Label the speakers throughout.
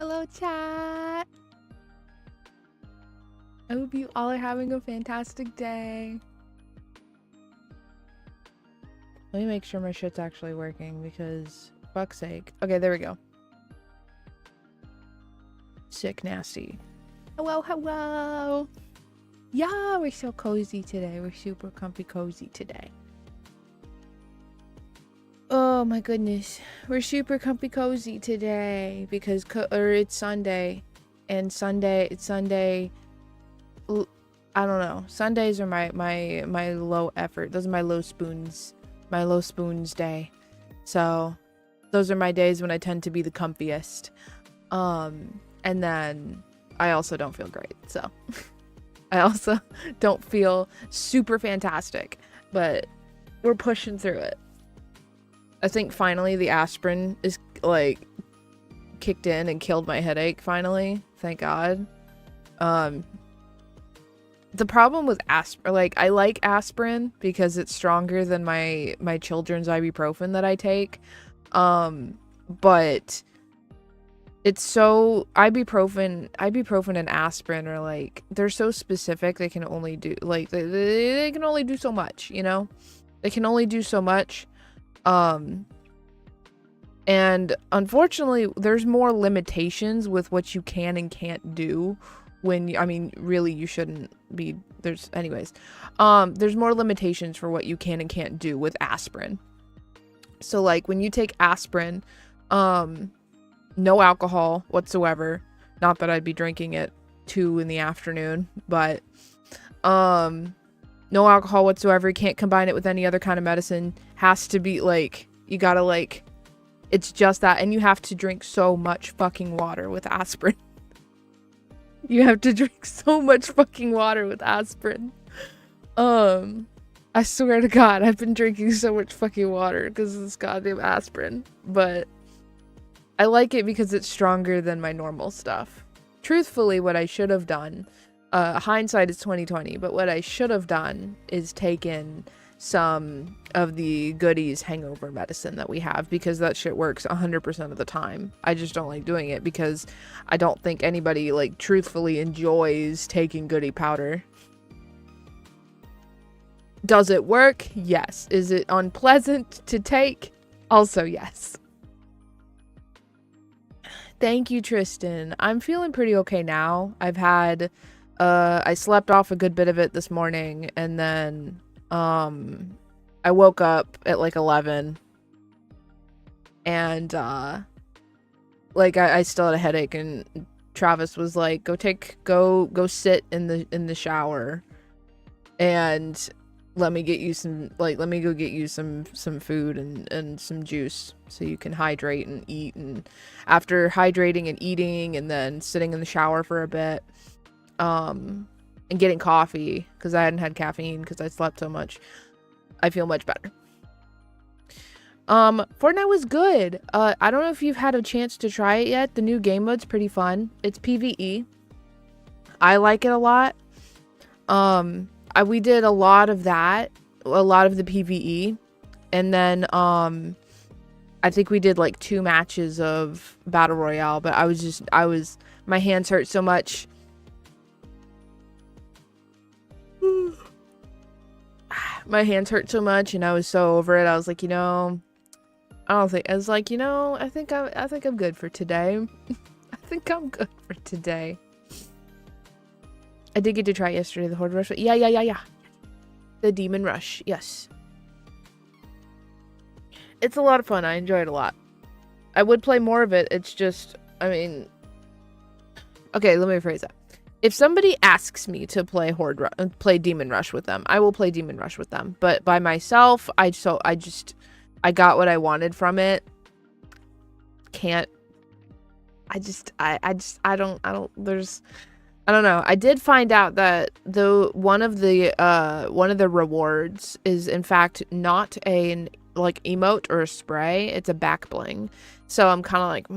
Speaker 1: Hello, chat. I hope you all are having a fantastic day. Let me make sure my shit's actually working because, fuck's sake. Okay, there we go. Sick nasty. Hello, hello. Yeah, we're so cozy today. We're super comfy cozy today. Oh my goodness. We're super comfy cozy today because it's Sunday. And it's Sunday. I don't know. Sundays are my low effort. Those are my low spoons. My low spoons day. So those are my days when I tend to be the comfiest. And then I also don't feel great. So I also don't feel super fantastic, but we're pushing through it. I think finally the aspirin is like kicked in and killed my headache finally. Thank God. The problem with aspirin, like, I like aspirin because it's stronger than my children's ibuprofen that I take. But it's so ibuprofen and aspirin are like, they're so specific. They can only do like they can only do so much, you know? They can only do so much. And unfortunately, there's more limitations with what you can and can't do when I mean, really, you shouldn't be, anyways, there's more limitations for what you can and can't do with aspirin. So like when you take aspirin, no alcohol whatsoever, not that I'd be drinking at 2 in the afternoon, but, no alcohol whatsoever. You can't combine it with any other kind of medicine. Has to be like, you gotta like, it's just that, and you have to drink so much fucking water with aspirin. You have to drink so much fucking water with aspirin. I swear to God, I've been drinking so much fucking water because of this goddamn aspirin. But I like it because it's stronger than my normal stuff. Truthfully, what I should have done, hindsight is 2020, but what I should have done is taken some of the Goodies hangover medicine that we have, because that shit works 100% of the time. I just don't like doing it because I don't think anybody like truthfully enjoys taking Goodie powder. Does it work? Yes. Is it unpleasant to take? Also yes. Thank you, Tristan. I'm feeling pretty okay now. I've had I slept off a good bit of it this morning, and then I woke up at like 11, and like I still had a headache, and Travis was like, go sit in the shower and let me go get you some food and some juice so you can hydrate and eat. And after hydrating and eating and then sitting in the shower for a bit, and getting coffee because I hadn't had caffeine because I slept so much, I feel much better. Fortnite was good. I don't know if you've had a chance to try it yet. The new game mode's pretty fun. It's PvE. I like it a lot. We did a lot of that, a lot of the PvE, and then I think we did like 2 matches of Battle Royale, but my hands hurt so much. My hands hurt so much, and I was so over it. I was like, I was like, I think I'm good for today. I think I'm good for today. I did get to try it yesterday, the Horde Rush. Yeah. The Demon Rush, yes. It's a lot of fun. I enjoy it a lot. I would play more of it. It's just, I mean, okay, let me rephrase that. If somebody asks me to play play Demon Rush with them, I will play Demon Rush with them. But by myself, I got what I wanted from it. I don't know. I did find out that one of the rewards is in fact not a like emote or a spray. It's a back bling. So I'm kind of like,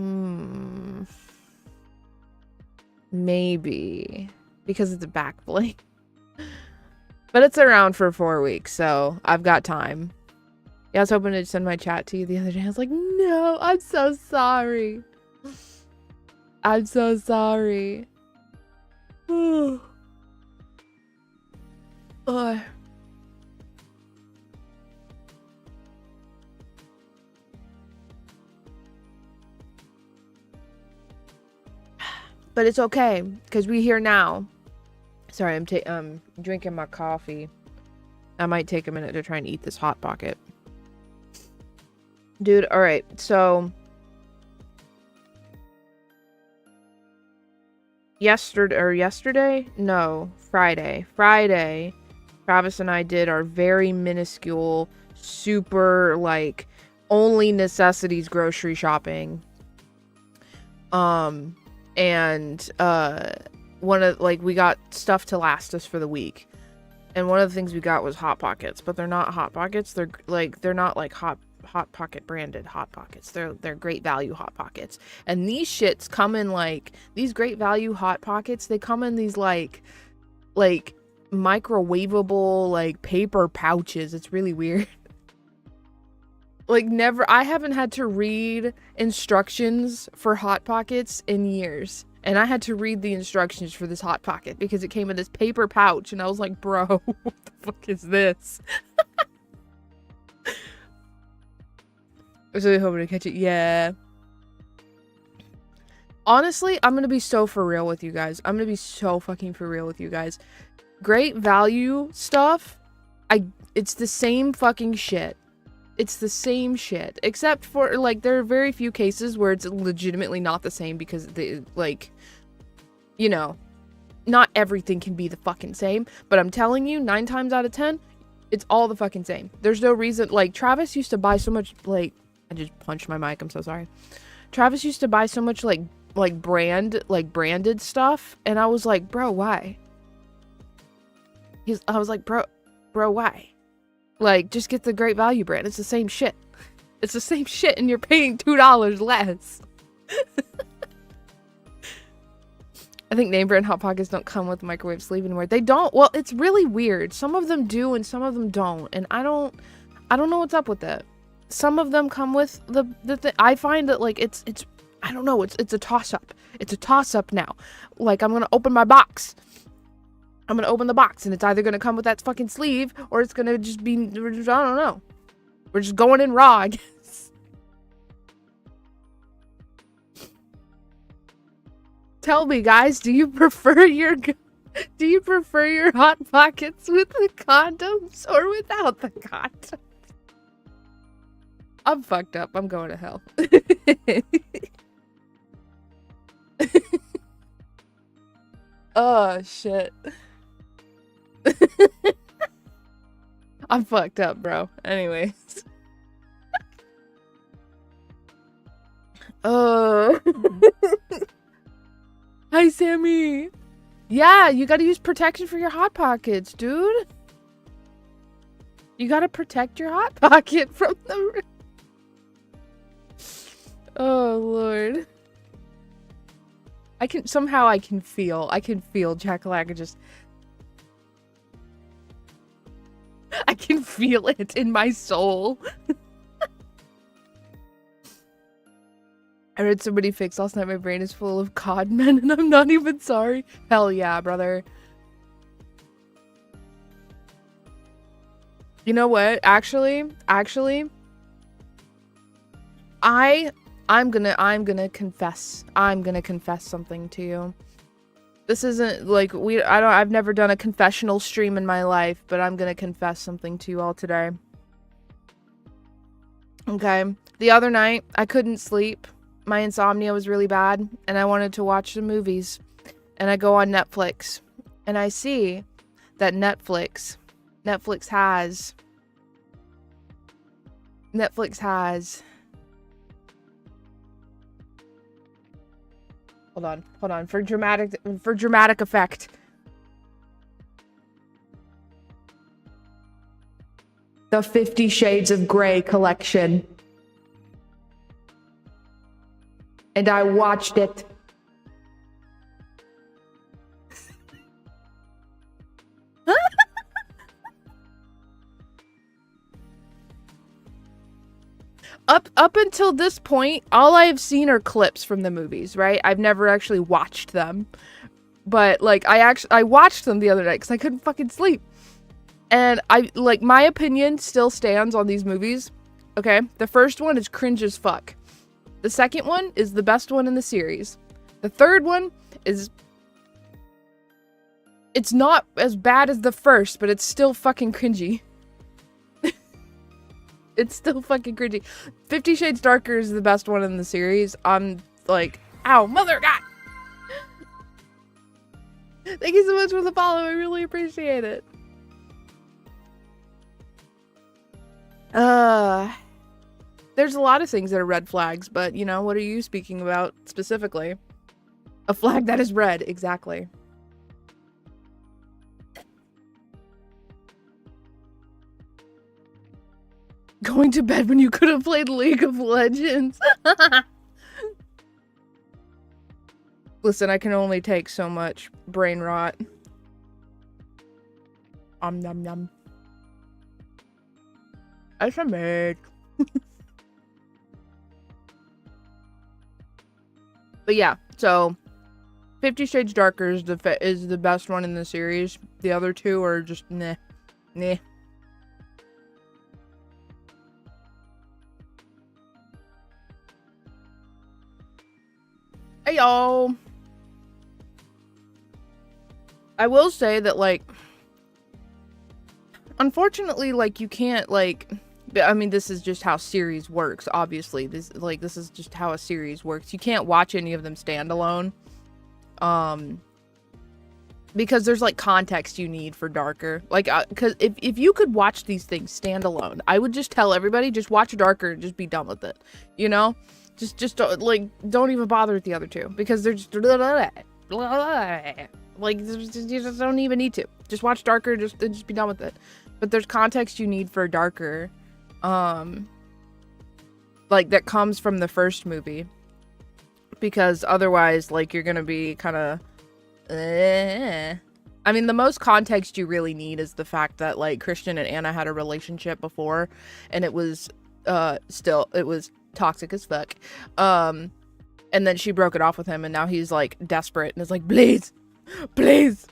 Speaker 1: maybe because it's a back bling. But it's around for 4 weeks, so I've got time. Yeah, I was hoping to send my chat to you the other day. I was like, no, I'm so sorry. I'm so sorry. Ugh. But it's okay, because we're here now. Sorry, I'm drinking my coffee. I might take a minute to try and eat this Hot Pocket. Dude, alright, so... Yesterday? No, Friday. Travis and I did our very minuscule, super, like, only necessities grocery shopping. We got stuff to last us for the week. And one of the things we got was Hot Pockets, but they're not Hot Pockets. They're not like Hot Pocket branded Hot Pockets. They're Great Value Hot Pockets. And these shits come in like, these Great Value Hot Pockets, they come in these like microwavable like paper pouches. It's really weird. Like I haven't had to read instructions for Hot Pockets in years. And I had to read the instructions for this Hot Pocket because it came in this paper pouch. And I was like, bro, what the fuck is this? I was really hoping to catch it. Yeah. Honestly, I'm going to be so for real with you guys. I'm going to be so fucking for real with you guys. Great Value stuff, it's the same fucking shit. It's the same shit, except for, like, there are very few cases where it's legitimately not the same because, they, like, you know, not everything can be the fucking same, but I'm telling you, 9 times out of 10, it's all the fucking same. There's no reason, like, Travis used to buy so much, like, I just punched my mic, I'm so sorry. Travis used to buy so much, like, branded stuff, and I was like, bro, why? I was like, bro, why? Like, just get the Great Value brand. It's the same shit. It's the same shit, and you're paying $2 less. I think name brand Hot Pockets don't come with microwave sleeve anymore. They don't. Well, it's really weird. Some of them do, and some of them don't. And I don't know what's up with it. Some of them come with the thing. I find that, like, it's I don't know. It's a toss-up. It's a toss-up now. Like, I'm gonna open my box. I'm gonna open the box, and it's either gonna come with that fucking sleeve, or it's gonna just be, I don't know. We're just going in raw, I guess. Tell me, guys, do you prefer your Hot Pockets with the condoms or without the condoms? I'm fucked up. I'm going to hell. Oh, shit. I'm fucked up, bro. Anyways. Hi, Sammy. Yeah, you gotta use protection for your Hot Pockets, dude. You gotta protect your Hot Pocket from the... Oh, Lord. I can feel Jack-o'-lantern just... I can feel it in my soul. I read somebody fix last night. My brain is full of cod men and I'm not even sorry. Hell yeah, brother. You know what? Actually, I'm gonna confess. I'm gonna confess something to you. This isn't like I've never done a confessional stream in my life, but I'm gonna confess something to you all today. Okay. The other night, I couldn't sleep. My insomnia was really bad, and I wanted to watch some movies. And I go on Netflix, and I see that Netflix has Hold on. For dramatic effect. The 50 Shades of Grey collection. And I watched it. Up until this point, all I have seen are clips from the movies, right? I've never actually watched them. But like I watched them the other night cuz I couldn't fucking sleep. And my opinion still stands on these movies. Okay? The first one is cringe as fuck. The second one is the best one in the series. The third one is, it's not as bad as the first, but it's still fucking cringy. It's still fucking cringy. 50 Shades Darker is the best one in the series. I'm like, ow, mother god! Thank you so much for the follow. I really appreciate it. There's a lot of things that are red flags, but you know, what are you speaking about specifically? A flag that is red, exactly. Going to bed when you could have played League of Legends. Listen, I can only take so much brain rot. Nom nom. I should make. But yeah, so 50 Shades Darker is the best one in the series. The other two are just nah. Nah. Hey y'all. I will say that, like, unfortunately, like, you can't, like, I mean, this is just how series works, obviously. This is just how a series works. You can't watch any of them standalone. Because there's, like, context you need for Darker. Like, because if you could watch these things standalone, I would just tell everybody, just watch Darker and just be done with it. You know? Just like, don't even bother with the other two. Because they're just... Like, you just don't even need to. Just watch Darker, just be done with it. But there's context you need for Darker. Like, that comes from the first movie. Because otherwise, like, you're gonna be kind of... I mean, the most context you really need is the fact that, like, Christian and Anna had a relationship before. And it was, it was toxic as fuck. And then she broke it off with him, and now he's, like, desperate. And is like, please! Please!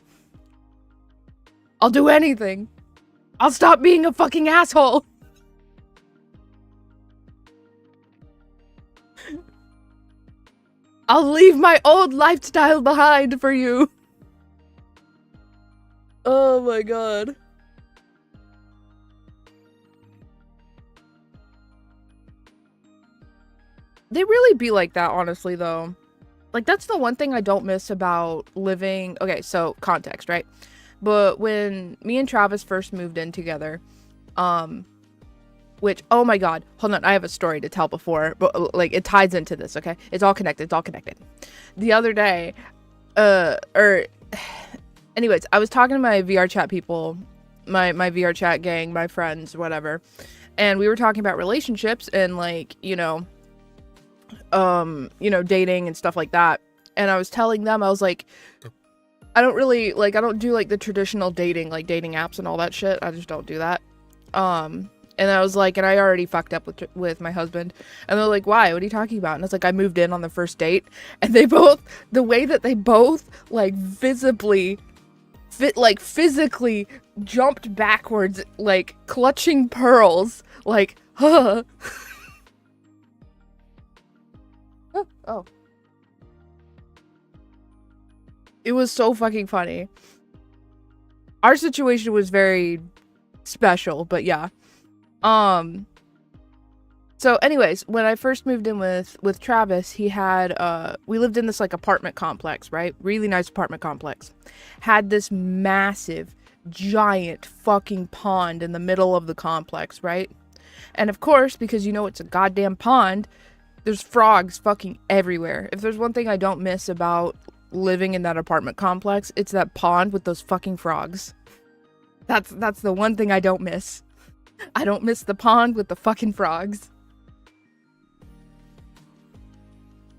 Speaker 1: I'll do anything! I'll stop being a fucking asshole! I'll leave my old lifestyle behind for you! Oh my god. They really be like that, honestly, though. Like, that's the one thing I don't miss about living... Okay, so, context, right? But when me and Travis first moved in together, which, oh my god, hold on, I have a story to tell before, but, like, it ties into this, okay? It's all connected, The other day, anyways, I was talking to my VR chat people, my VR chat gang, my friends, whatever, and we were talking about relationships and, like, you know, dating and stuff like that. And I was telling them, I was like, I don't really, like, I don't do, like, the traditional dating, like, dating apps and all that shit. I just don't do that. And I was like, and I already fucked up with my husband. And they're like, why? What are you talking about? And it's like, I moved in on the first date. And they both, the way that they both, like, physically jumped backwards, like, clutching pearls, like, huh. Oh. It was so fucking funny. Our situation was very special, but yeah. So anyways, when I first moved in with Travis, he had, we lived in this, like, apartment complex, right? Really nice apartment complex. Had this massive, giant fucking pond in the middle of the complex, right? And of course, because you know it's a goddamn pond, there's frogs fucking everywhere. If there's one thing I don't miss about living in that apartment complex, it's that pond with those fucking frogs. That's the one thing I don't miss. I don't miss the pond with the fucking frogs.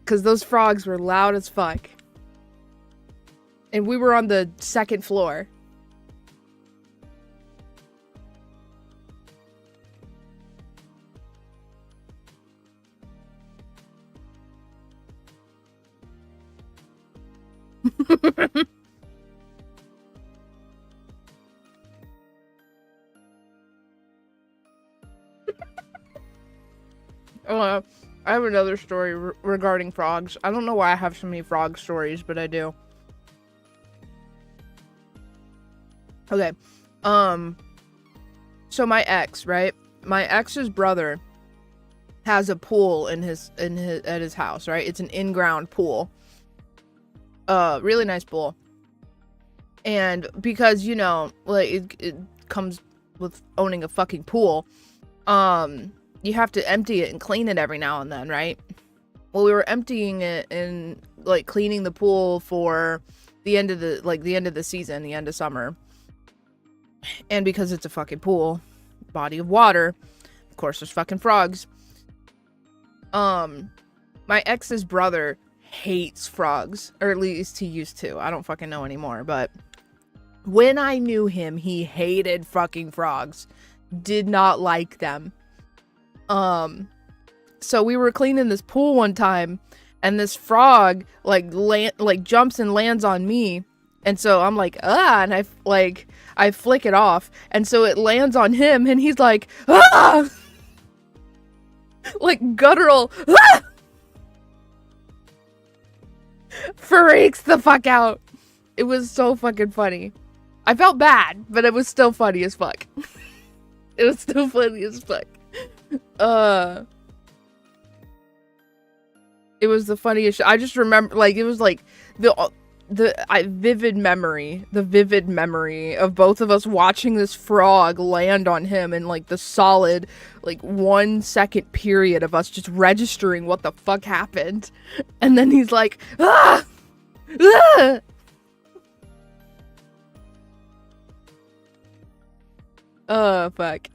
Speaker 1: Because those frogs were loud as fuck. And we were on the second floor. I have another story regarding frogs. I don't know why I have so many frog stories, but I do. Okay. So my ex, right? My ex's brother has a pool at his house, right? It's an in-ground pool. Really nice pool. And because, you know, like it comes with owning a fucking pool, you have to empty it and clean it every now and then, right? Well, we were emptying it and like cleaning the pool for the end of the season, the end of summer. And because it's a fucking pool, body of water, of course there's fucking frogs. My ex's brother hates frogs, or at least he used to. I don't fucking know anymore, but when I knew him, he hated fucking frogs. Did not like them. So we were cleaning this pool one time, and this frog like jumps and lands on me, and so I'm like, and I flick it off, and so it lands on him, and he's like, like guttural, freaks the fuck out. It was so fucking funny. I felt bad, but it was still funny as fuck. It was still funny as fuck. It was the funniest I just remember, like, it was like the vivid memory of both of us watching this frog land on him, and like the solid like 1 second period of us just registering what the fuck happened. And then he's like, ah! Oh, fuck.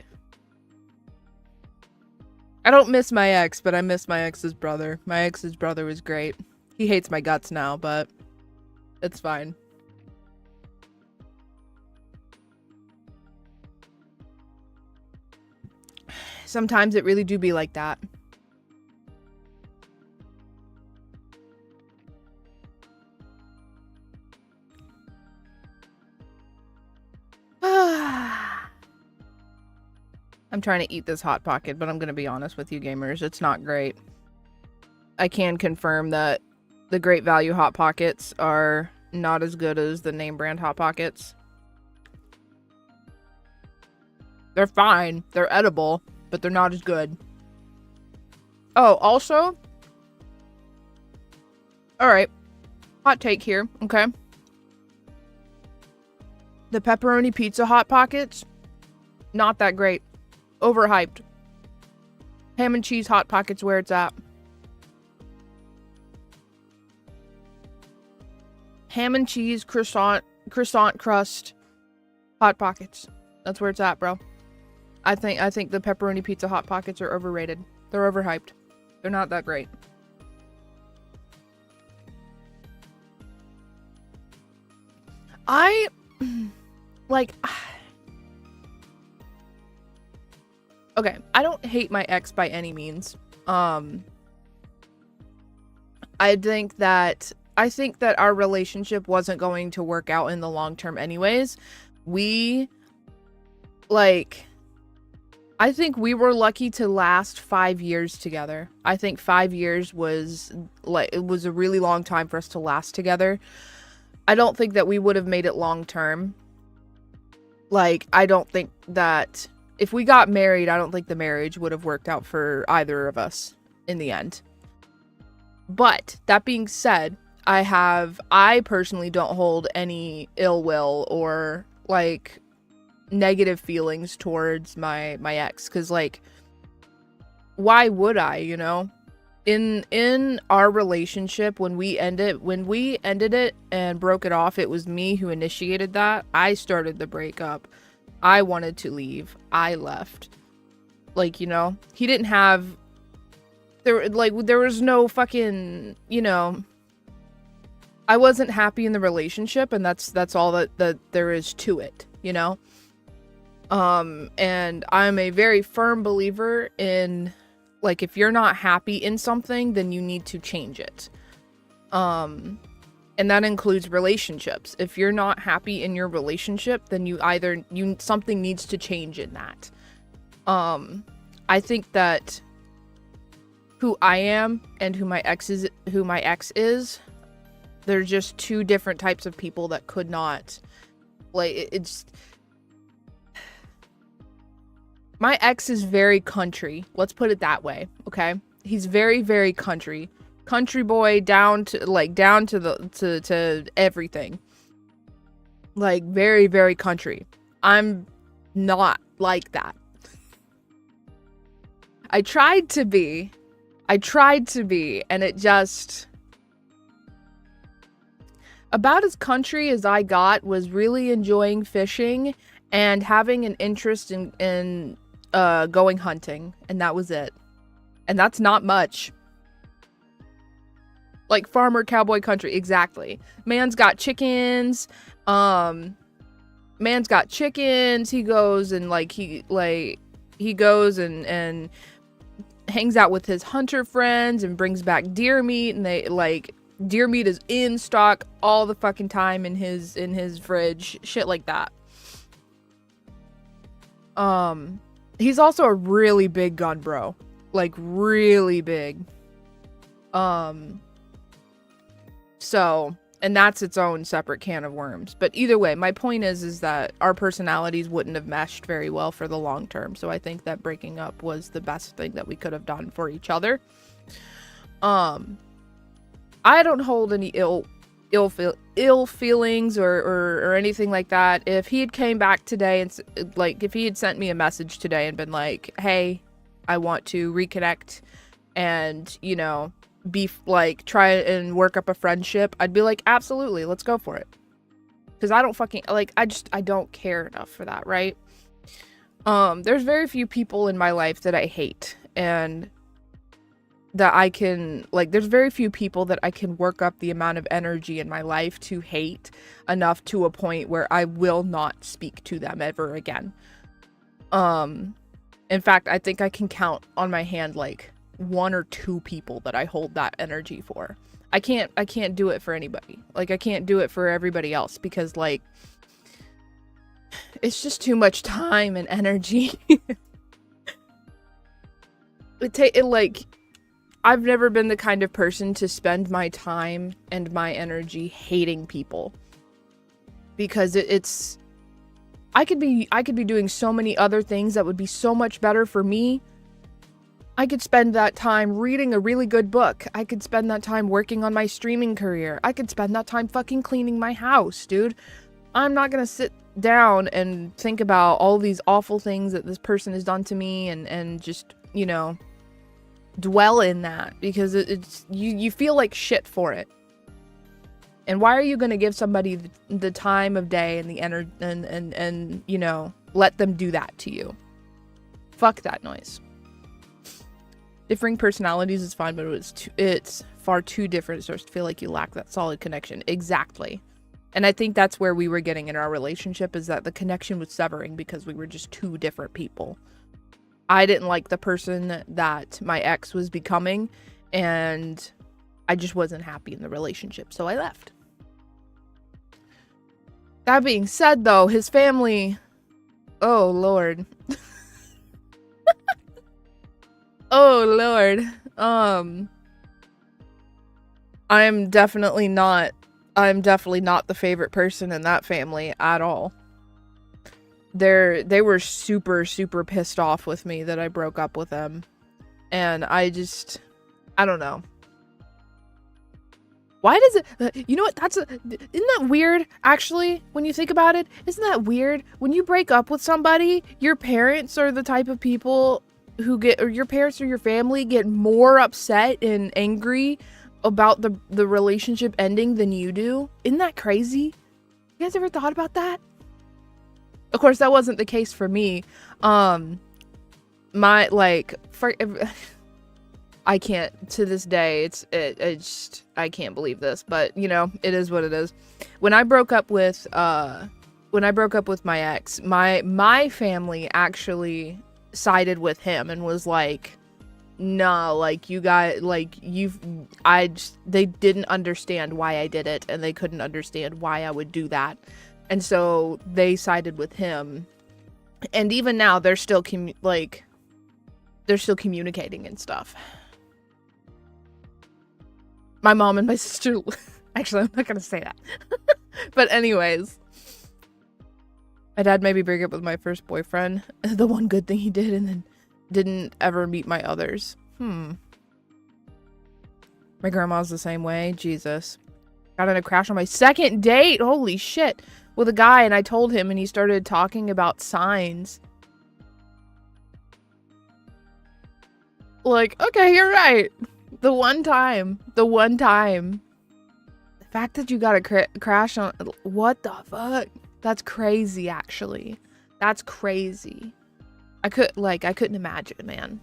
Speaker 1: I don't miss my ex, but I miss my ex's brother. My ex's brother was great. He hates my guts now, but it's fine. Sometimes it really do be like that. I'm trying to eat this Hot Pocket, but I'm going to be honest with you gamers, it's not great. I can confirm that the Great Value Hot Pockets are not as good as the name brand Hot Pockets. They're fine. They're edible, but they're not as good. Oh, also... Alright. Hot take here, okay? The pepperoni pizza Hot Pockets, not that great. Overhyped. Ham and cheese Hot Pockets where it's at. Ham and cheese croissant crust Hot Pockets. That's where it's at, bro. I think the pepperoni pizza Hot Pockets are overrated. They're overhyped. They're not that great. Okay, I don't hate my ex by any means. I think that our relationship wasn't going to work out in the long term anyways. I think we were lucky to last 5 years together. I think 5 years was a really long time for us to last together. I don't think that we would have made it long term. Like, I don't think that if we got married, I don't think the marriage would have worked out for either of us in the end. But that being said, I personally don't hold any ill will or like negative feelings towards my ex, because like, why would I, you know? In our relationship, when we ended it and broke it off, it was me who initiated that. I started the breakup. I wanted to leave. I left. Like, you know, he didn't have there was no fucking, you know, I wasn't happy in the relationship, and that's all that there is to it, you know? And I'm a very firm believer in, like, if you're not happy in something, then you need to change it. And that includes relationships. If you're not happy in your relationship, then something needs to change in that. I think that who I am and who my ex is, they're just two different types of people that could not, like, it's, my ex is very country. Let's put it that way, okay? He's very, very country boy, down to to everything. Like, very, very country. I'm not like that. I tried to be, and it just, about as country as I got was really enjoying fishing and having an interest in going hunting, and that was it. And that's not much. Like farmer, cowboy country, exactly. Man's got chickens. He goes and he goes and hangs out with his hunter friends and brings back deer meat, and deer meat is in stock all the fucking time in his fridge, shit like that. He's also a really big gun bro, like really big. So, and that's its own separate can of worms. But either way, my point is that our personalities wouldn't have meshed very well for the long term. So I think that breaking up was the best thing that we could have done for each other. I don't hold any ill feelings or anything like that. If he had came back today and if he had sent me a message today and been like, hey, I want to reconnect and, be try and work up a friendship, I'd be like, absolutely, let's go for it. Because I don't fucking, I don't care enough for that, right? There's very few people in my life that I hate, and that I can, there's very few people that I can work up the amount of energy in my life to hate enough to a point where I will not speak to them ever again. In fact, I think I can count on my hand, one or two people that I hold that energy for. I can't do it for anybody. I can't do it for everybody else because it's just too much time and energy. I've never been the kind of person to spend my time and my energy hating people, because I could be doing so many other things that would be so much better for me. I could spend that time reading a really good book. I could spend that time working on my streaming career. I could spend that time fucking cleaning my house, dude. I'm not gonna sit down and think about all these awful things that this person has done to me and just, dwell in that, because it's you feel like shit for it. And why are you gonna give somebody the time of day and the energy and let them do that to you? Fuck that noise. Differing personalities is fine, but it's far too different. It starts to feel like you lack that solid connection. Exactly. And I think that's where we were getting in our relationship, is that the connection was severing because we were just two different people. I didn't like the person that my ex was becoming, and I just wasn't happy in the relationship, so I left. That being said, though, his family... Oh, Lord. Oh, Lord. I'm definitely not the favorite person in that family at all. They were super, super pissed off with me that I broke up with them. And I don't know. Why does it, you know what, isn't that weird, actually, when you think about it? Isn't that weird? When you break up with somebody, your parents are the type of people or your parents or your family get more upset and angry about the relationship ending than you do. Isn't that crazy? You guys ever thought about that? Of course, that wasn't the case for me. I can't, to this day, I can't believe this, but it is what it is. When I broke up with my ex, my family actually sided with him and was like, no, like, you got, like, they didn't understand why I did it, and they couldn't understand why I would do that. And so they sided with him. And even now, they're still, they're still communicating and stuff. My mom and my sister, actually, I'm not gonna say that. But anyways, my dad made me break up with my first boyfriend. The one good thing he did, and then didn't ever meet my others. My grandma's the same way. Jesus. Got in a crash on my second date. Holy shit. With a guy, and I told him, and he started talking about signs. Like, okay, you're right. The one time. The fact that you got a crash on... What the fuck? That's crazy, actually. That's crazy. I couldn't imagine, man.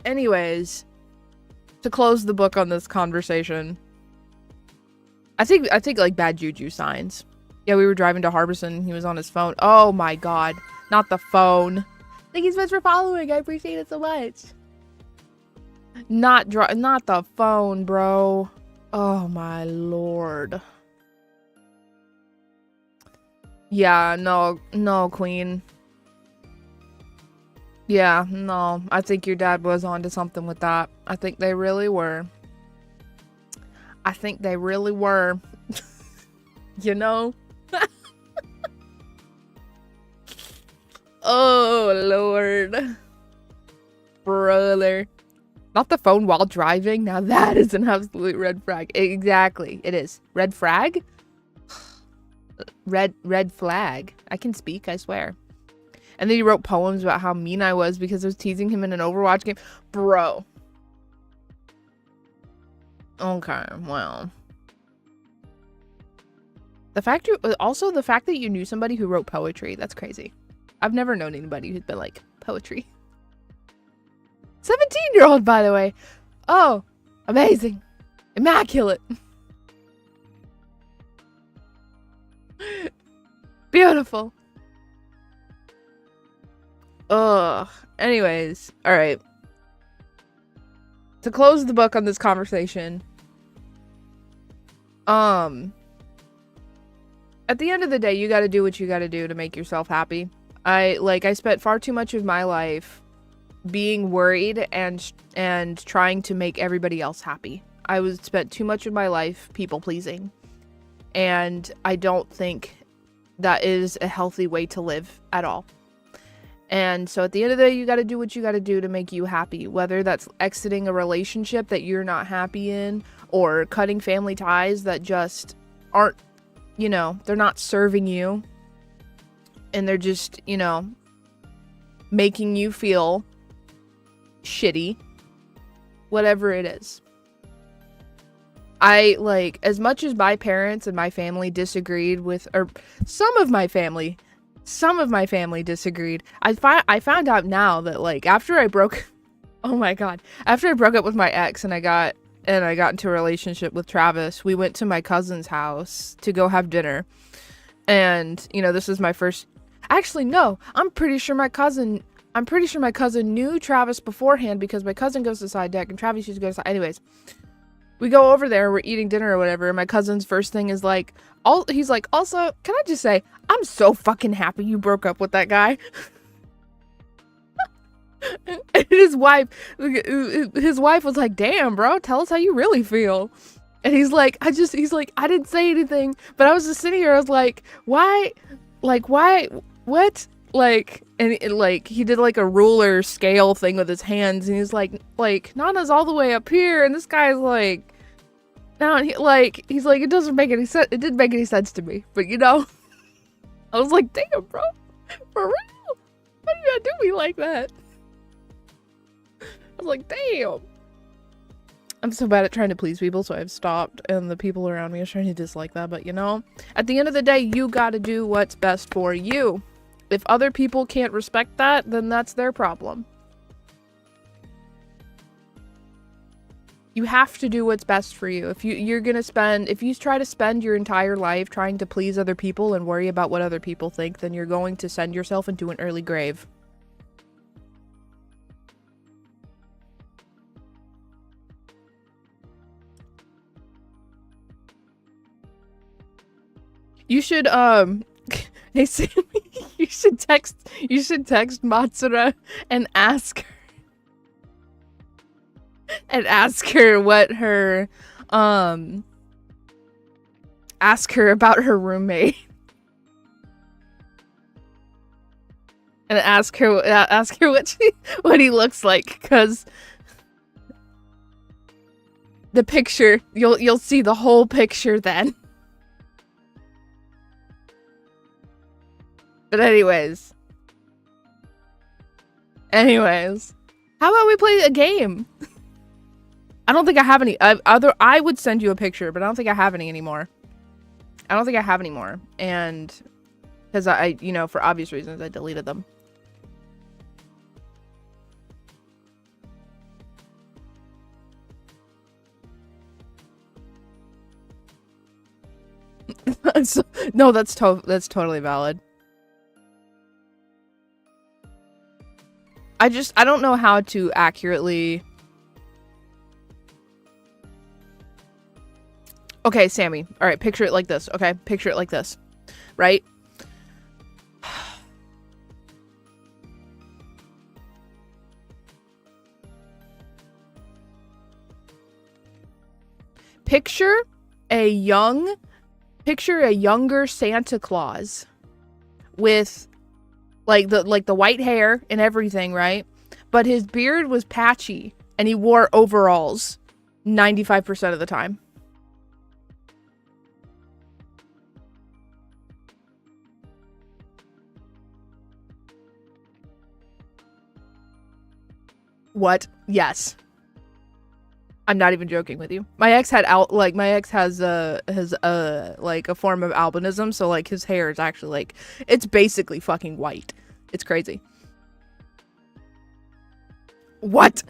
Speaker 1: Anyways, to close the book on this conversation, I think like bad juju signs. Yeah, we were driving to Harbison. He was on his phone. Oh my god, not the phone. Thank you so much for following. I appreciate it so much. Not the phone, bro. Oh my lord. Yeah, no, queen. Yeah, no, I think your dad was onto something with that. I think they really were. You know? Oh, Lord. Brother. Not the phone while driving? Now that is an absolute red flag. Exactly, it is. Red flag? Red flag. I can speak, I swear. And then he wrote poems about how mean I was because I was teasing him in an Overwatch game. Bro. Okay, well. The fact that you knew somebody who wrote poetry, that's crazy. I've never known anybody who's been like, poetry. 17-year-old, by the way. Oh, amazing. Immaculate. Beautiful. Ugh. Anyways, alright. To close the book on this conversation, at the end of the day, you gotta do what you gotta do to make yourself happy. I spent far too much of my life being worried and trying to make everybody else happy. I spent too much of my life people pleasing. And I don't think that is a healthy way to live at all. And so at the end of the day, you got to do what you got to do to make you happy. Whether that's exiting a relationship that you're not happy in, or cutting family ties that just aren't, they're not serving you. And they're just, making you feel shitty. Whatever it is. As much as my parents and my family disagreed with, or some of my family disagreed. I found out now that after I broke up with my ex and I got into a relationship with Travis, we went to my cousin's house to go have dinner. And, this is my first, actually, no, I'm pretty sure my cousin knew Travis beforehand because my cousin goes to side deck and Travis used to go to side. Anyways, we go over there, we're eating dinner or whatever, and my cousin's first thing is he's like, also, can I just say, I'm so fucking happy you broke up with that guy. And his wife was like, damn, bro, tell us how you really feel. And he's like, I didn't say anything, but I was just sitting here, I was like, why, what? And he did a ruler scale thing with his hands, and he's like Nana's all the way up here, and this guy's down here, he's like, it doesn't make any sense. It didn't make any sense to me, but I was like, damn, bro, for real? Why do you gotta do me like that? I was like, damn. I'm so bad at trying to please people, so I've stopped, and the people around me are trying to dislike that, but at the end of the day, you gotta do what's best for you. If other people can't respect that, then that's their problem. You have to do what's best for you. If you try to spend your entire life trying to please other people and worry about what other people think, then you're going to send yourself into an early grave. You should hey Sammy, you should text Matsura and ask her what her ask her about her roommate. And ask her what he looks like, cuz the picture, you'll see the whole picture then. But anyways, how about we play a game? I don't think I have any I would send you a picture, but I don't think I have any anymore. And because I, you know, for obvious reasons, I deleted them. No, that's totally valid. I don't know how to accurately. Okay, Sammy. All right, picture it like this. Okay, picture it like this. Right? Picture a younger Santa Claus with like the white hair and everything, right? But his beard was patchy and he wore overalls 95% of the time. What? Yes. I'm not even joking with you. My ex has like a form of albinism, so like his hair is actually like, it's basically fucking white. It's crazy. What?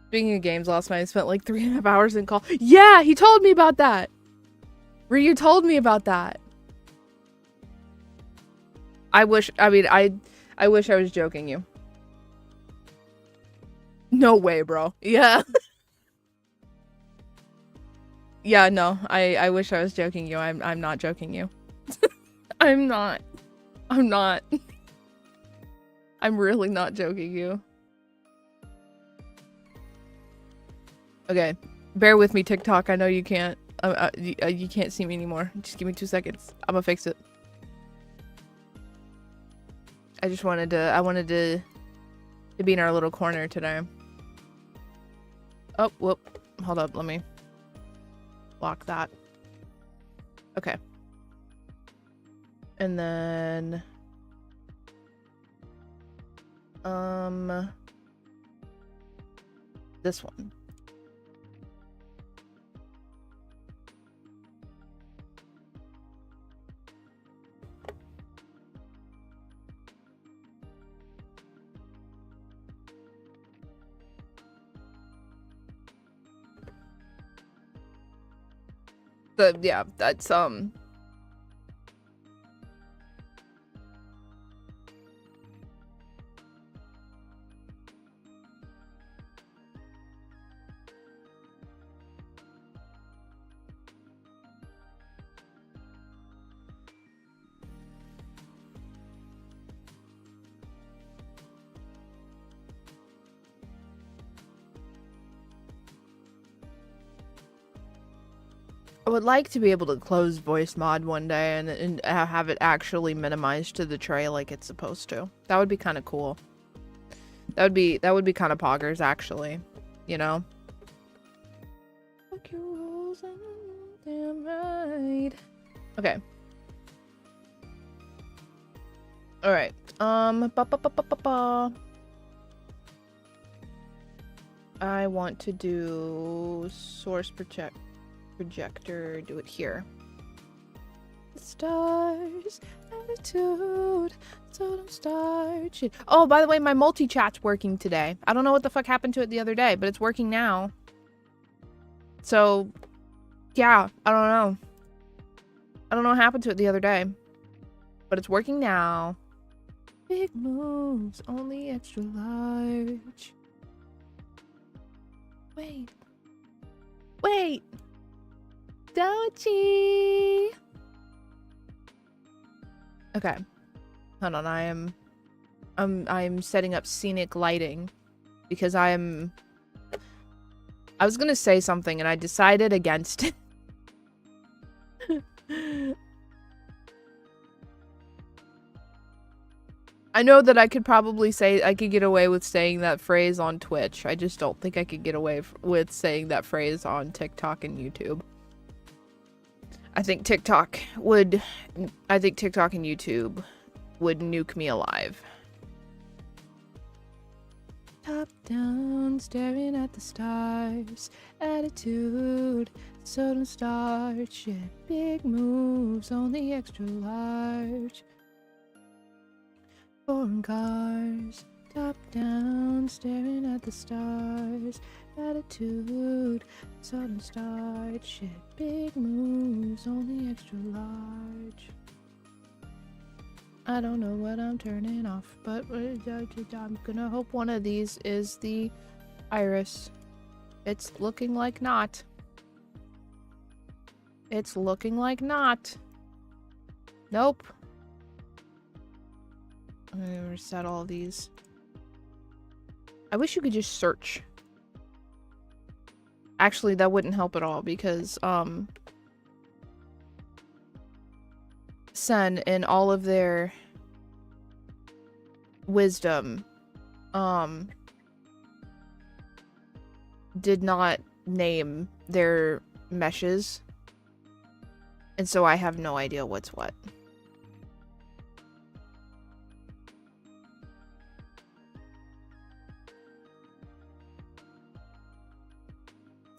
Speaker 1: Speaking of games, last night I spent like 3.5 hours in call. Yeah, he told me about that. Ryu told me about that. I wish I was joking you. No way, bro. Yeah. Yeah, no. I wish I was joking you. I'm not joking you. I'm not. I'm really not joking you. Okay. Bear with me, TikTok. I know you can't you can't see me anymore. Just give me 2 seconds. I'm gonna fix it. I wanted to be in our little corner today. Oh, whoop. Hold up, let me lock that. Okay. And then this one. Yeah, that's I would like to be able to close voice mod one day and have it actually minimized to the tray like it's supposed to. That would be kind of cool. That would be kind of poggers, actually. You know? Fuck your rules, damn right. Okay. Alright. I want to do source projector, do it here. The stars, attitude, so don't start shit. Oh, by the way, my multi-chat's working today. I don't know what the fuck happened to it the other day, but it's working now. So, yeah, I don't know. I don't know what happened to it the other day, but it's working now. Big moves, only extra large. Wait. Dochi. Okay. Hold on, I'm setting up scenic lighting because I was gonna say something and I decided against it. I know that I could probably say I could get away with saying that phrase on Twitch. I just don't think I could get away with saying that phrase on TikTok and YouTube. I think TikTok and YouTube would nuke me alive. Top down, staring at the stars. Attitude, so don't start shit. Big moves, only extra large. Foreign cars, top down, staring at the stars. Attitude, so don't start shit. Big moves, only extra large. I don't know what I'm turning off, but I'm gonna hope one of these is the iris. It's looking like not. It's looking like not. Nope. I'm gonna reset all these. I wish you could just search. Actually, that wouldn't help at all because, Sen in all of their wisdom, did not name their meshes. And so I have no idea what's what.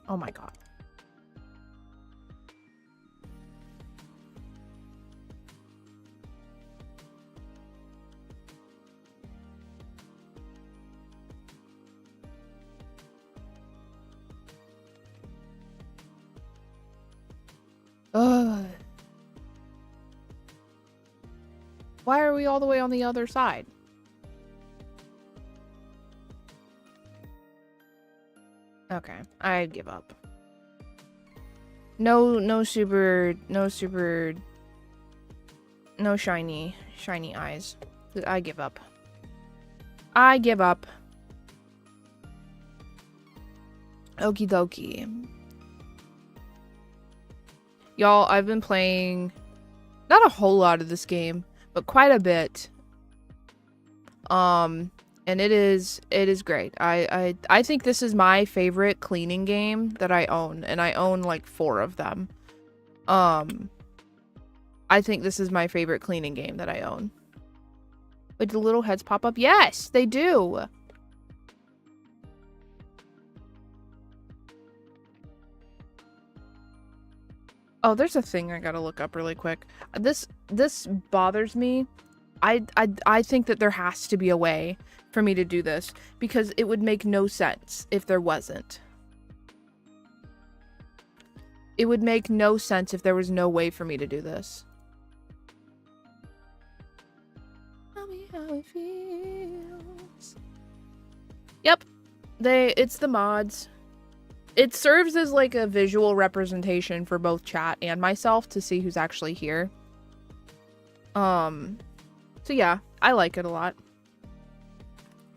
Speaker 1: Oh my god. Ugh. Why are we all the way on the other side? Okay, I give up. No shiny eyes. I give up. I give up. Okie dokie. Y'all, I've been playing not a whole lot of this game, but quite a bit. And it is great. I think this is my favorite cleaning game that I own, and I own like 4 of them. I think this is my favorite cleaning game that I own. Wait, do the little heads pop up? Yes, they do. Oh, there's a thing I gotta look up really quick. This bothers me. I think that there has to be a way for me to do this because it would make no sense if there wasn't. It would make no sense if there was no way for me to do this. Tell me how it feels. Yep. It's the mods. It serves as like a visual representation for both chat and myself to see who's actually here. So yeah, I like it a lot.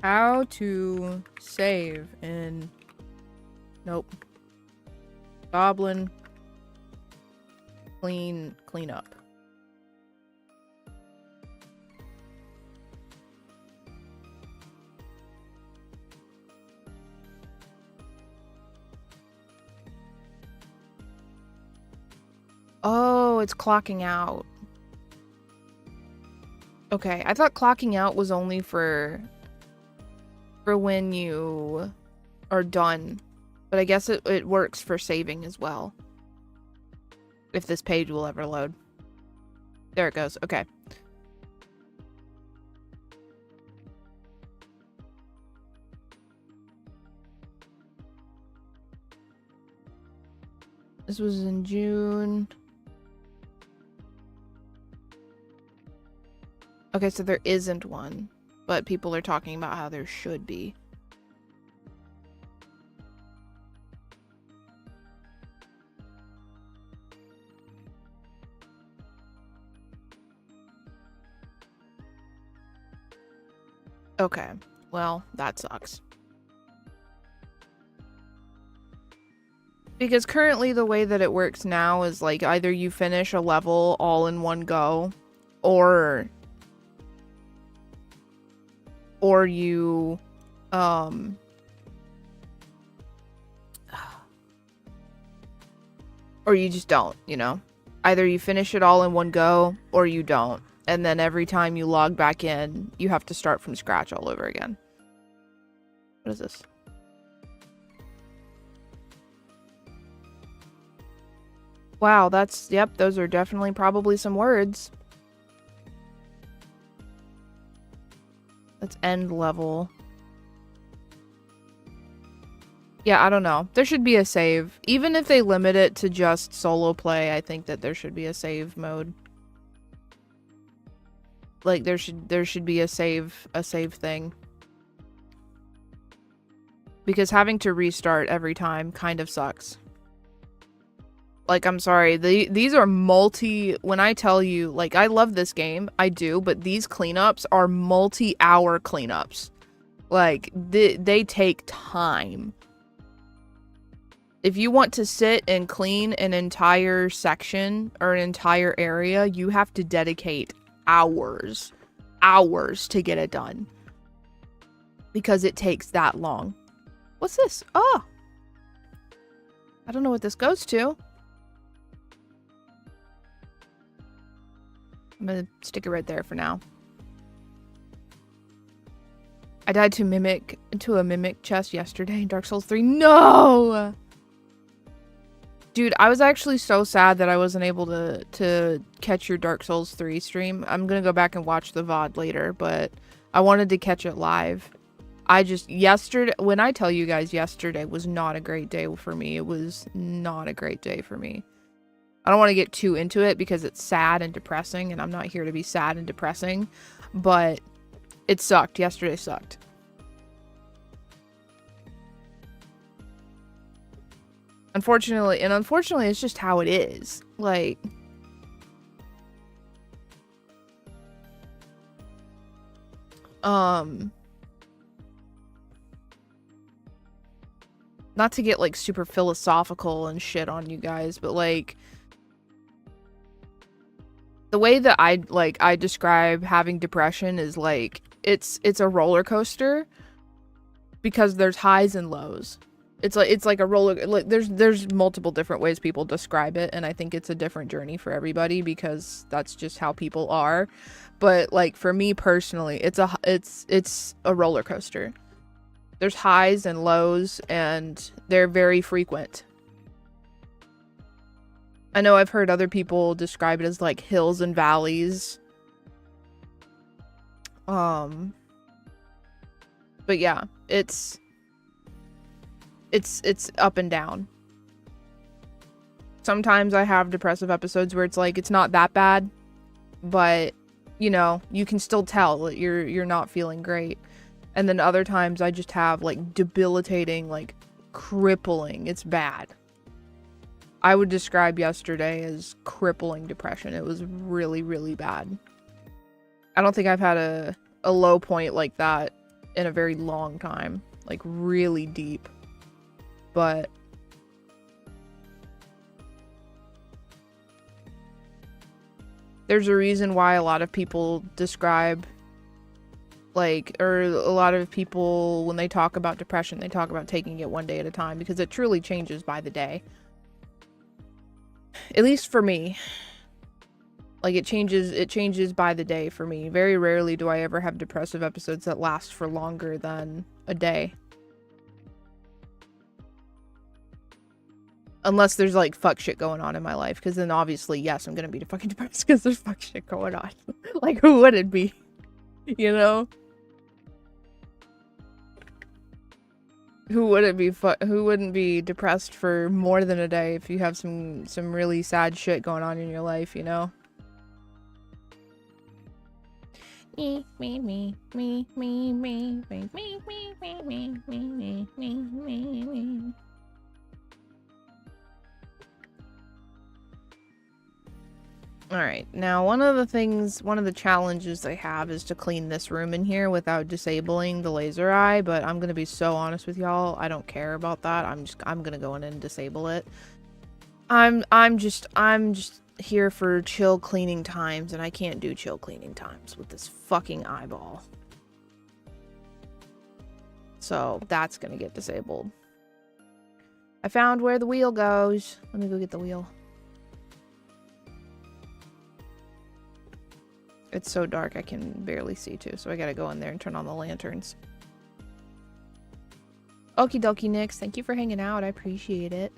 Speaker 1: How to save in... Nope. Goblin Cleanup. Oh, it's clocking out. Okay, I thought clocking out was only for when you are done. But I guess it works for saving as well. If this page will ever load. There it goes. Okay. This was in June. Okay, so there isn't one, but people are talking about how there should be. Okay. Well, that sucks. Because currently the way that it works now is like either you finish a level all in one go or you or you just don't, you know? Either you finish it all in one go or you don't. And then every time you log back in, you have to start from scratch all over again. What is this? Wow, that's, yep, those are definitely probably some words. That's end level. Yeah, I don't know. There should be a save. Even if they limit it to just solo play, I think that there should be a save mode. Like there should be a save thing. Because having to restart every time kind of sucks. Like, I'm sorry, these are when I tell you, like, I love this game, I do, but these cleanups are multi-hour cleanups. Like, they take time. If you want to sit and clean an entire section or an entire area, you have to dedicate hours to get it done. Because it takes that long. What's this? Oh! I don't know what this goes to. I'm gonna stick it right there for now. I died to a mimic chest yesterday in Dark Souls 3. No! Dude, I was actually so sad that I wasn't able to catch your Dark Souls 3 stream. I'm gonna go back and watch the VOD later, but I wanted to catch it live. Yesterday, when I tell you guys yesterday was not a great day for me. It was not a great day for me. I don't want to get too into it because it's sad and depressing, and I'm not here to be sad and depressing, but it sucked. Yesterday sucked. Unfortunately, it's just how it is. Like, not to get like super philosophical and shit on you guys, but like the way that I describe having depression is like it's a roller coaster because there's highs and lows. It's like a roller, like there's multiple different ways people describe it, and I think it's a different journey for everybody because that's just how people are. But like for me personally, it's a roller coaster. There's highs and lows, and they're very frequent. I know I've heard other people describe it as like hills and valleys. But yeah, it's up and down. Sometimes I have depressive episodes where it's like it's not that bad, but you know, you can still tell that you're not feeling great. And then other times I just have like debilitating, like crippling. It's bad. I would describe yesterday as crippling depression. It was really, really bad. I don't think I've had a low point like that in a very long time. Like really deep. But there's a reason why a lot of people describe like, or a lot of people when they talk about depression, they talk about taking it one day at a time because it truly changes by the day. At least for me. Like it changes by the day for me. Very rarely do I ever have depressive episodes that last for longer than a day. Unless there's like fuck shit going on in my life, because then obviously yes, I'm gonna be fucking depressed because there's fuck shit going on. Like who would it be? You know? Who wouldn't be depressed for more than a day if you have some really sad shit going on in your life, you know? Alright, now one of the challenges I have is to clean this room in here without disabling the laser eye, but I'm gonna be so honest with y'all, I don't care about that. I'm gonna go in and disable it. I'm just here for chill cleaning times, and I can't do chill cleaning times with this fucking eyeball. So that's gonna get disabled. I found where the wheel goes. Let me go get the wheel. It's so dark I can barely see too, so I gotta go in there and turn on the lanterns. Okie dokie, Nix. Thank you for hanging out. I appreciate it.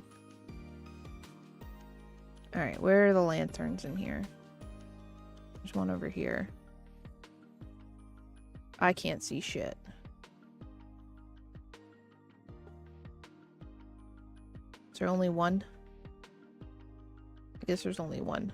Speaker 1: Alright, where are the lanterns in here? There's one over here. I can't see shit. Is there only one? I guess there's only one.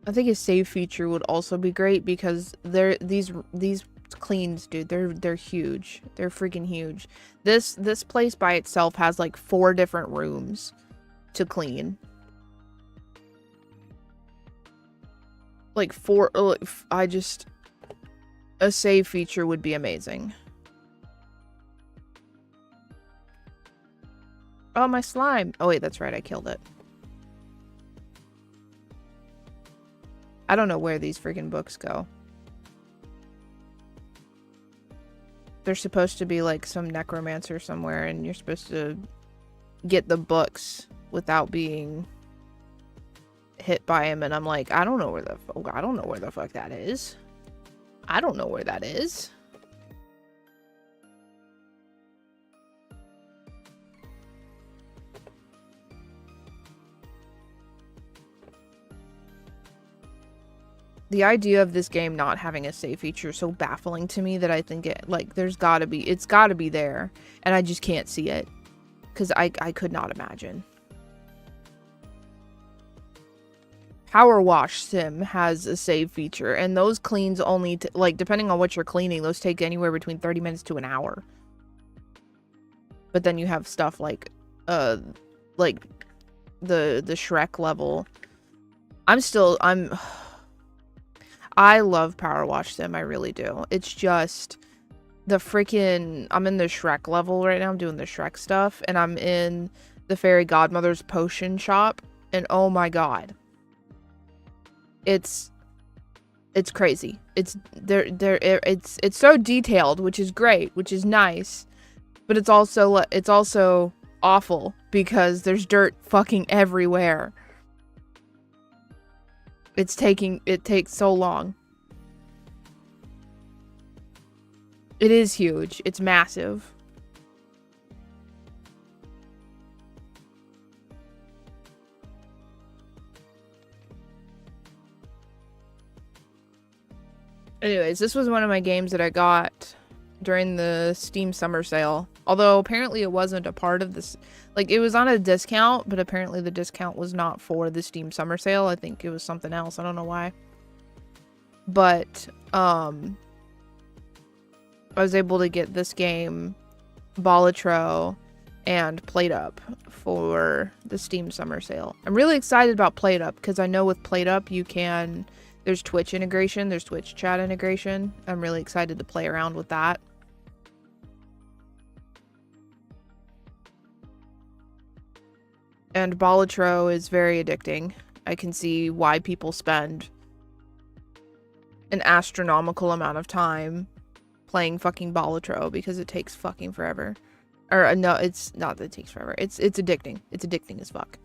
Speaker 1: I think a save feature would also be great because these cleans, dude, they're huge. They're freaking huge. This place by itself has like 4 different rooms to clean. Like 4, a save feature would be amazing. Oh, my slime. Oh wait, that's right, I killed it. I don't know where these freaking books go. There's supposed to be like some necromancer somewhere and you're supposed to get the books without being hit by him, and I'm like, I don't know where the fuck that is. I don't know where that is. The idea of this game not having a save feature is so baffling to me that I think it's gotta be there, and I just can't see it, because I could not imagine. Power Wash Sim has a save feature, and those cleans only, like, depending on what you're cleaning, those take anywhere between 30 minutes to an hour. But then you have stuff like the Shrek level. I love Power Wash Sim, I really do. It's just the freaking, I'm in the Shrek level right now, I'm doing the Shrek stuff, and I'm in the Fairy Godmother's potion shop, and oh my god. It's crazy. It's so detailed, which is great, which is nice, but it's also awful because there's dirt fucking everywhere. It takes so long. It is huge. It's massive. Anyways, this was one of my games that I got during the Steam summer sale. Although apparently it wasn't a part of this. Like, it was on a discount, but apparently the discount was not for the Steam summer sale. I think it was something else. I don't know why. But, I was able to get this game, Balatro, and PlateUp for the Steam summer sale. I'm really excited about PlateUp because I know with PlateUp you can... There's Twitch integration, there's Twitch chat integration. I'm really excited to play around with that. And Balatro is very addicting. I can see why people spend an astronomical amount of time playing fucking Balatro, because it takes fucking forever. Or no, it's not that it takes forever. It's addicting. It's addicting as fuck.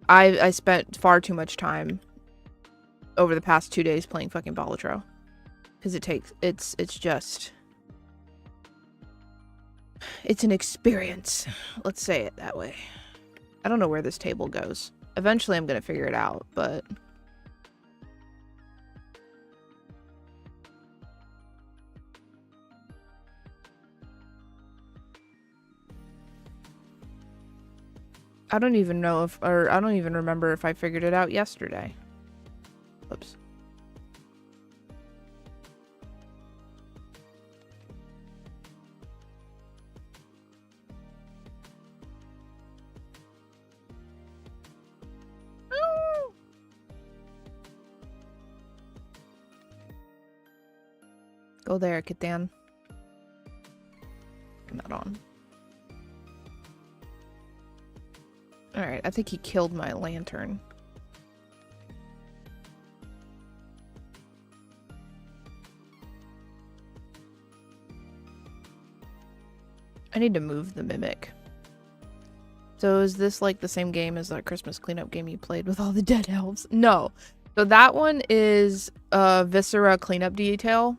Speaker 1: I spent far too much time over the past 2 days playing fucking Balatro. Because it's an experience. Let's say it that way. I don't know where this table goes. Eventually I'm gonna figure it out, but... I don't even remember if I figured it out yesterday. Oops. Go there, Kitan. Turn that on. Alright, I think he killed my lantern. I need to move the mimic. So is this like the same game as that Christmas cleanup game you played with all the dead elves? No. So that one is Viscera Cleanup Detail.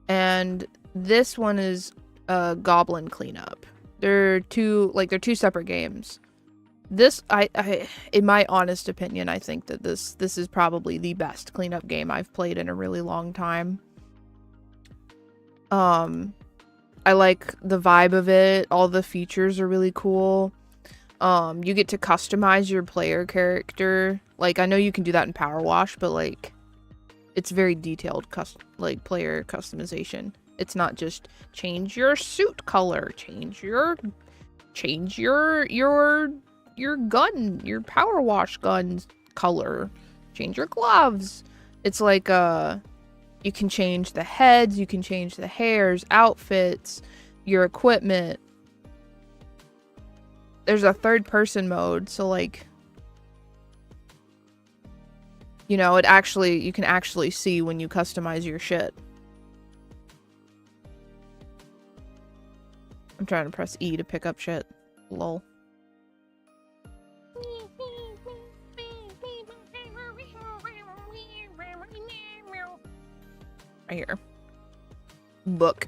Speaker 1: And this one is Goblin Cleanup. They're two separate games. This I in my honest opinion, I think that this is probably the best cleanup game I've played in a really long time. I like the vibe of it. All the features are really cool. You get to customize your player character. Like, I know you can do that in Power Wash, but like, it's very detailed player customization. It's not just change your suit color, change your gun, your Power Wash gun's color, change your gloves. It's like you can change the heads, you can change the hairs, outfits, your equipment. There's a third person mode, so like, you know, you can actually see when you customize your shit. I'm trying to press E to pick up shit. Lol. Right here. Book.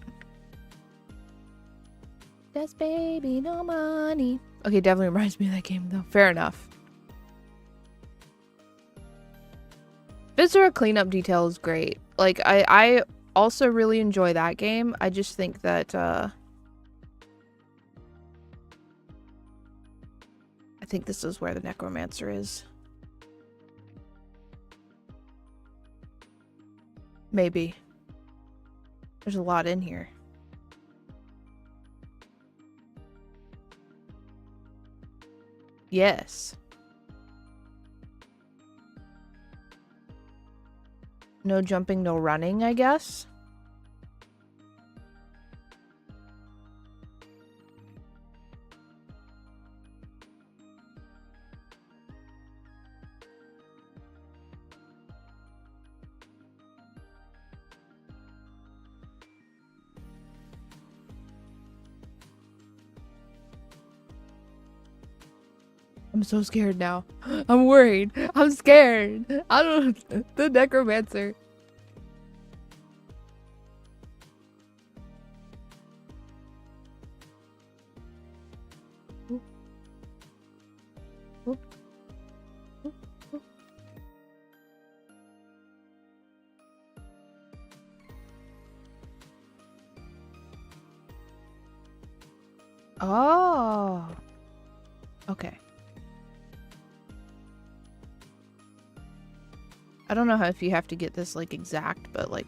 Speaker 1: That's baby, no money. Okay, definitely reminds me of that game though. Fair enough. Viscera Cleanup Detail is great. Like, I also really enjoy that game. I just think that I think this is where the necromancer is. Maybe. There's a lot in here. Yes. No jumping, no running, I guess. I'm so scared now. I'm worried. I'm scared. I don't... The necromancer. Oh. Okay. I don't know how if you have to get this like exact, but like,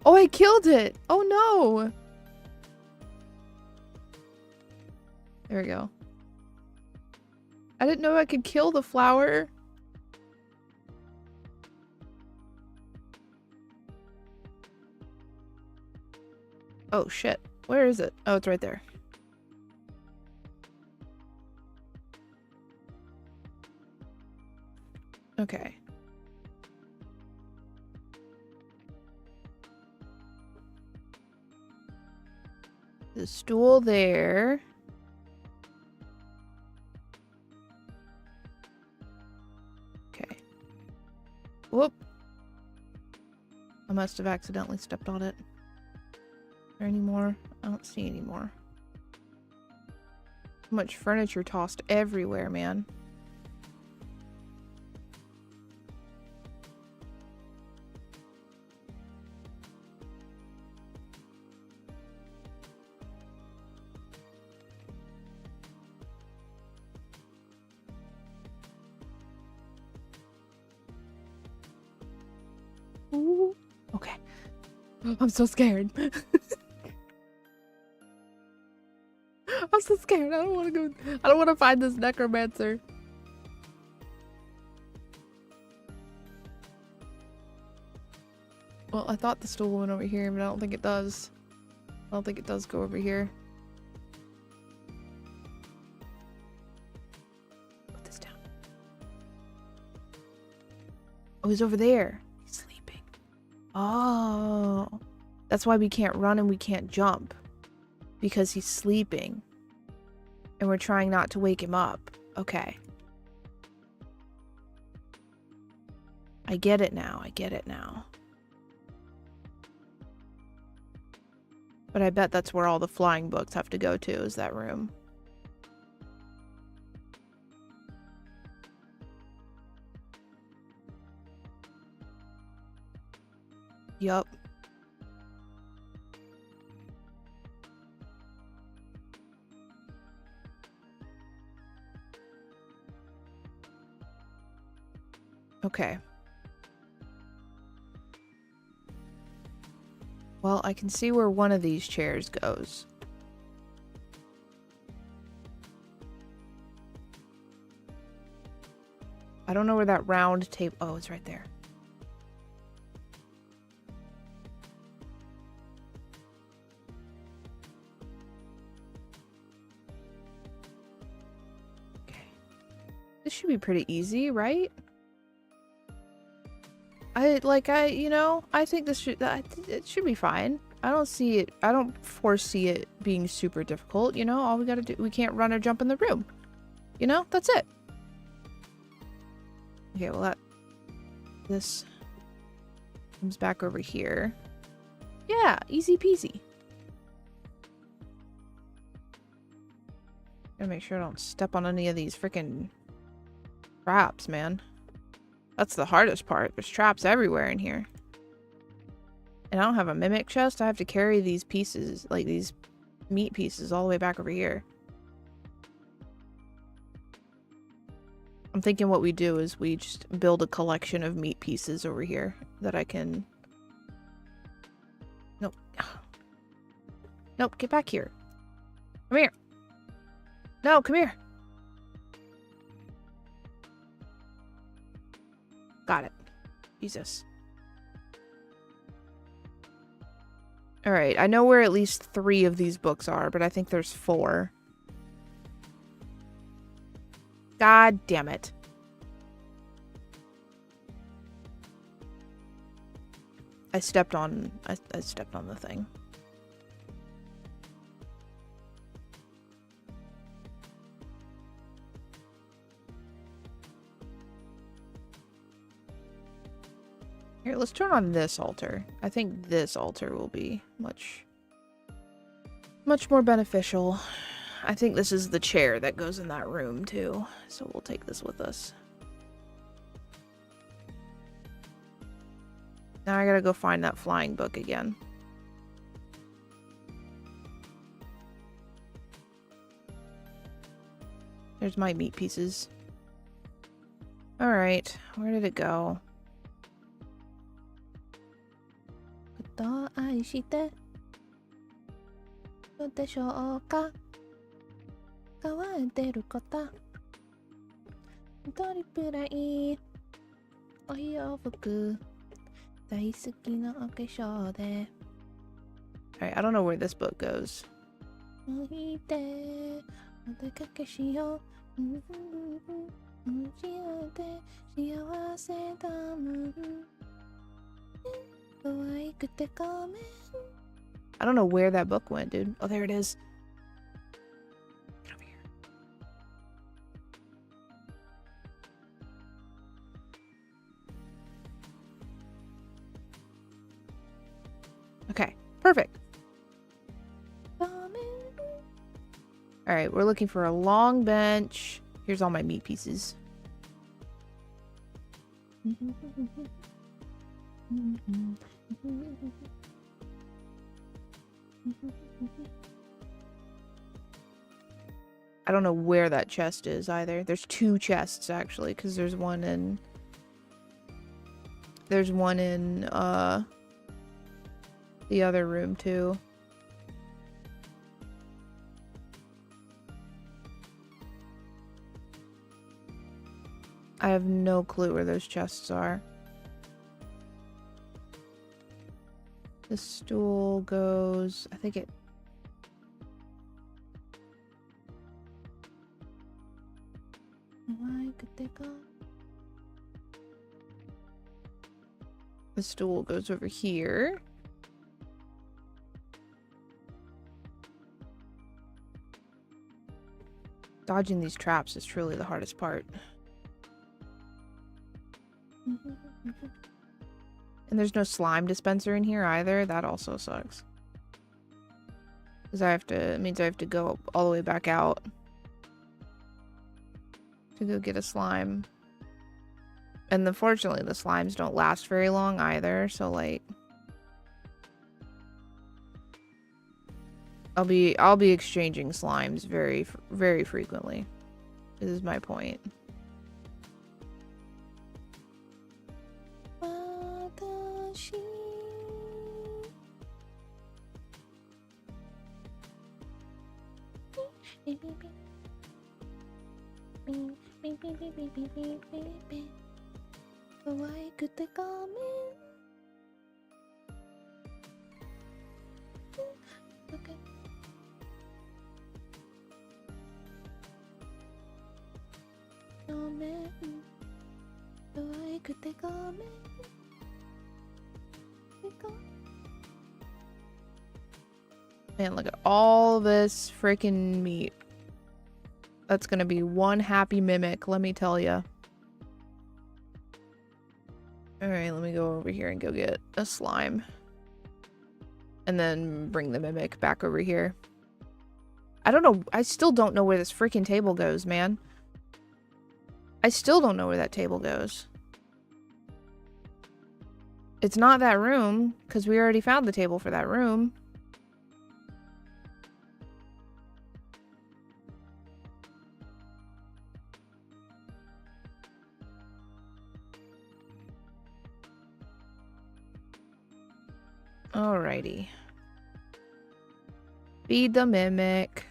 Speaker 1: oh, I killed it. Oh no. There we go. I didn't know I could kill the flower. Oh shit. Where is it? Oh, it's right there. Okay. The stool there. Okay. Whoop. I must have accidentally stepped on it. Is there any more? I don't see any more. So much furniture tossed everywhere, man. Ooh. Okay. I'm so scared. I'm so scared. I don't want to go. I don't want to find this necromancer. Well, I thought the stool went over here, but I don't think it does. I don't think it does go over here. Put this down. Oh, he's over there. He's sleeping. Oh. That's why we can't run and we can't jump. Because he's sleeping. And we're trying not to wake him up. Okay. I get it now. I get it now. But I bet that's where all the flying books have to go to, is that room. Yup. Okay. Well, I can see where one of these chairs goes. I don't know where that round table... Oh, it's right there. Okay. This should be pretty easy, right? I think this should, it should be fine. I don't foresee it being super difficult, you know? All we gotta do, we can't run or jump in the room. You know? That's it. Okay, well this comes back over here. Yeah, easy peasy. Gotta make sure I don't step on any of these freaking traps, man. That's the hardest part. There's traps everywhere in here. And I don't have a mimic chest. I have to carry these pieces, like these meat pieces, all the way back over here. I'm thinking what we do is we just build a collection of meat pieces over here that I can... Nope. Nope, get back here. Come here. No, come here. Got it. Jesus. Alright, I know where at least 3 of these books are, but I think there's 4. God damn it. I stepped on the thing. Here, let's turn on this altar. I think this altar will be much more beneficial. I think this is the chair that goes in that room too, so we'll take this with us. Now I gotta go find that flying book again. There's my meat pieces. Alright, where did it go? どう愛してるでしょうか変わってることどれくらいお洋服大好きなお化粧で Alright, I don't know where this book goes. おいでお出かけしよう幸せだもん I don't know where that book went, dude. Oh, there it is. Get over here. Okay, perfect. Alright, we're looking for a long bench. Here's all my meat pieces. I don't know where that chest is either. There's 2 chests actually, because there's one in the other room too. I have no clue where those chests are. This stool goes, I think it... The stool goes over here. Dodging these traps is truly the hardest part. And there's no slime dispenser in here either. That also sucks. Because it means I have to go all the way back out to go get a slime. And unfortunately, the slimes don't last very long either, so like I'll be exchanging slimes very, very frequently. This is my point. Why could they come in? Okay. Come in. Why could they come in? Man, look at all this freaking meat. That's gonna be one happy mimic, let me tell ya. Alright, let me go over here and go get a slime. And then bring the mimic back over here. I don't know. I still don't know where this freaking table goes, man. I still don't know where that table goes. It's not that room, because we already found the table for that room. Alrighty. Feed the mimic.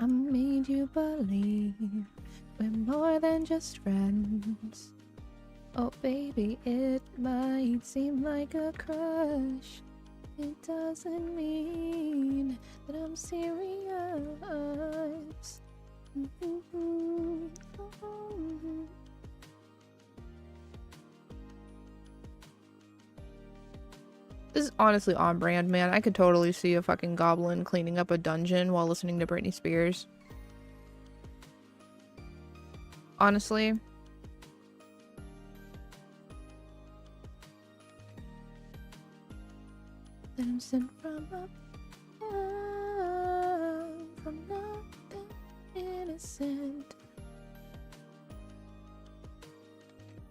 Speaker 1: I made you believe we're more than just friends. Oh baby, it might seem like a crush. It doesn't mean that I'm serious. This is honestly on brand, man. I could totally see a fucking goblin cleaning up a dungeon while listening to Britney Spears. Honestly. That I'm sent from above, from nothing innocent.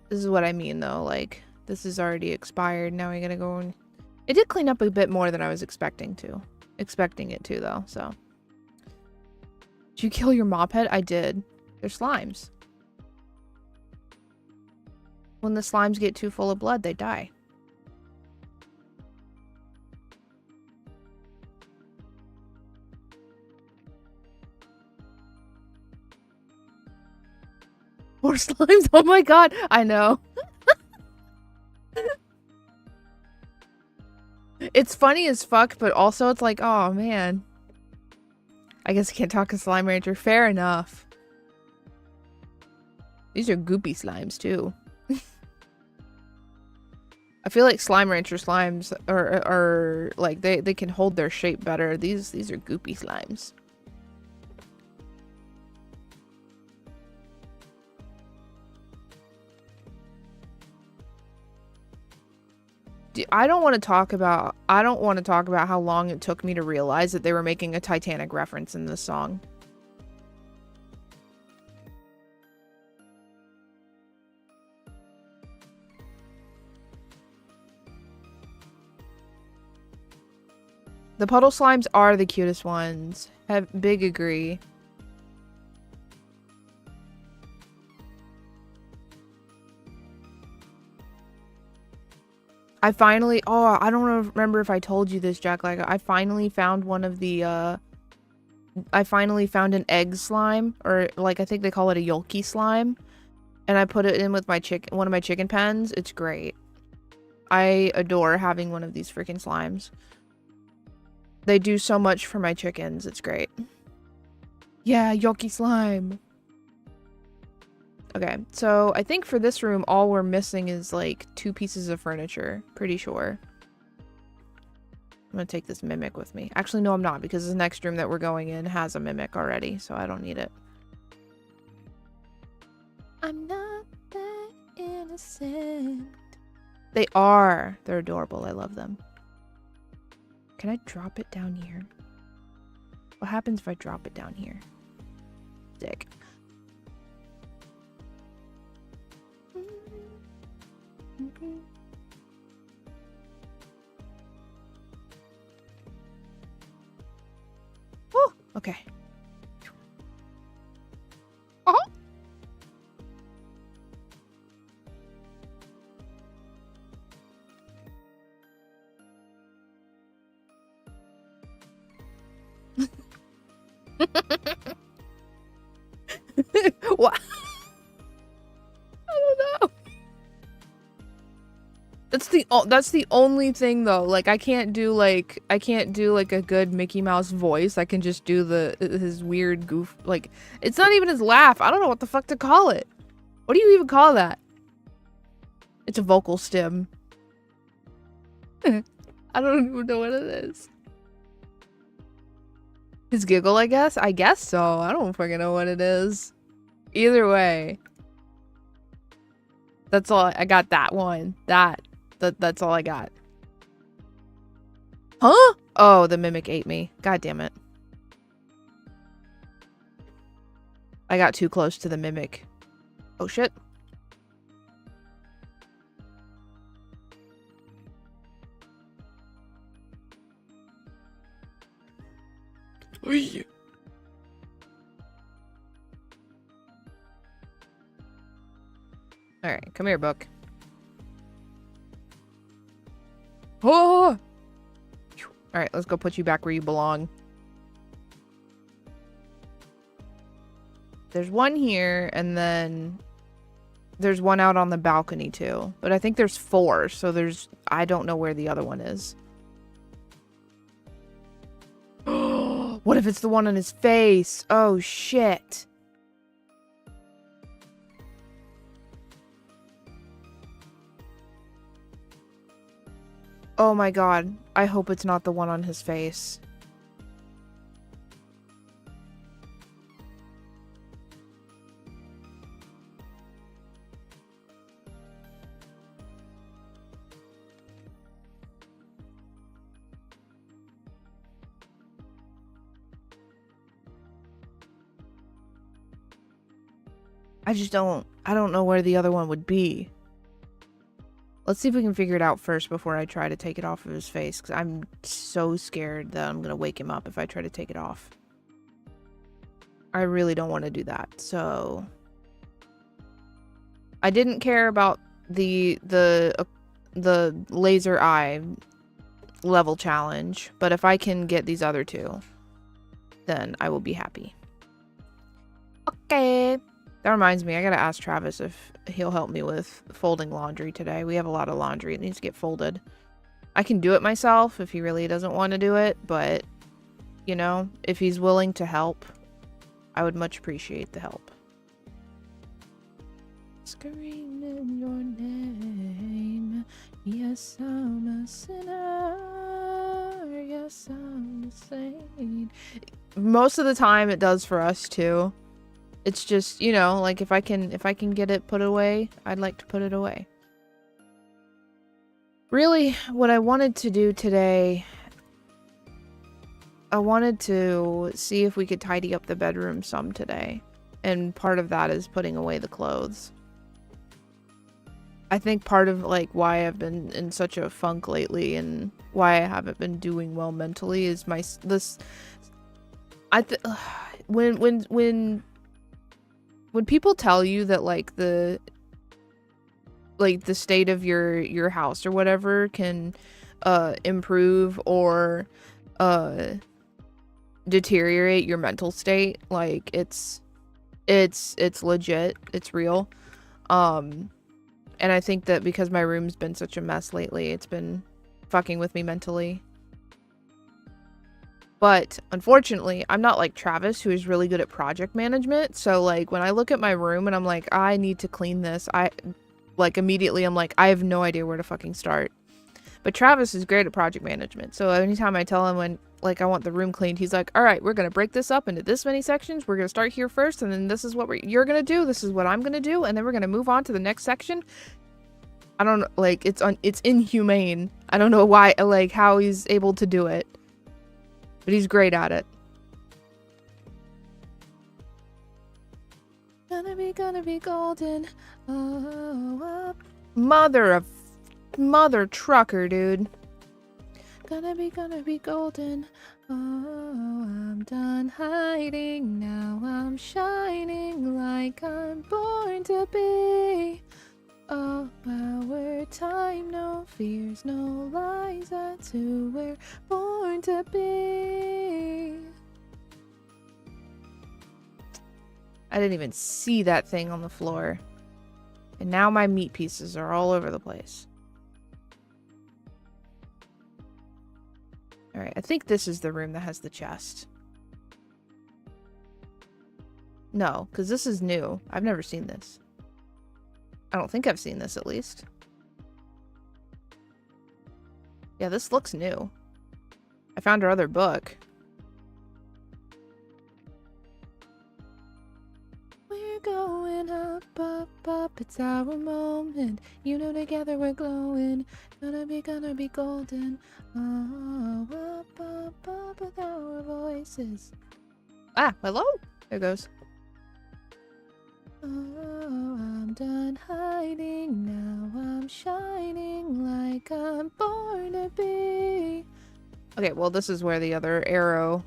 Speaker 1: This is what I mean, though. Like, this is already expired. Now I gotta go and... It did clean up a bit more than I was expecting it to, though, so. Did you kill your mop head? I did. They're slimes. When the slimes get too full of blood, they die. More slimes? Oh my god! I know. It's funny as fuck, but also it's like, oh man. I guess I can't talk to Slime Rancher. Fair enough. These are goopy slimes too. I feel like Slime Rancher slimes are like they can hold their shape better. These are goopy slimes. I don't want to talk about how long it took me to realize that they were making a Titanic reference in this song. The puddle slimes are the cutest ones. Have big agree. I finally, oh, I don't remember if I told you this, Jack. Like, I finally found one of the, I finally found an egg slime, or like, I think they call it a Yolky slime. And I put it in with my one of my chicken pens. It's great. I adore having one of these freaking slimes. They do so much for my chickens. It's great. Yeah, yucky slime. Okay, so I think for this room, all we're missing is like 2 pieces of furniture. Pretty sure. I'm gonna take this mimic with me. Actually, no, I'm not, because the next room that we're going in has a mimic already, so I don't need it. I'm not that innocent. They are. They're adorable. I love them. Can I drop it down here? What happens if I drop it down here? Sick. Oh, okay. Oh. What? I don't know. That's the only thing though. Like I can't do like a good Mickey Mouse voice. I can just do his weird goof. Like it's not even his laugh. I don't know what the fuck to call it. What do you even call that? It's a vocal stem. I don't even know what it is. His giggle, I guess? I guess so. I don't fucking know what it is. Either way. That's all. I got that one. That's all I got. Huh? Oh, the mimic ate me. God damn it. I got too close to the mimic. Oh, shit. Alright, come here, book. Oh! Alright, let's go put you back where you belong. There's one here, and then there's one out on the balcony, too. But I think there's 4, so I don't know where the other one is. What if it's the one on his face? Oh, shit. Oh my god. I hope it's not the one on his face. I don't know where the other one would be. Let's see if we can figure it out first before I try to take it off of his face, because I'm so scared that I'm going to wake him up if I try to take it off. I really don't want to do that, so... I didn't care about the laser eye level challenge, but if I can get these other 2, then I will be happy. Okay. That reminds me, I gotta ask Travis if he'll help me with folding laundry today. We have a lot of laundry. It needs to get folded. I can do it myself if he really doesn't want to do it, but, you know, if he's willing to help, I would much appreciate the help. Screaming your name. Yes, I'm a sinner. Yes, I'm a saint. Most of the time it does for us too. It's just, you know, like if I can get it put away, I'd like to put it away. Really, what I wanted to do today, I wanted to see if we could tidy up the bedroom some today. And part of that is putting away the clothes. I think part of like why I've been in such a funk lately and why I haven't been doing well mentally is when people tell you that like the state of your house or whatever can improve or deteriorate your mental state, like it's legit, it's real. And I think that because my room's been such a mess lately, it's been fucking with me mentally. But unfortunately, I'm not like Travis, who is really good at project management. So like when I look at my room and I'm like, I need to clean this, like immediately I'm like, I have no idea where to fucking start. But Travis is great at project management. So anytime I tell him when like I want the room cleaned, he's like, all right, we're going to break this up into this many sections. We're going to start here first. And then this is what you're going to do. This is what I'm going to do. And then we're going to move on to the next section. I don't know, like it's inhumane. I don't know why, like how he's able to do it. But he's great at it. Gonna be golden. Oh, mother trucker, dude. Gonna be golden. Oh, I'm done hiding. Now I'm shining like I'm born to be. Oh, our time, no fears, no lies, that's who we're born to be. I didn't even see that thing on the floor. And now my meat pieces are all over the place. Alright, I think this is the room that has the chest. No, because this is new. I've never seen this. I don't think I've seen this, at least. Yeah, this looks new. I found her other book. We're going up, up, up. It's our moment. You know, together we're glowing. Gonna be golden. Oh, up, up, up with our voices. Ah, hello? There goes. Oh, I'm done hiding, now I'm shining like I'm born to be. Okay, well this is where the other arrow...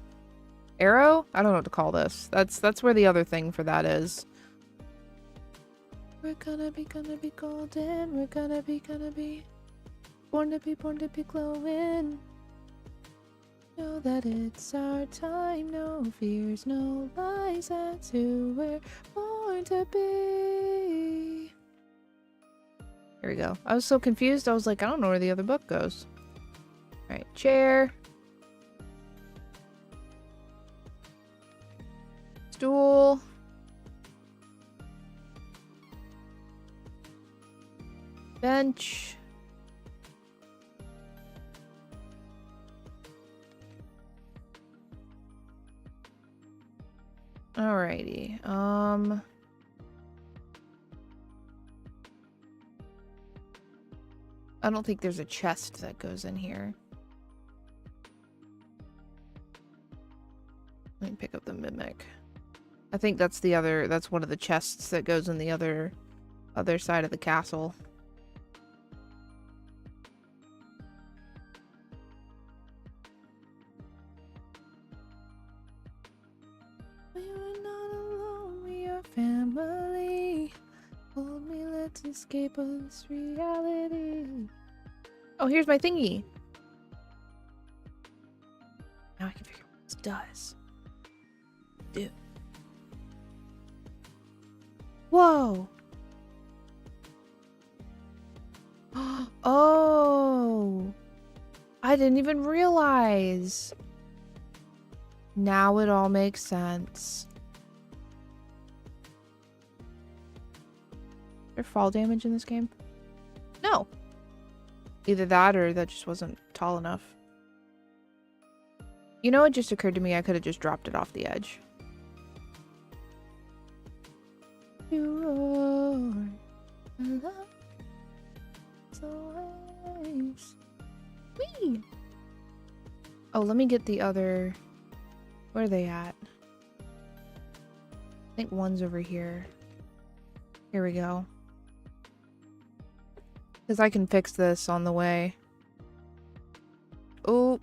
Speaker 1: Arrow? I don't know what to call this. That's where the other thing for that is. We're gonna be golden, we're gonna be born to be glowing. Know that it's our time, no fears, no lies, that's who we're born to be. Here we go. I was so confused, I was like, I don't know where the other book goes. Alright, chair. Stool. Bench. Alrighty, I don't think there's a chest that goes in here. Let me pick up the mimic. I think that's that's one of the chests that goes in the other side of the castle. Family, hold me, let's escape this reality. Oh, here's my thingy. Now I can figure out what this does. Dude. Whoa. Oh. I didn't even realize. Now it all makes sense. Is there fall damage in this game? No. Either that or that just wasn't tall enough. You know, it just occurred to me I could have just dropped it off the edge. You are love always. Whee! Oh, let me get the other... Where are they at? I think one's over here. Here we go. Because I can fix this on the way. Oh,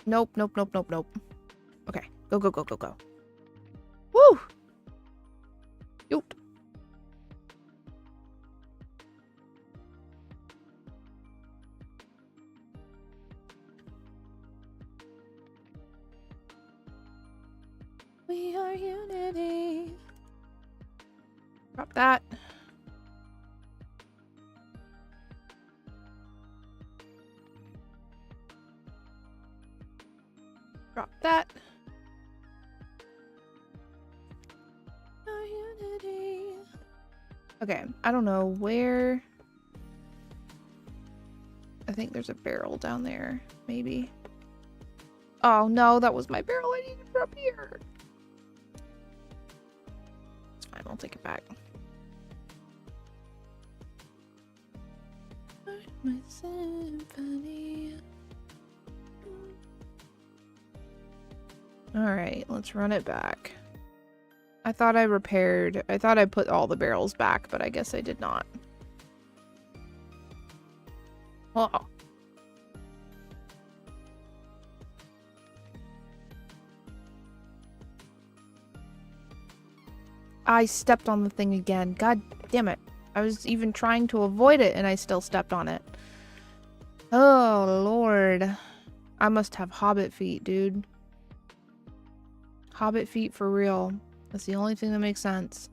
Speaker 1: nope, nope, nope, nope, nope. Okay, go, go, go, go, go. Woo! Yoop. We are unity. Drop that. unity. Okay, I don't know where. I think there's a barrel down there, maybe. Oh no, that was my barrel I needed from here. It's fine, I'll take it back. My symphony. Alright, let's run it back. I thought I put all the barrels back, but I guess I did not. Oh. I stepped on the thing again. God damn it. I was even trying to avoid it and I still stepped on it. Oh, Lord. I must have hobbit feet, dude. Hobbit feet for real. That's the only thing that makes sense.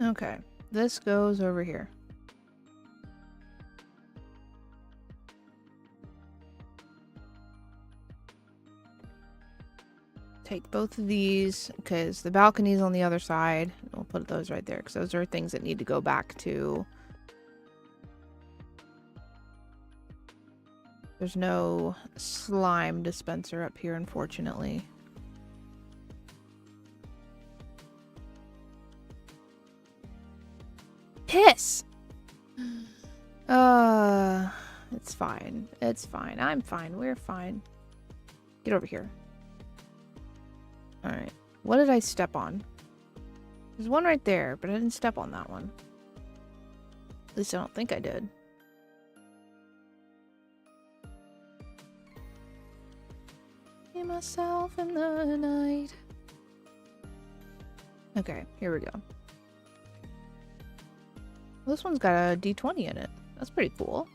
Speaker 1: Okay, this goes over here. Take both of these, because the balcony's on the other side. We'll put those right there, because those are things that need to go back to. There's no slime dispenser up here, unfortunately. Piss! It's fine. It's fine. I'm fine. We're fine. Get over here. Alright. What did I step on? There's one right there, but I didn't step on that one. At least I don't think I did. See myself in the night. Okay, here we go. Well, this one's got a D20 in it. That's pretty cool.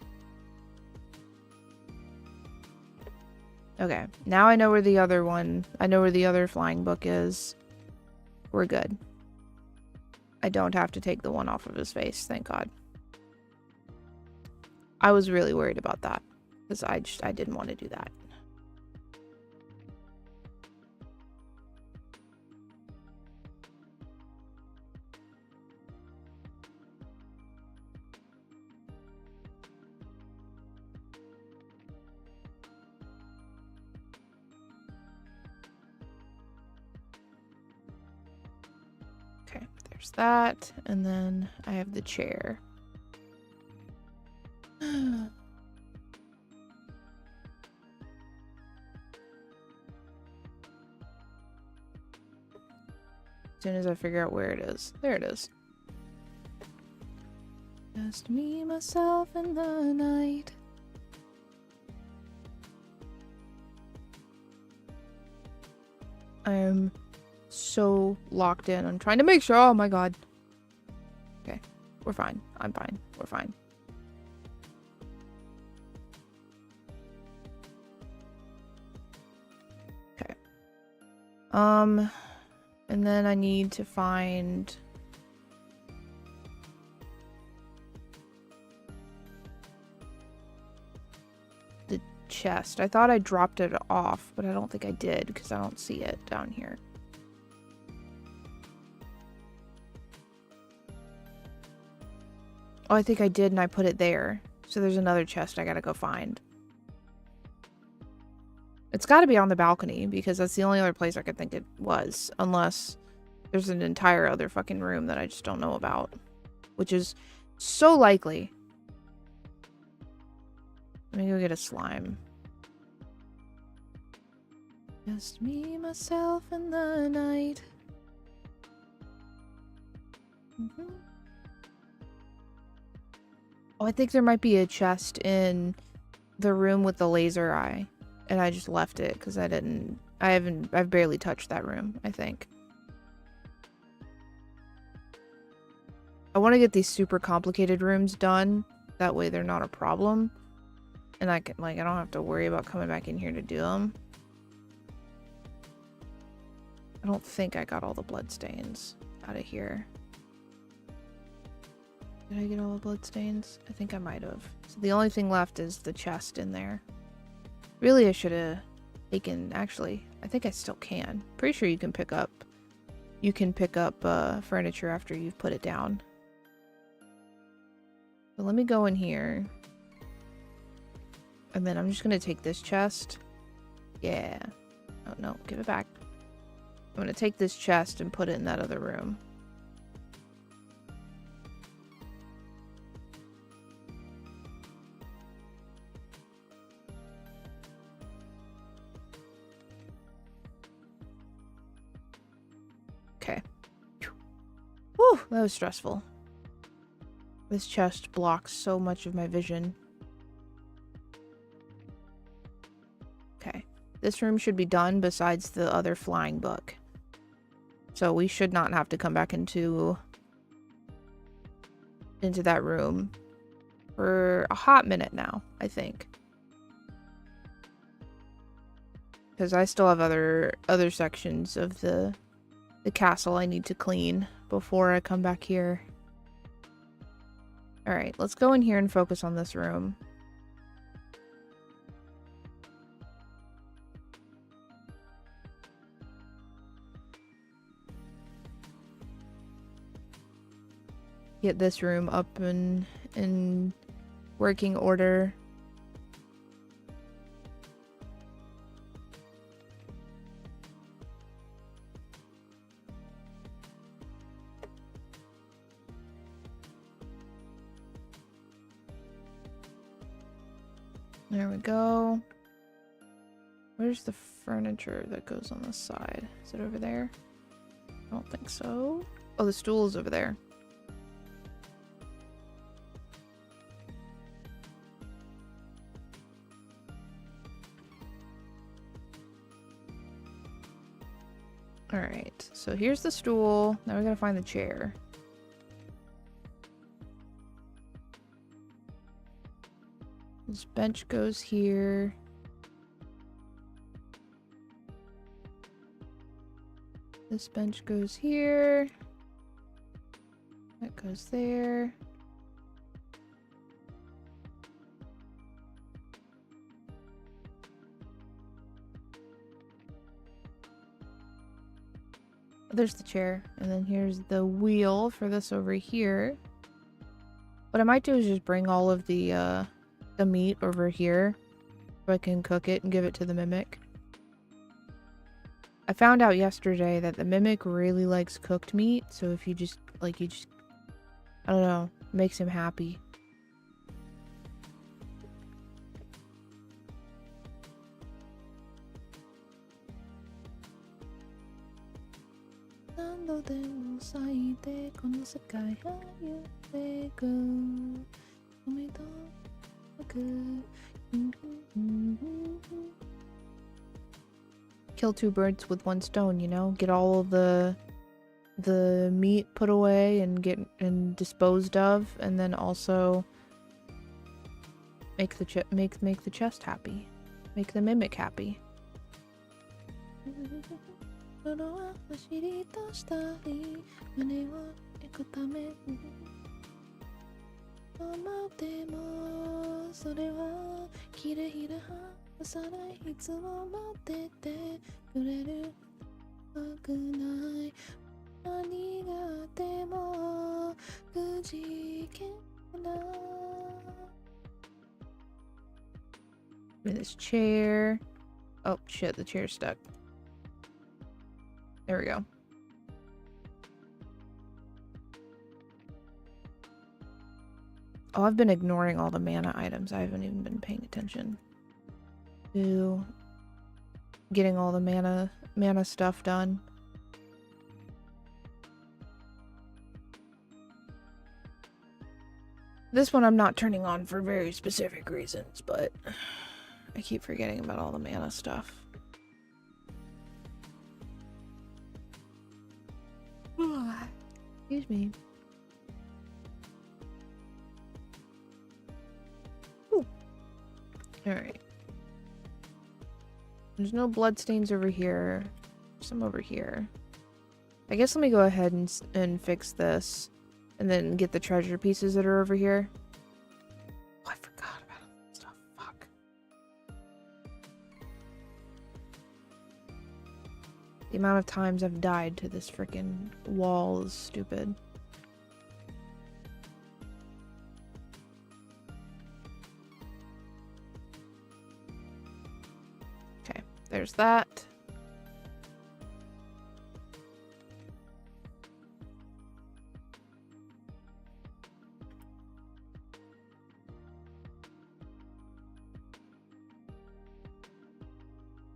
Speaker 1: Okay, now I know where the other one... I know where the other flying book is. We're good. I don't have to take the one off of his face, thank God. I was really worried about that. Because I didn't want to do that. There's that, and then I have the chair. As soon as I figure out where it is. There it is. Just me, myself, and the night. I am so locked in. I'm trying to make sure. Oh my God. Okay. We're fine. I'm fine. We're fine. Okay. And then I need to find the chest. I thought I dropped it off, but I don't think I did because I don't see it down here. Oh, I think I did and I put it there. So there's another chest I gotta go find. It's gotta be on the balcony because that's the only other place I could think it was. Unless there's an entire other fucking room that I just don't know about. Which is so likely. Let me go get a slime. Just me, myself, and the night. Oh, I think there might be a chest in the room with the laser eye. And I just left it because I've barely touched that room, I think. I want to get these super complicated rooms done. That way they're not a problem. And I don't have to worry about coming back in here to do them. I don't think I got all the blood stains. out of here. Did I get all the bloodstains? I think I might have. So the only thing left is the chest in there. Really, I should have taken... Actually, I think I still can. Pretty sure you can pick up... You can pick up furniture after you've put it down. So let me go in here. And then I'm just going to take this chest. Yeah. Oh, no. Give it back. I'm going to take this chest and put it in that other room. Okay. Whew, that was stressful. This chest blocks so much of my vision. Okay. This room should be done besides the other flying book. So we should not have to come back into that room for a hot minute now, I think. Because I still have other sections of the castle I need to clean before I come back here. Alright, let's go in here and focus on this room. Get this room up in working order. There we go. Where's the furniture that goes on the side? Is it over there? I don't think so. Oh, the stool is over there. Alright, so here's the stool. Now we gotta find the chair. This bench goes here. This bench goes here. That goes there. There's the chair, and then here's the wheel for this over here. What I might do is just bring all of the meat over here so I can cook it and give it to the mimic. I found out yesterday that the mimic really likes cooked meat, so if you just, I don't know, makes him happy. Kill two birds with one stone, you know? Get all of the meat put away and disposed of, and then also make the chest happy. Make the mimic happy. This chair. Oh shit, the chair's stuck. There we go. Oh, I've been ignoring all the mana items. I haven't even been paying attention to getting all the mana stuff done. This one I'm not turning on for very specific reasons, but I keep forgetting about all the mana stuff. Excuse me. Alright. There's no bloodstains over here. Some over here. I guess let me go ahead and fix this. And then get the treasure pieces that are over here. Oh, I forgot about all that stuff. Fuck. The amount of times I've died to this freaking wall is stupid. Okay, there's that.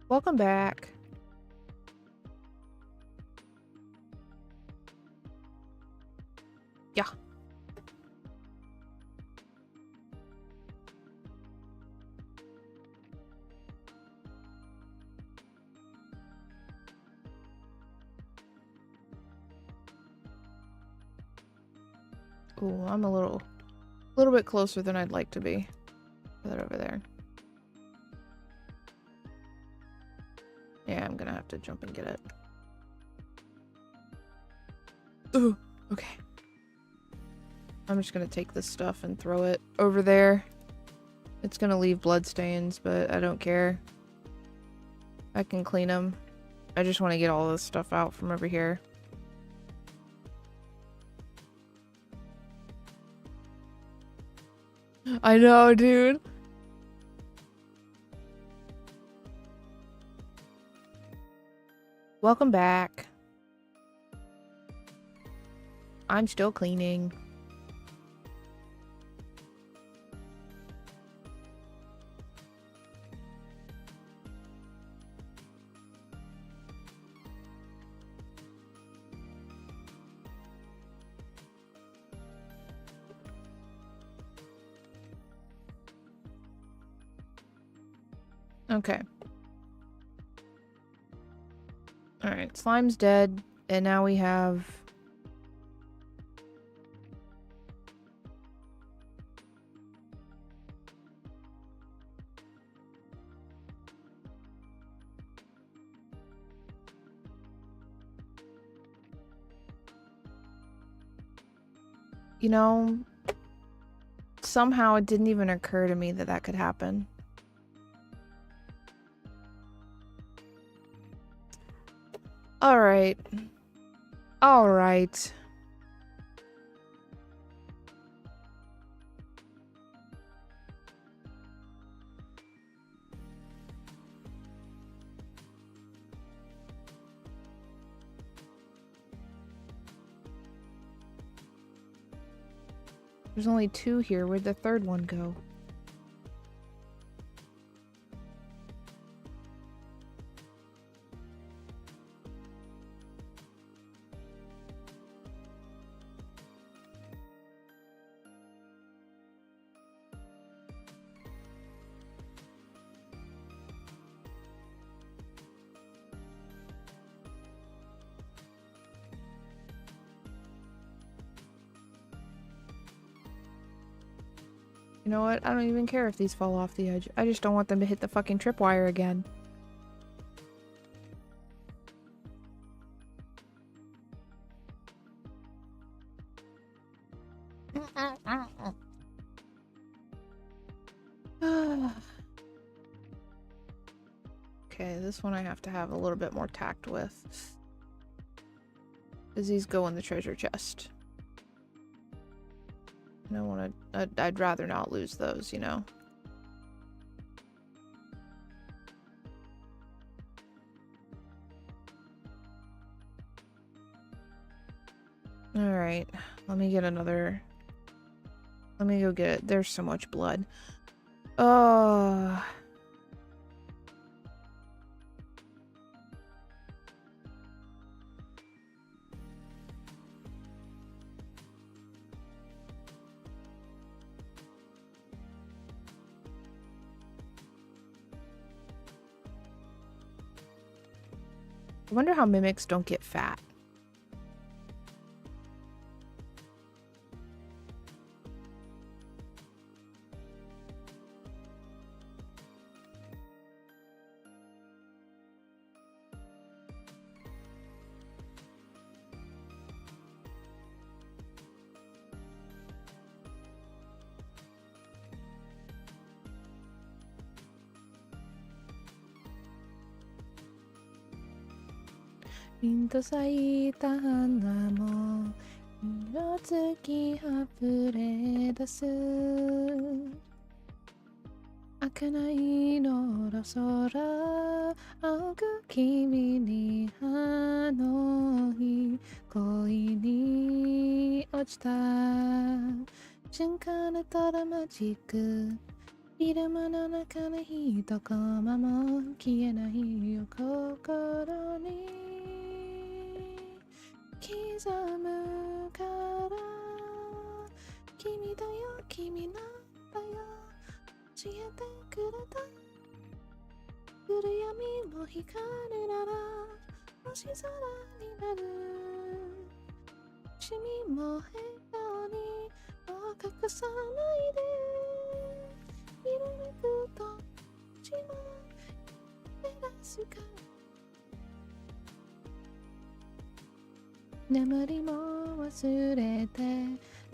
Speaker 1: Welcome back. Yeah. Ooh, I'm a little bit closer than I'd like to be. Put that over there. Yeah, I'm gonna have to jump and get it. Ooh, okay. I'm just gonna take this stuff and throw it over there. It's gonna leave blood stains, but I don't care. I can clean them. I just want to get all this stuff out from over here. I know, dude. Welcome back. I'm still cleaning. Okay. Alright, slime's dead, and now we have... You know, somehow it didn't even occur to me that that could happen. Alright. Alright. There's only 2 here. Where'd the 3rd one go? You know what? I don't even care if these fall off the edge. I just don't want them to hit the fucking tripwire again. Okay, this one I have to have a little bit more tact with. Because these go in the treasure chest. I don't want to... I'd rather not lose those, you know? Alright. Let me get another... Let me go get it. There's so much blood. Oh... I wonder how mimics don't get fat. ピンと咲いた花も色づき溢れ出す儚いのろ空青く君にあの日恋に落ちた瞬間でただマジックフィルムの中の一コマも消えないよ心に刻むから君だよ君なんだよ教えてくれた暗闇も光るなら星空になる趣味も笑顔にもう隠さないでいろめくと血も照らすから眠りも忘れて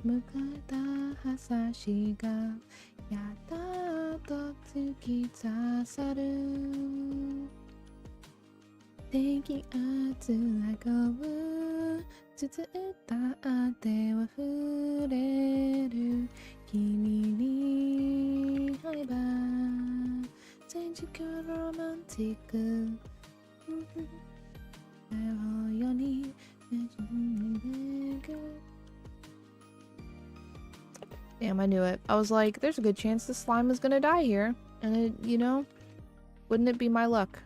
Speaker 1: 迎えた朝日がやっと突き刺さる低気圧がうつつった手は触れる君に会えば戦時中ロマンティックよにDamn, I knew it. I was like, there's a good chance the slime was gonna die here. And it, you know, wouldn't it be my luck?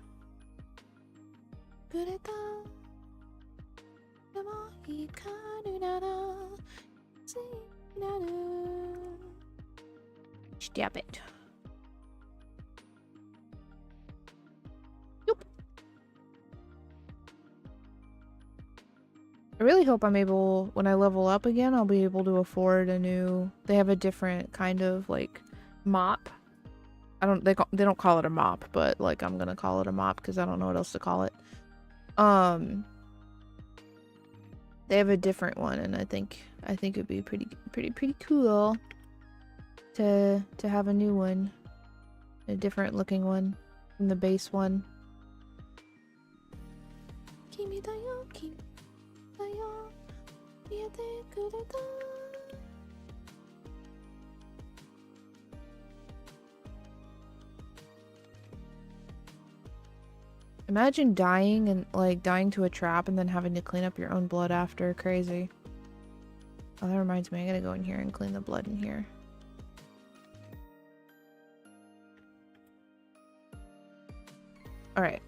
Speaker 1: Stop it. Yup. I really hope I'm able, when I level up again, I'll be able to afford a new... They have a different kind of, like, mop. They don't call it a mop, but, like, I'm gonna call it a mop because I don't know what else to call it. They have a different one, and I think it'd be pretty cool to have a new one. A different looking one from the base one. Imagine dying and dying to a trap and then having to clean up your own blood after. Crazy. Oh, that reminds me, I gotta go in here and clean the blood in here. Alright.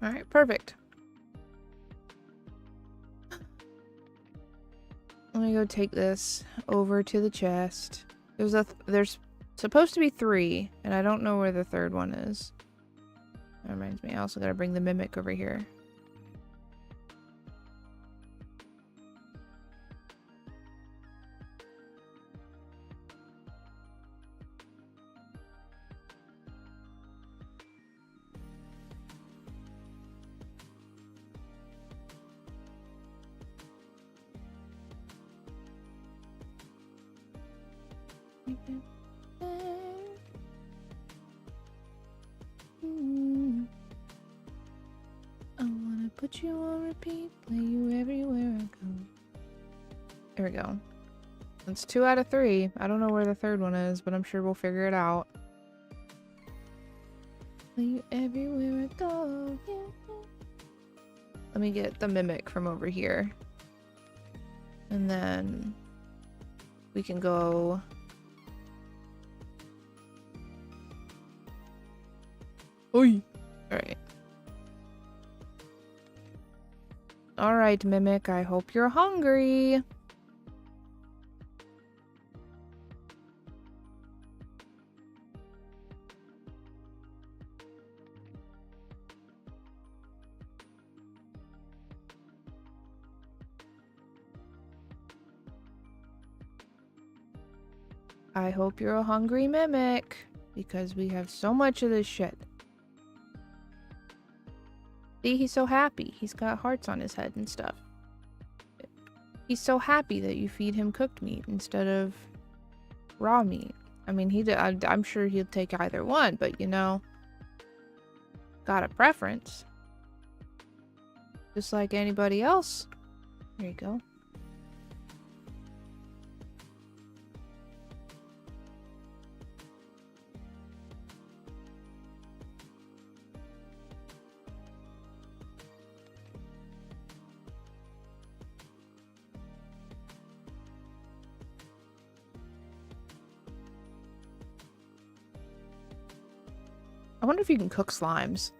Speaker 1: Alright, perfect. Let me go take this over to the chest. There's supposed to be 3, and I don't know where the third one is. That reminds me, I also gotta bring the mimic over here. I wanna put you on repeat, play you everywhere I go. There we go. That's 2 out of 3. I don't know where the third one is, but I'm sure we'll figure it out. Play you everywhere I go. Yeah. Let me get the mimic from over here. And then we can go... Oi! Alright. Alright, Mimic, I hope you're hungry. I hope you're a hungry mimic, because we have so much of this shit. See, he's so happy. He's got hearts on his head and stuff. He's so happy that you feed him cooked meat instead of raw meat. I mean, I'm sure he'll take either one, but you know, got a preference. Just like anybody else. There you go. I wonder if you can cook slimes.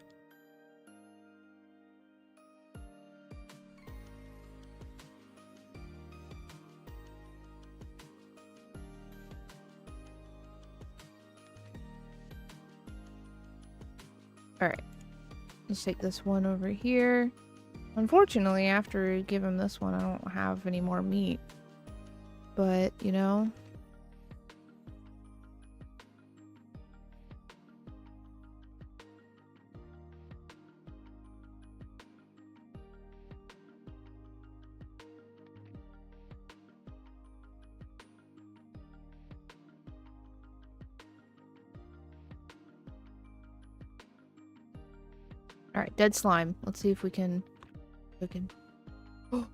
Speaker 1: Alright. Let's take this one over here. Unfortunately, after I give him this one, I don't have any more meat. But, you know... Alright, dead slime. Let's see if we can... Oh!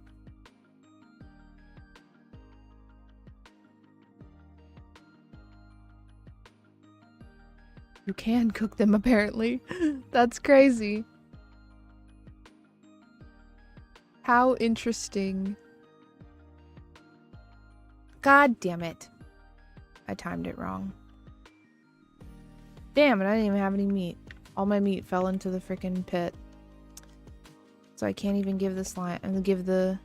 Speaker 1: You can cook them, apparently. That's crazy. How interesting. God damn it. I timed it wrong. Damn it, I didn't even have any meat. All my meat fell into the freaking pit. So I can't even give the slime and give the...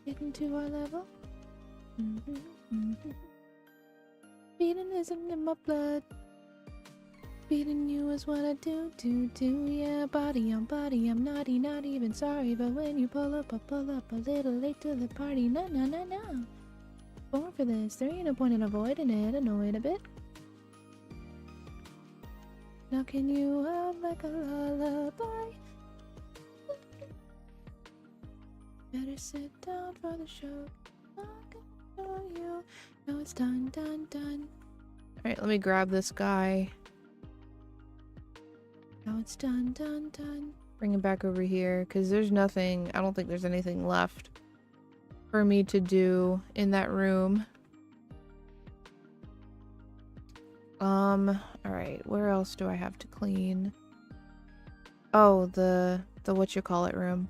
Speaker 1: Getting to our level. Beating isn't in my blood. Beating you is what I do. Yeah, body on body, I'm naughty, not even sorry. But when you pull up, I pull up a little late to the party. No. Born for this, there ain't no point in avoiding it. Annoyed a bit. Now can you have like a lullaby? Better sit down for the show. I can show you. Now it's done. Alright, let me grab this guy. Now it's done. Bring him back over here, because there's nothing, I don't think there's anything left for me to do in that room. Alright, where else do I have to clean? Oh, the whatchamacallit room.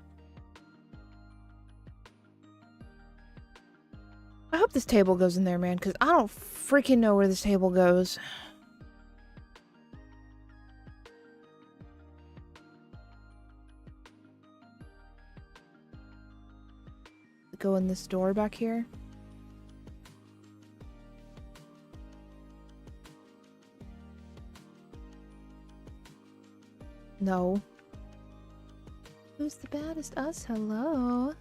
Speaker 1: I hope this table goes in there, man, because I don't freaking know where this table goes. Go in this door back here. No. Who's the baddest? Us? Hello.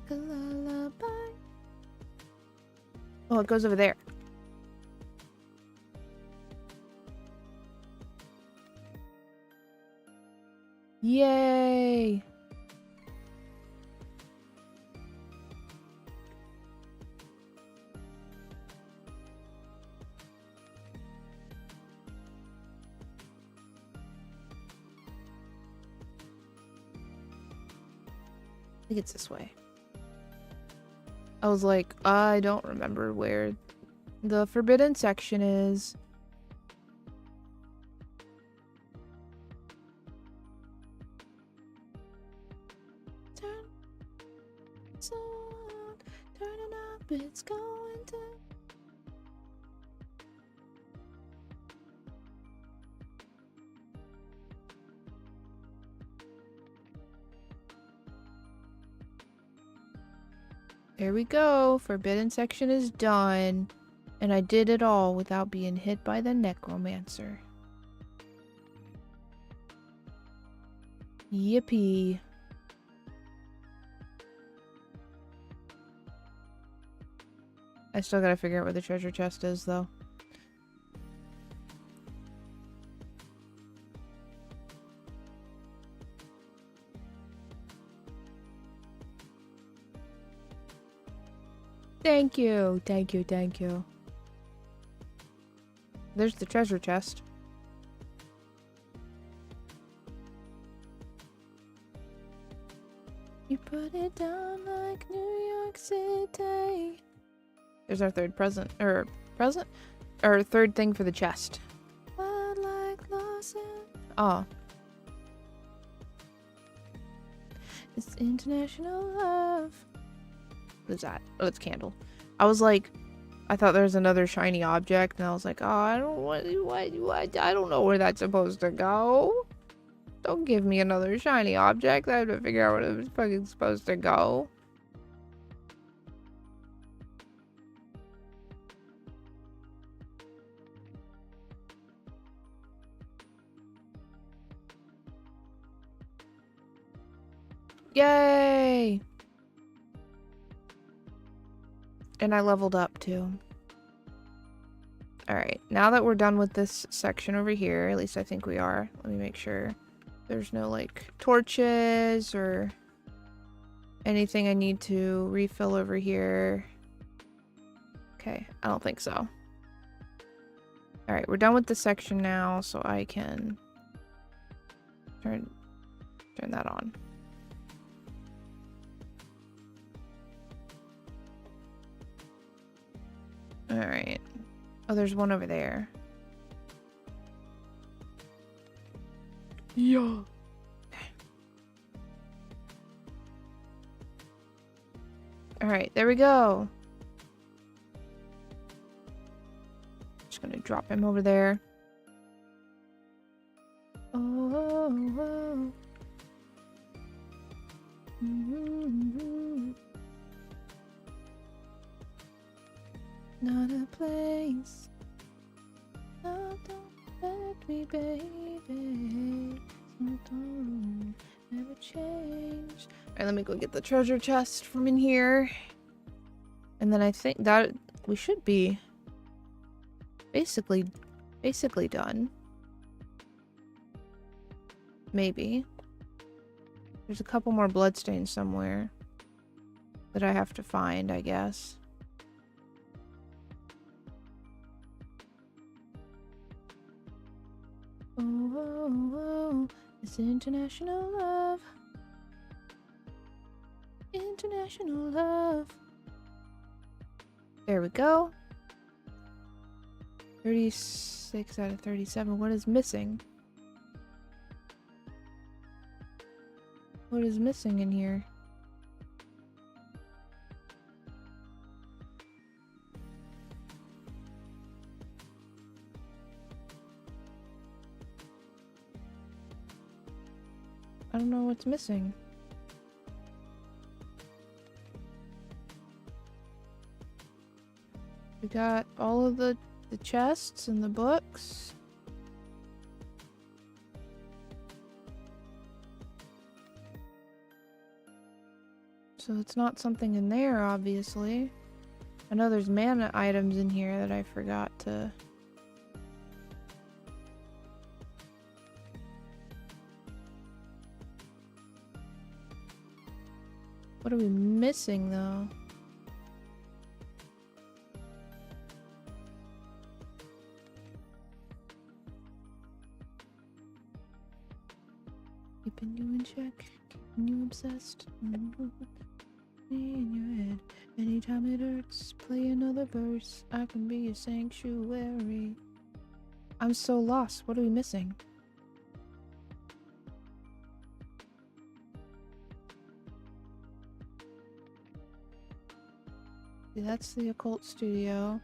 Speaker 1: A lullaby. Oh, it goes over there. Yay! I think it's this way. I was like, I don't remember where the forbidden section is. Turn it up, it's going to. There we go. Forbidden section is done. And I did it all without being hit by the necromancer. Yippee. I still gotta figure out where the treasure chest is, though. Thank you, thank you, thank you. There's the treasure chest. You put it down like New York City. There's our third present, or third thing for the chest. Oh. It's international love. What is that? Oh, it's candle. I was like, I thought there was another shiny object, and I was like, oh, I don't know where that's supposed to go. Don't give me another shiny object. I have to figure out where it was fucking supposed to go. Yay! And I leveled up too. Alright, now that we're done with this section over here, at least I think we are. Let me make sure there's no like torches or anything I need to refill over here. Okay, I don't think so. Alright, we're done with this section now, so I can turn that on. Alright. Oh, there's one over there. Yeah. Okay. Alright, there we go. Just gonna drop him over there. Oh. Mm-hmm. Not a place. No, don't let me, baby. Something never changed. Alright, let me go get the treasure chest from in here. And then I think that we should be basically done. Maybe. There's a couple more bloodstains somewhere that I have to find, I guess. Oh, it's international love. International love. There we go. 36 out of 37. What is missing? What is missing in here? I don't know what's missing. We got all of the chests and the books. So it's not something in there, obviously. I know there's mana items in here that I forgot to... What are we missing, though? Keeping you in check, keeping you obsessed. In your head, anytime it hurts, play another verse. I can be a sanctuary. I'm so lost. What are we missing? See, that's the occult studio.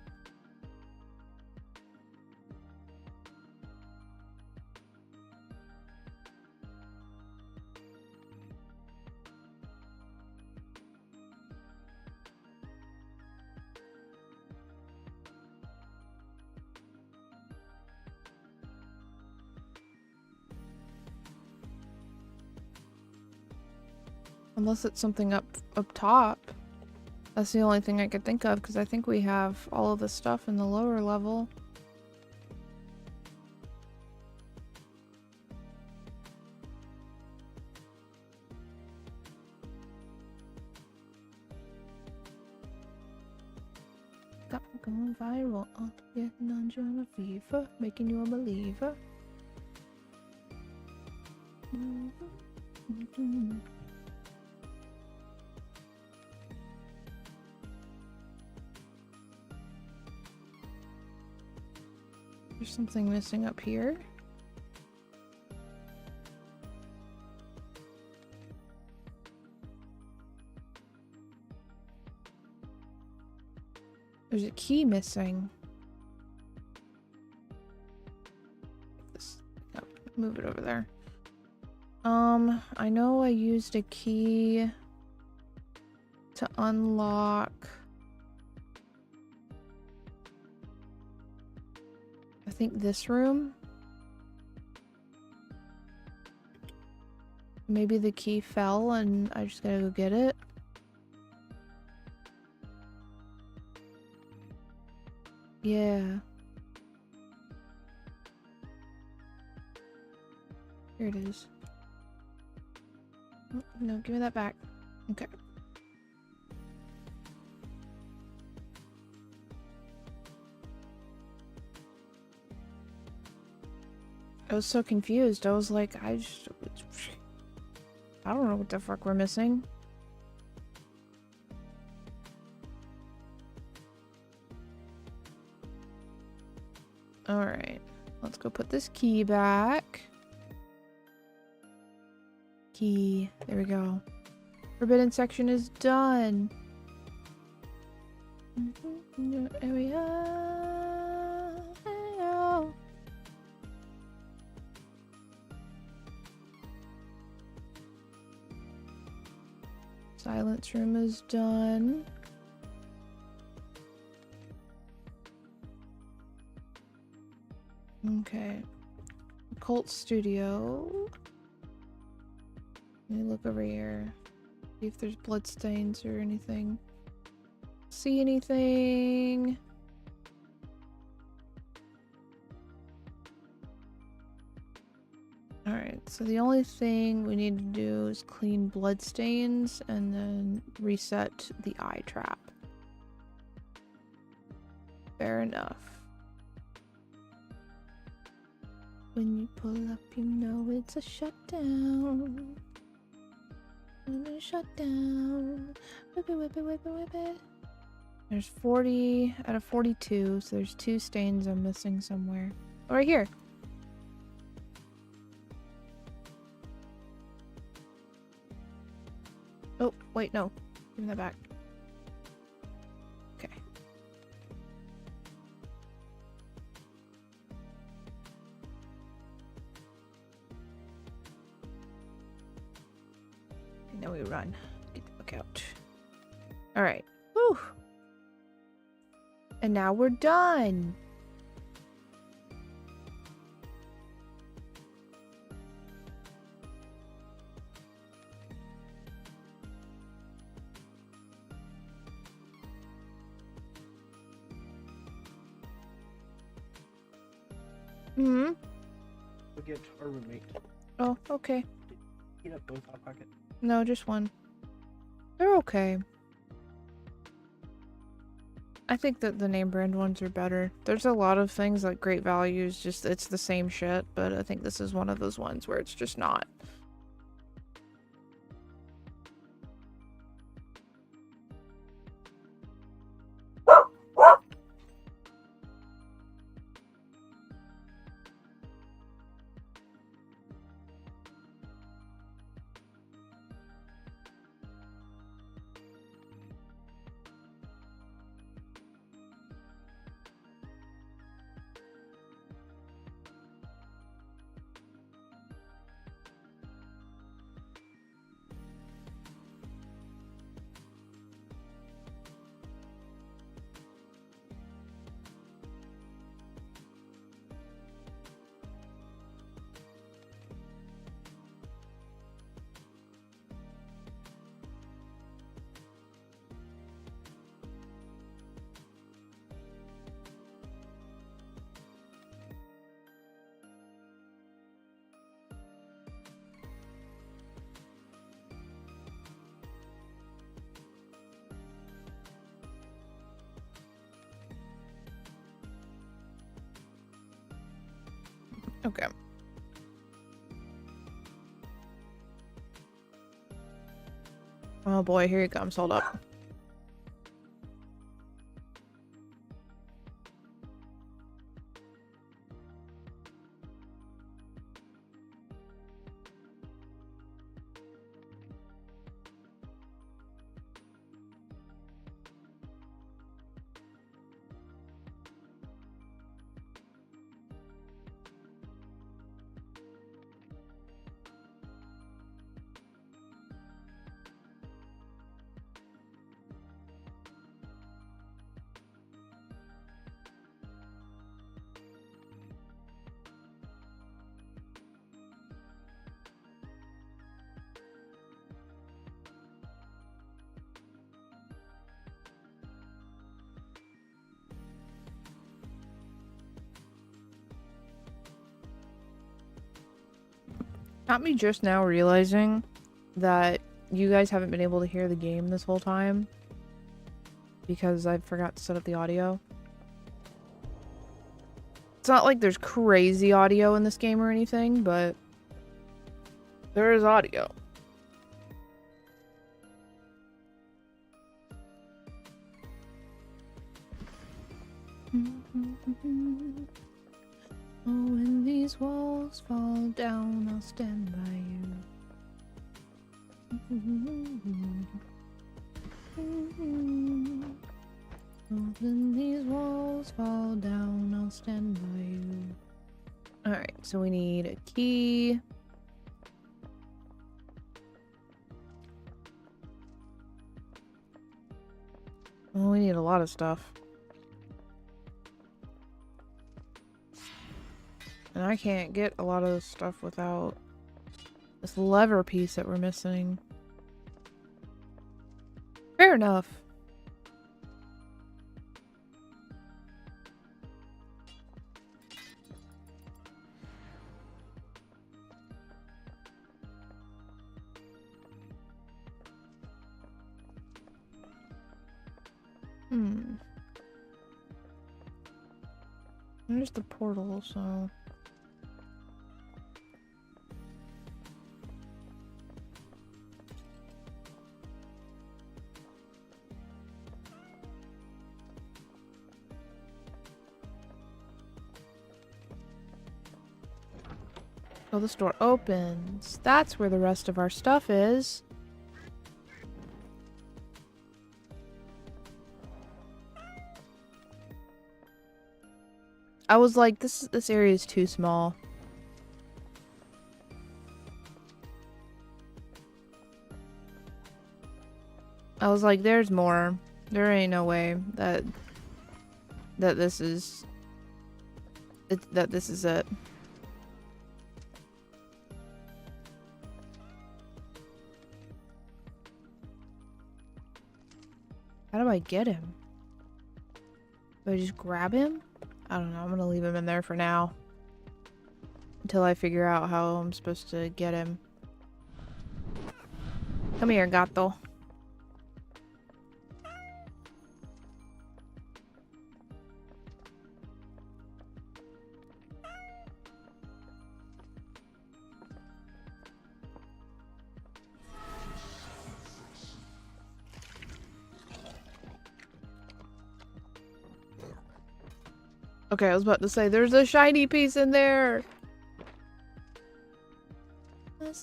Speaker 1: Unless it's something up top. That's the only thing I could think of, because I think we have all of the stuff in the lower level. Got going viral, getting on Jonah fever, making you a believer. There's something missing up here. There's a key missing. This up, move it over there. I know I used a key to unlock. I think this room. Maybe the key fell and I just gotta go get it. Yeah. Here it is. Oh, no, give me that back. Okay. I was so confused. I was like, I don't know what the fuck we're missing. Alright. Let's go put this key back. Key. There we go. Forbidden section is done. Area. Silence room is done. Okay. Occult studio. Let me look over here. See if there's bloodstains or anything. See anything? Alright, so the only thing we need to do is clean bloodstains and then reset the eye trap. Fair enough. When you pull up, you know it's a shutdown. A shutdown. Whip it, whip it, whip it, whip it. There's 40 out of 42, so there's 2 stains I'm missing somewhere. Oh, right here. Oh, wait, no. Give me that back. Okay. And now we run. Get the book out. Alright. Whew. And now we're done. Mm-hmm.
Speaker 2: We'll get our roommate.
Speaker 1: Oh, okay.
Speaker 2: Heat up both hot pocket.
Speaker 1: No, just one. They're okay. I think that the name brand ones are better. There's a lot of things like Great Values, just it's the same shit, but I think this is one of those ones where it's just not. Okay. Oh boy, here he comes. Hold up. Got me just now realizing that you guys haven't been able to hear the game this whole time because I forgot to set up the audio. It's not like there's crazy audio in this game or anything, but there is audio. Oh, when these walls fall down, I'll stand by you. Oh, when these walls fall down, I'll stand by you. Alright, so we need a key. Oh, we need a lot of stuff. And I can't get a lot of this stuff without this lever piece that we're missing. Fair enough. There's the portal, so... Oh, this door opens. That's where the rest of our stuff is. I was like, this area is too small. I was like, there's more. There ain't no way that this is it. How do I get him? Do I just grab him? I don't know. I'm gonna leave him in there for now. Until I figure out how I'm supposed to get him. Come here, gato. Okay, I was about to say, there's a shiny piece in there!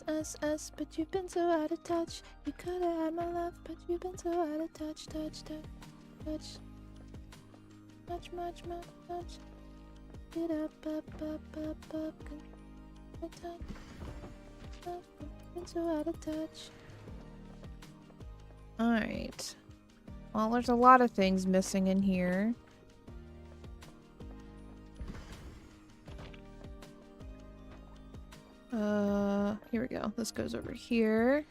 Speaker 1: S, but you've been so out of touch. You could've had my love, but you've been so out of touch, touch. Much. Get up. Been so out of touch. Alright. Well, there's a lot of things missing in here. Here we go. This goes over here.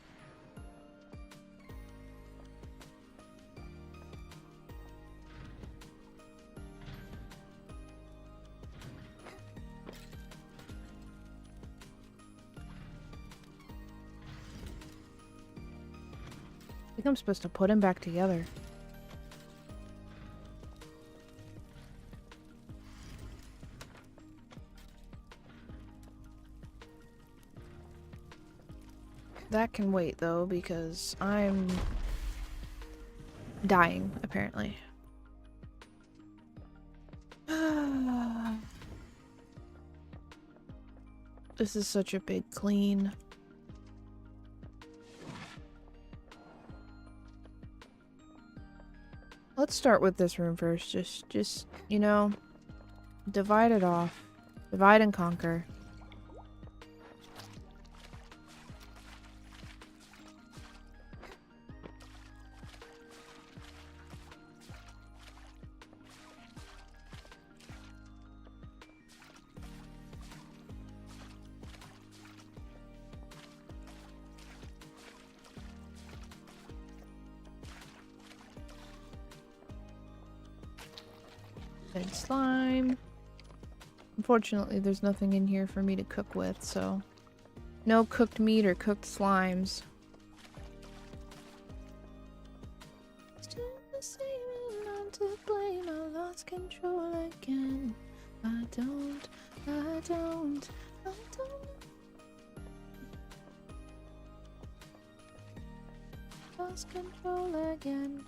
Speaker 1: I think I'm supposed to put him back together. That can wait, though, because I'm dying, apparently. This is such a big clean. Let's start with this room first. Just, you know, divide it off. Divide and conquer. Dead slime. Unfortunately, there's nothing in here for me to cook with, so no cooked meat or cooked slimes. Still the same, not to blame. I lost control again. I don't. Lost control again.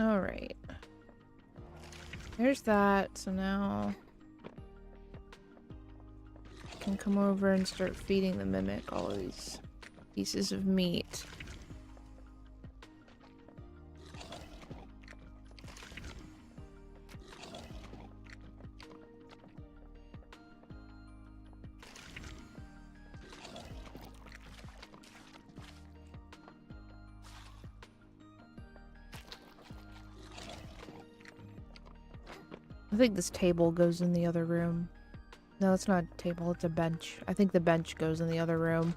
Speaker 1: Alright. There's that, so now I can come over and start feeding the mimic all of these pieces of meat. I think this table goes in the other room. No, it's not a table, it's a bench. I think the bench goes in the other room.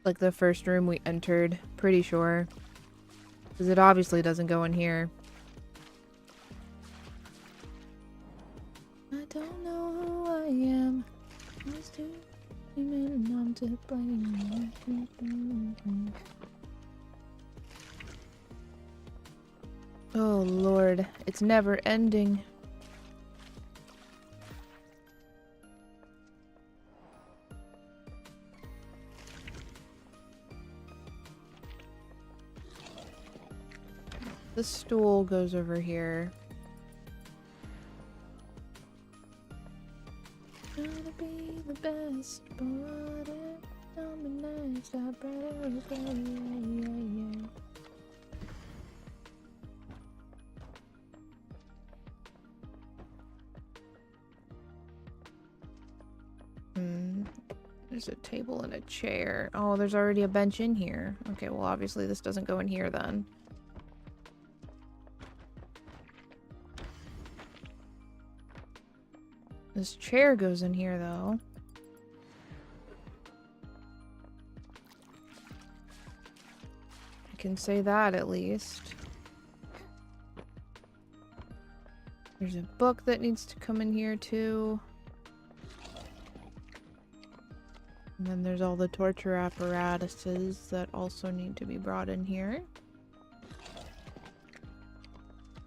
Speaker 1: Like the first room we entered, pretty sure. Because it obviously doesn't go in here. I don't know who I am. Just to I'm to blame. Oh Lord, it's never ending. The stool goes over here. Gotta be the best, but I'm the next. I better go. There's a table and a chair. Oh, there's already a bench in here. Okay, well obviously this doesn't go in here then. This chair goes in here though. I can say that at least. There's a book that needs to come in here too. And then there's all the torture apparatuses that also need to be brought in here.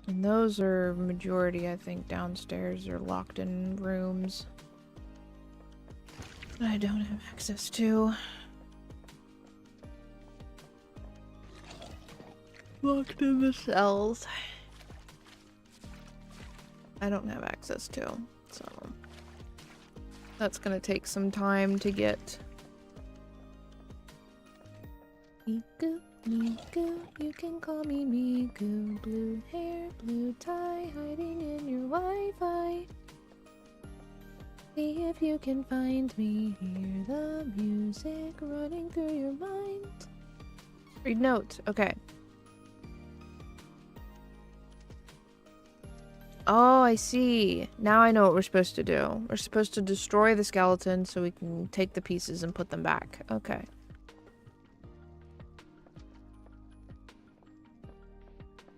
Speaker 1: And those are majority, I think, downstairs or locked in rooms that I don't have access to. Locked in the cells I don't have access to, so that's gonna take some time to get. Miku, Miku, you can call me Miku. Blue hair, blue tie, hiding in your Wi-Fi. See if you can find me. Hear the music running through your mind. Read note. Okay. Oh, I see. Now I know what we're supposed to do. We're supposed to destroy the skeleton so we can take the pieces and put them back. Okay.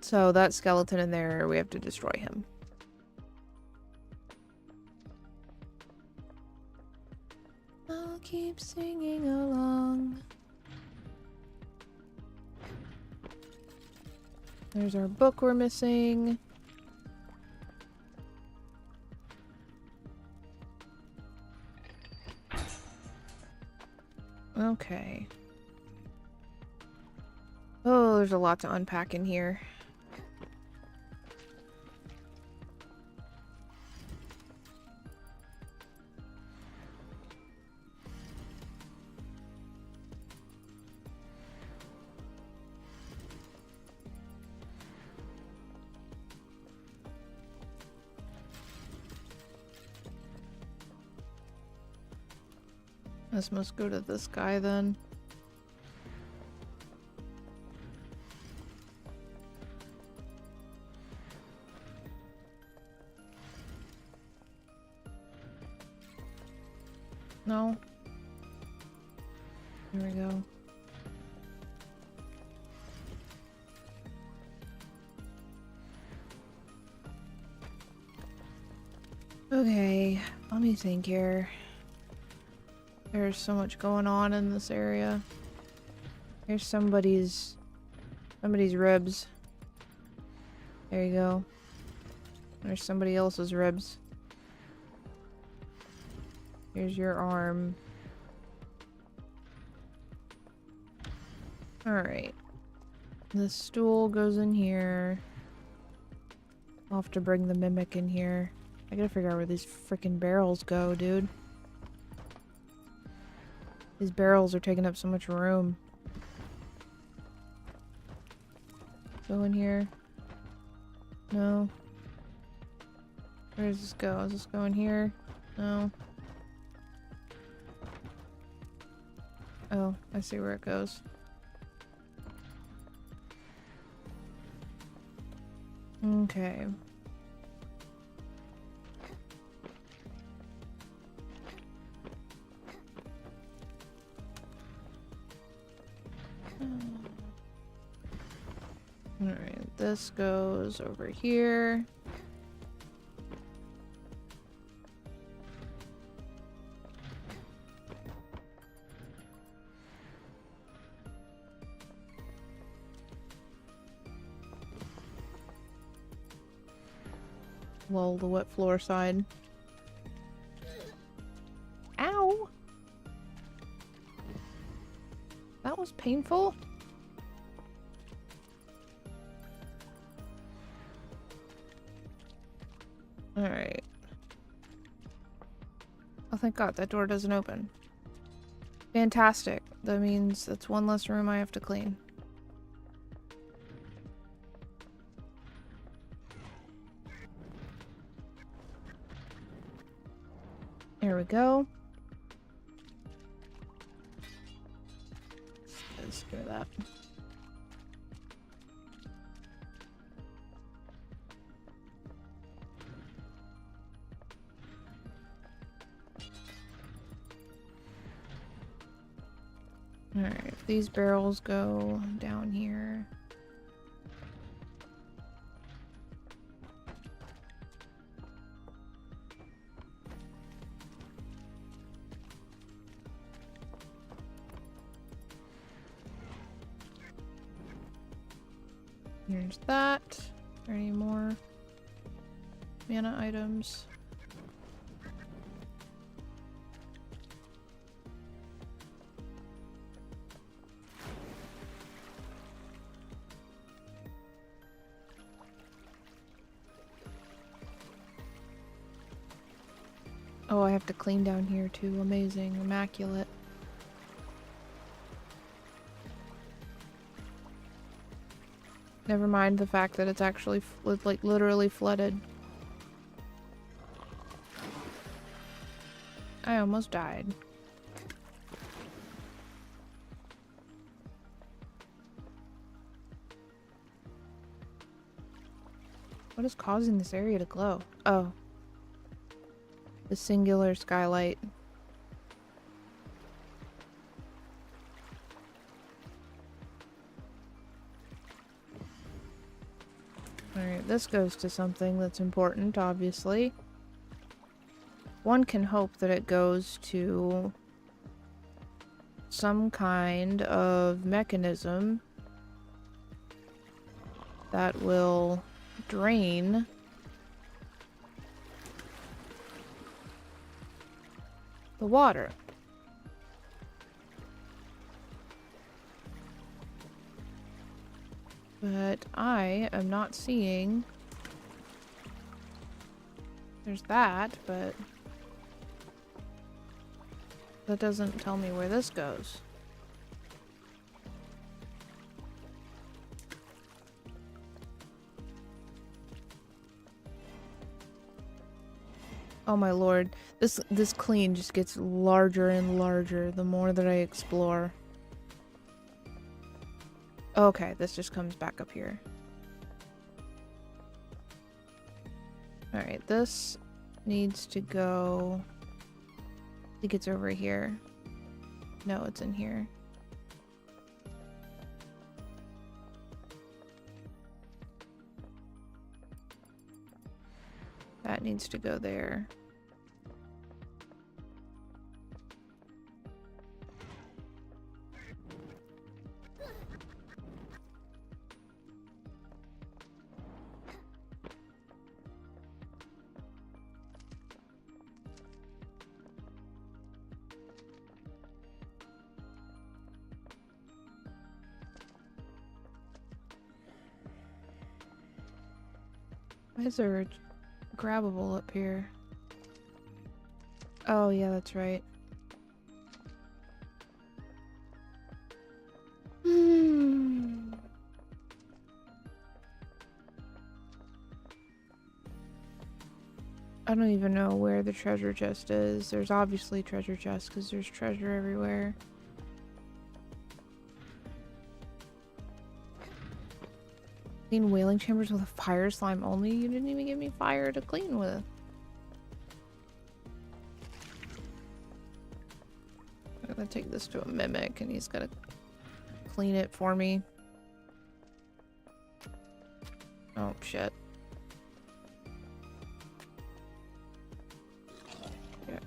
Speaker 1: So that skeleton in there, we have to destroy him. I'll keep singing along. There's our book we're missing. Okay. Oh, there's a lot to unpack in here. This must go to this guy then. No. Here we go. Okay, let me think here. There's so much going on in this area. Here's somebody's ribs. There you go. There's somebody else's ribs. Here's your arm. Alright. The stool goes in here. I'll have to bring the mimic in here. I gotta figure out where these freaking barrels go, dude. These barrels are taking up so much room. Go in here. No. Where does this go? Does this go in here? No. Oh, I see where it goes. Okay. Alright, this goes over here. Lol, the wet floor side. Ow! That was painful. Alright. Oh, thank God, that door doesn't open. Fantastic. That means that's one less room I have to clean. There we go. Let's do that. Alright, if these barrels go down here. Here's that. Are there any more mana items? Oh, I have to clean down here too. Amazing. Immaculate. Never mind the fact that it's actually, like, literally flooded. I almost died. What is causing this area to glow? Oh. The singular skylight. Alright, this goes to something that's important, obviously. One can hope that it goes to some kind of mechanism that will drain the water. But I am not seeing... There's that, but... that doesn't tell me where this goes. Oh my lord. This clean just gets larger and larger the more that I explore. Okay, this just comes back up here. Alright, this needs to go... I think it's over here. No, it's in here. That needs to go there. Why is there a grabbable up here? Oh, yeah, that's right. I don't even know where the treasure chest is. There's obviously treasure chests because there's treasure everywhere. Clean whaling chambers with a fire slime only? You didn't even give me fire to clean with. I'm gonna take this to a mimic and he's gonna clean it for me. Oh shit. Yeah.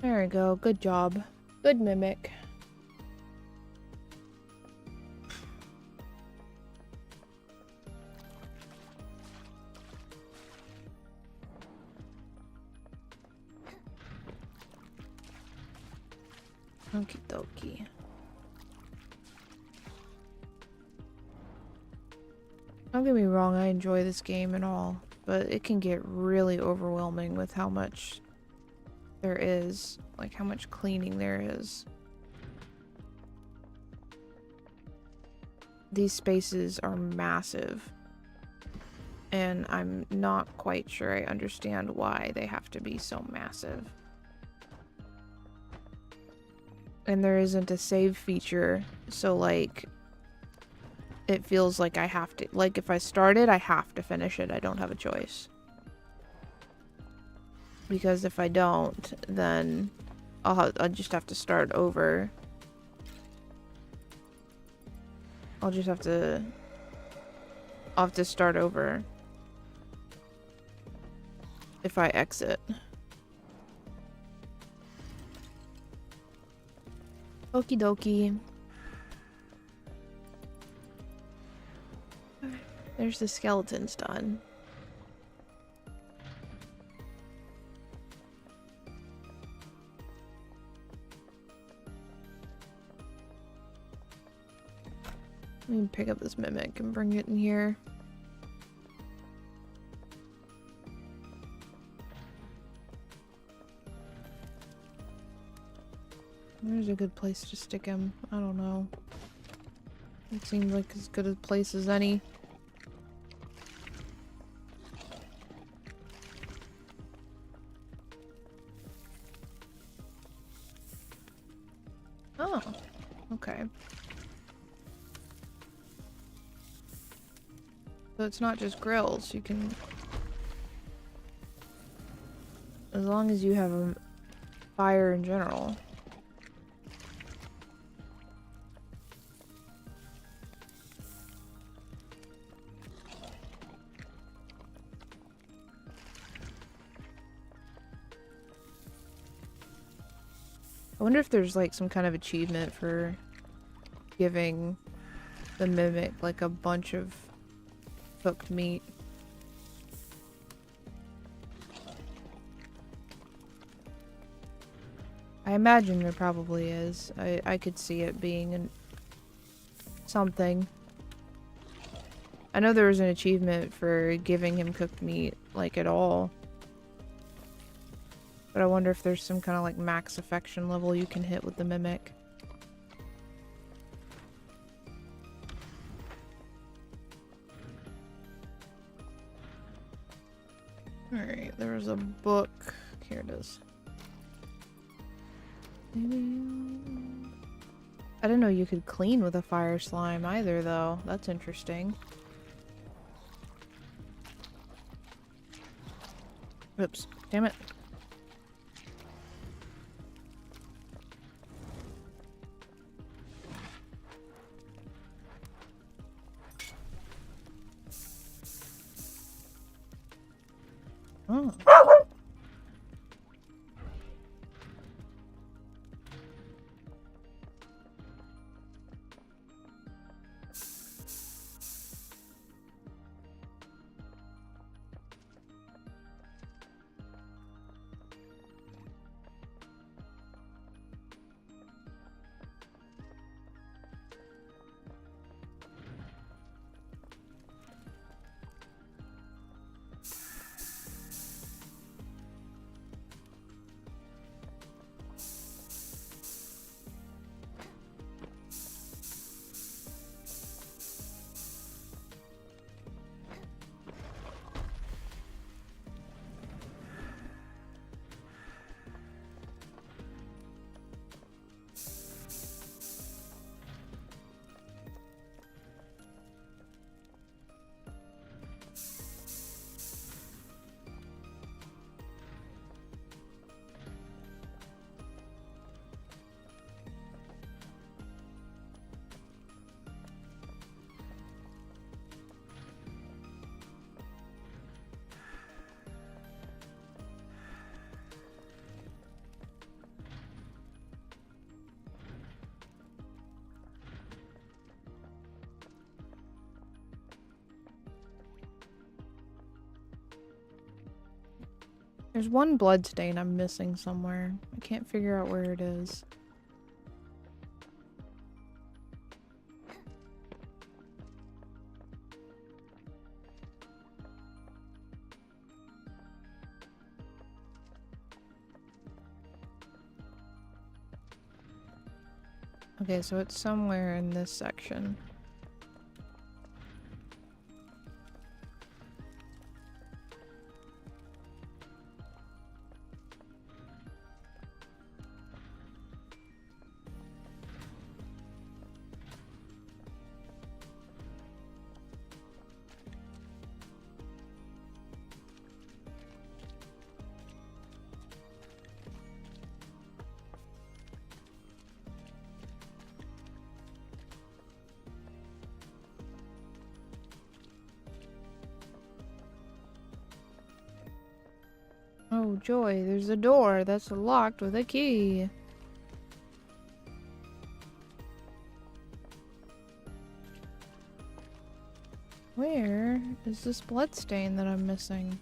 Speaker 1: There we go. Good job. Good mimic. Okie dokie. Don't get me wrong, I enjoy this game and all, but it can get really overwhelming with how much there is, like how much cleaning there is. These spaces are massive, and I'm not quite sure I understand why they have to be so massive. And there isn't a save feature, so like it feels like I have to, like if I start it, I have to finish it. I don't have a choice. Because if I don't, then I'll just have to start over. I'll have to start over if I exit. Okie dokie. There's the skeletons done. Let me pick up this mimic and bring it in here. Where's a good place to stick him? I don't know. It seems like as good a place as any. Oh, okay. So it's not just grills, you can... As long as you have a fire in general. I wonder if there's like some kind of achievement for giving the mimic like a bunch of cooked meat. I imagine there probably is. I could see it being something. I know there was an achievement for giving him cooked meat, like, at all. But I wonder if there's some kind of, like, max affection level you can hit with the mimic. Alright, there was a book. Here it is. I didn't know you could clean with a fire slime either, though. That's interesting. Oops. Damn it. Oh. There's one blood stain I'm missing somewhere. I can't figure out where it is. Okay, so it's somewhere in this section. Oh joy, there's a door that's locked with a key. Where is this bloodstain that I'm missing?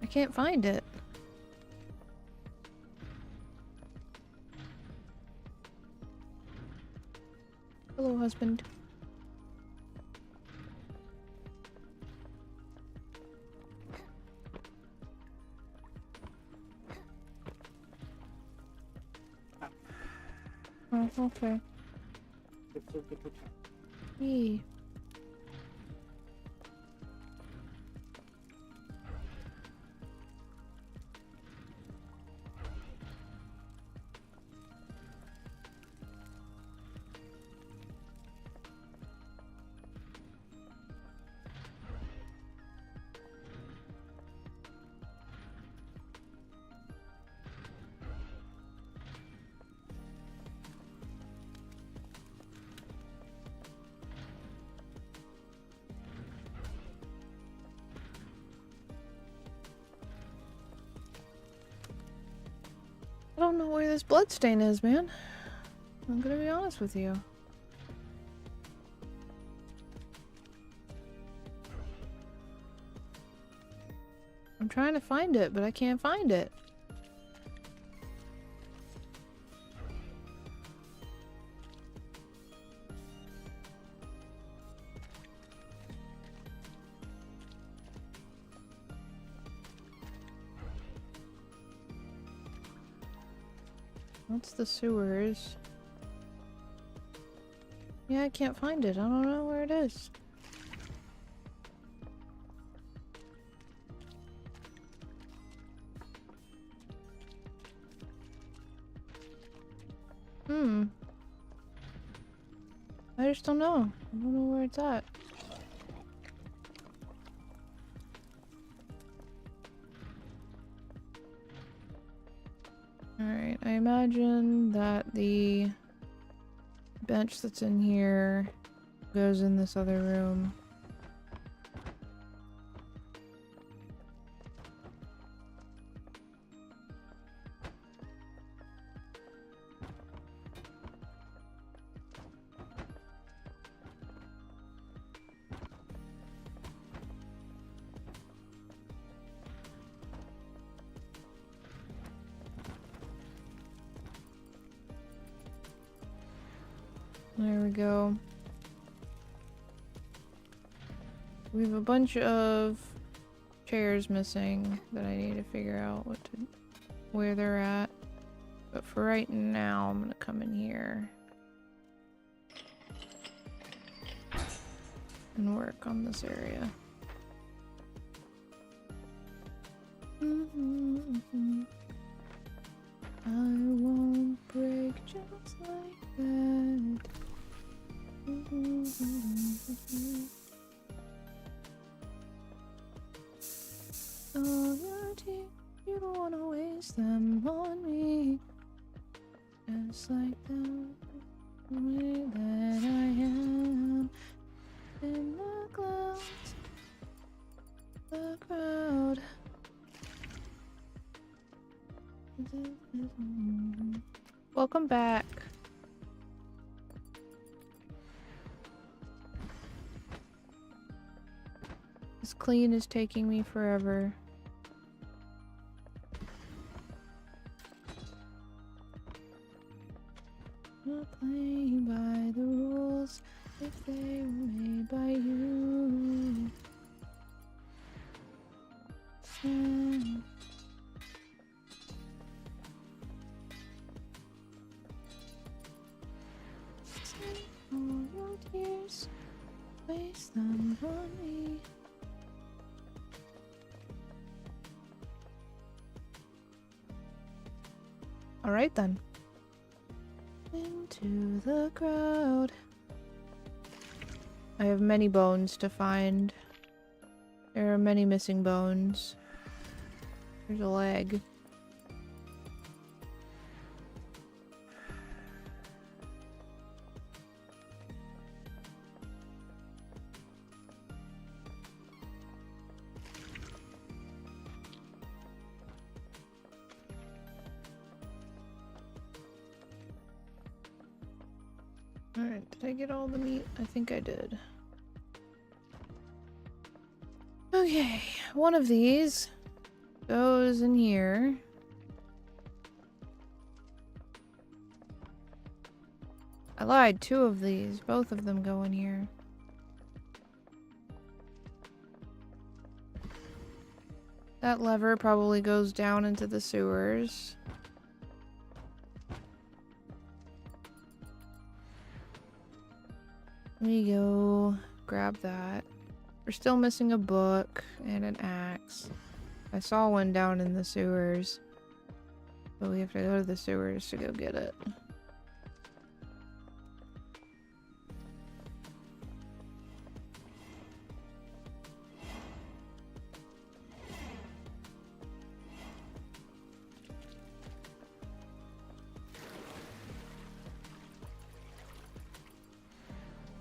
Speaker 1: I can't find it. Hello, husband. Oh, okay. Yee. I don't know where this bloodstain is, man. I'm gonna be honest with you. I'm trying to find it, but I can't find it. What's the sewers? Yeah, I can't find it. I don't know where it is. I just don't know. I don't know where it's at. Alright, I imagine that the bench that's in here goes in this other room. There we go. We have a bunch of chairs missing that I need to figure out where they're at. But for right now, I'm gonna come in here and work on this area. I won't break just like that. Oh, your tears, you don't wanna waste them on me. Just like the way that I am in the clouds, the crowd. Welcome back. This clean is taking me forever. Not playing by the rules if they were made by you. All your tears, waste them on me. All right then. Into the crowd. I have many bones to find. There are many missing bones. There's a leg. Alright, did I get all the meat? I think I did. Okay, one of these goes in here. I lied, two of these. Both of them go in here. That lever probably goes down into the sewers. Let me go grab that. We're still missing a book and an axe. I saw one down in the sewers, but we have to go to the sewers to go get it.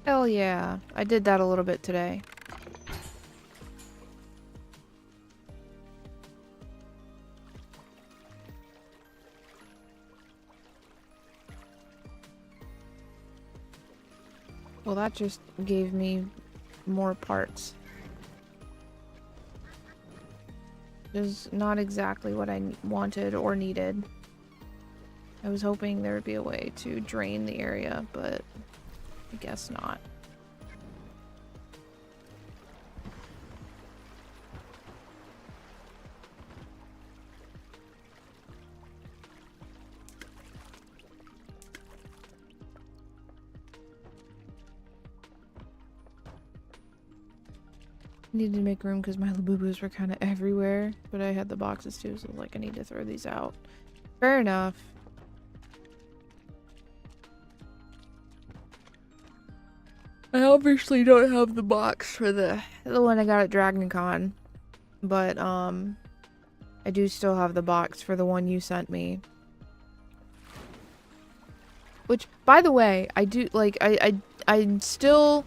Speaker 1: Hell yeah, I did that a little bit today. Well, that just gave me more parts. Is not exactly what I wanted or needed. I was hoping there would be a way to drain the area, but I guess not. Needed to make room because my Labubus were kind of everywhere, but I had the boxes too, so I was like, I need to throw these out. Fair enough. I obviously don't have the box for the one I got at DragonCon, but I do still have the box for the one you sent me. Which, by the way, I do like I still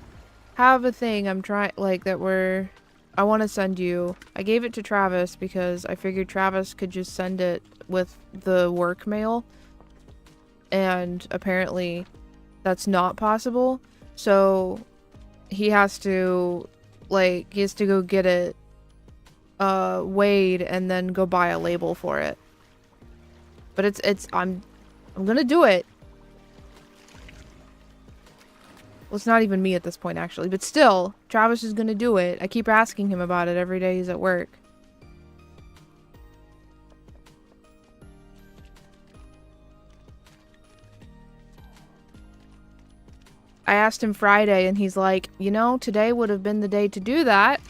Speaker 1: have a thing I'm trying like that I want to send you. I gave it to Travis because I figured Travis could just send it with the work mail, and apparently that's not possible. So he has to go get it weighed and then go buy a label for it. But I'm gonna do it. Well, it's not even me at this point, actually. But still, Travis is gonna do it. I keep asking him about it every day he's at work. I asked him Friday, and he's like, you know, today would have been the day to do that.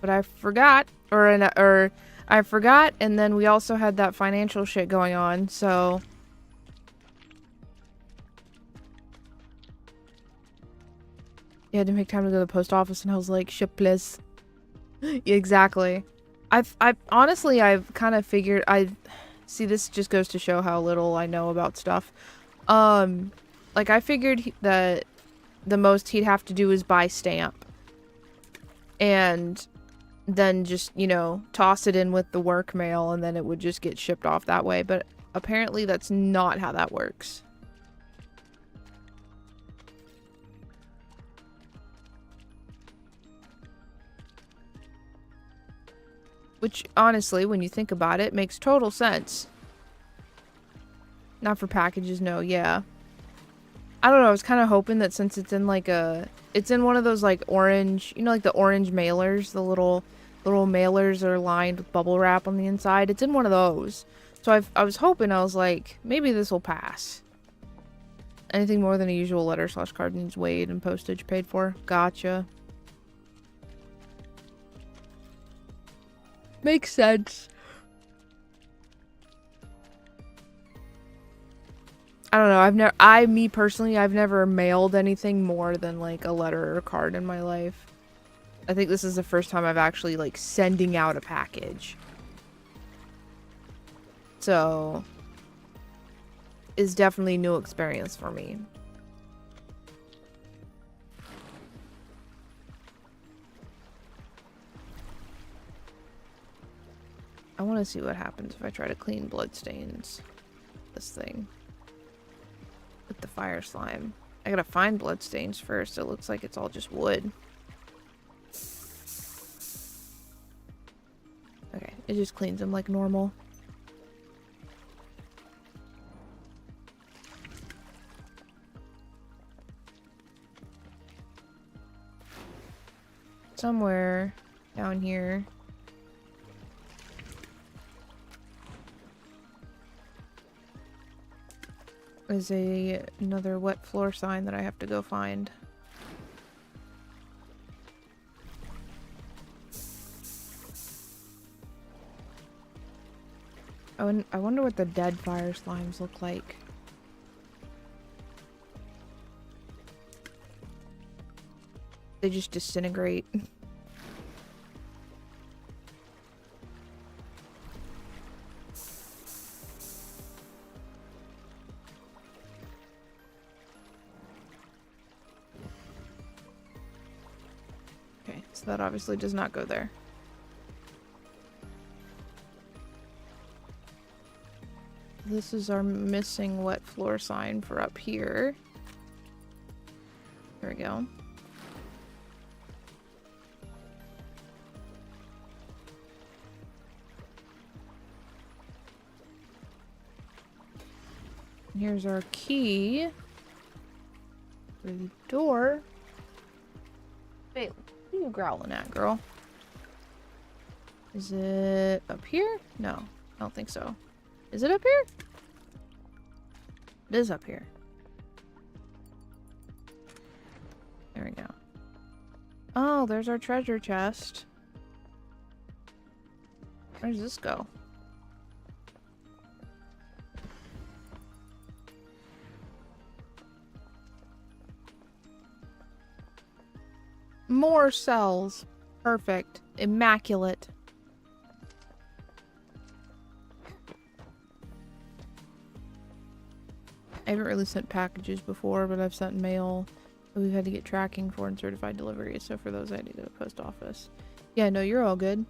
Speaker 1: But I forgot. Or I forgot, and then we also had that financial shit going on, so... You had to make time to go to the post office, and I was like, ship please. Exactly. I've honestly, I've kind of figured, see, this just goes to show how little I know about stuff. Like, I figured that the most he'd have to do is buy stamp. And then just, you know, toss it in with the work mail, and then it would just get shipped off that way. But apparently that's not how that works. Which, honestly, when you think about it, makes total sense. Not for packages, no, yeah. I don't know, I was kind of hoping that since it's in like it's in one of those like orange, you know, like the orange mailers, the little mailers are lined with bubble wrap on the inside. It's in one of those. So I was hoping, I was like, maybe this will pass. Anything more than a usual letter/card needs weighed and postage paid for. Gotcha. Makes sense. I don't know, me personally, I've never mailed anything more than like a letter or a card in my life. I think this is the first time I've actually like sending out a package. So, it's definitely a new experience for me. I want to see what happens if I try to clean bloodstains. This thing. With the fire slime. I gotta find bloodstains first. It looks like it's all just wood. Okay, it just cleans them like normal. Somewhere down here. Is another wet floor sign that I have to go find. Oh, I wonder what the dead fire slimes look like. They just disintegrate. Okay, so that obviously does not go there. This is our missing wet floor sign for up here. There we go. Here's our key for the door. Wait, what are you growling at, girl? Is it up here? No, I don't think so. Is it up here? It is up here. There we go. Oh, there's our treasure chest. Where does this go? More cells. Perfect. Immaculate. I haven't really sent packages before, but I've sent mail that we've had to get tracking for and certified delivery. So for those, I need to go to the post office. Yeah, no, you're all good.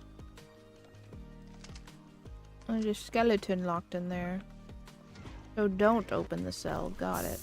Speaker 1: There's a skeleton locked in there. So don't open the cell. Got it.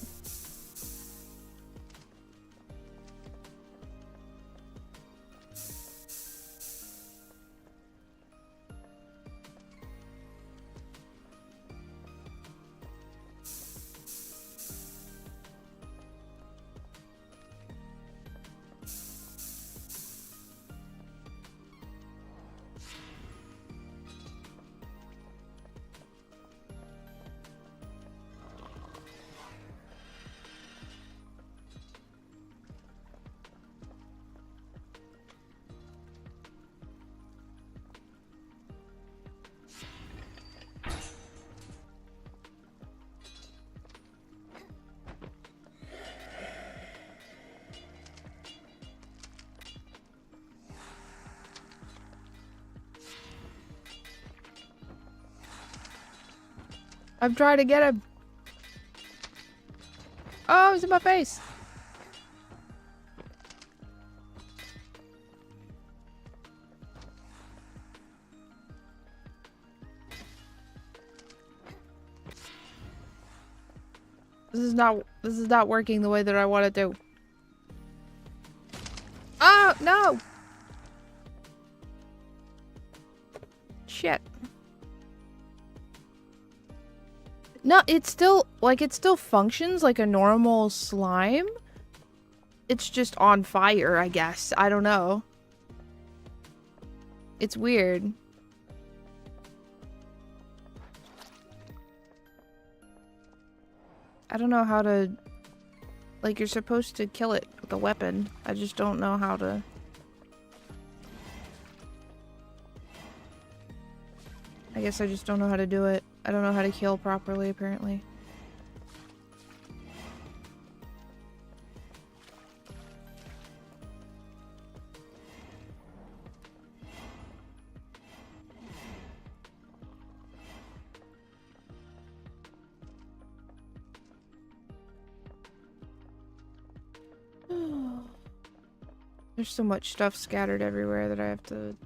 Speaker 1: I'm trying to get him. Oh, he's in my face. This is not working the way that I want it to. Oh, no. Shit. No, it's still, like, it still functions like a normal slime. It's just on fire, I guess. I don't know. It's weird. I don't know how to... Like, you're supposed to kill it with a weapon. I just don't know how to... I guess I just don't know how to do it. I don't know how to kill properly, apparently. There's so much stuff scattered everywhere that I have to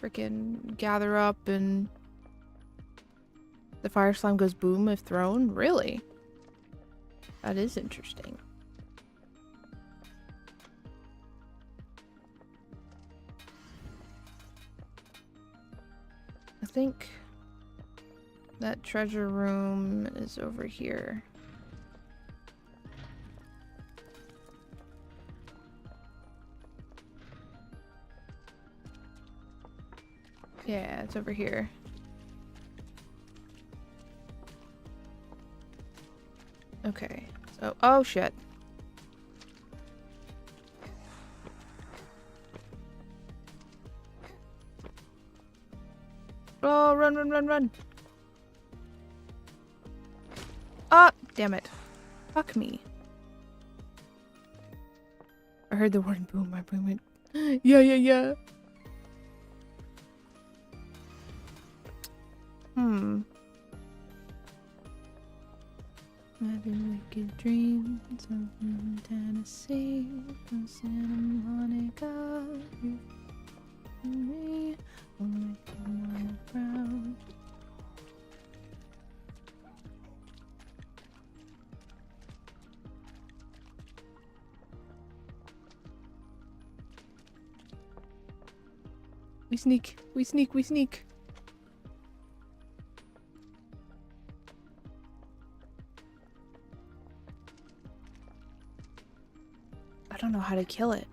Speaker 1: freaking gather up, and the fire slime goes boom if thrown? Really? That is interesting. I think that treasure room is over here. Yeah, it's over here. Okay, so, oh shit. Oh, run, run, run, run. Ah, damn it. Fuck me. I heard the word boom, my brain went, yeah, yeah, yeah. Having wicked dreams in Tennessee, from Santa Monica, you and me, will make your mama proud. We sneak. We sneak. We sneak. I don't know how to kill it.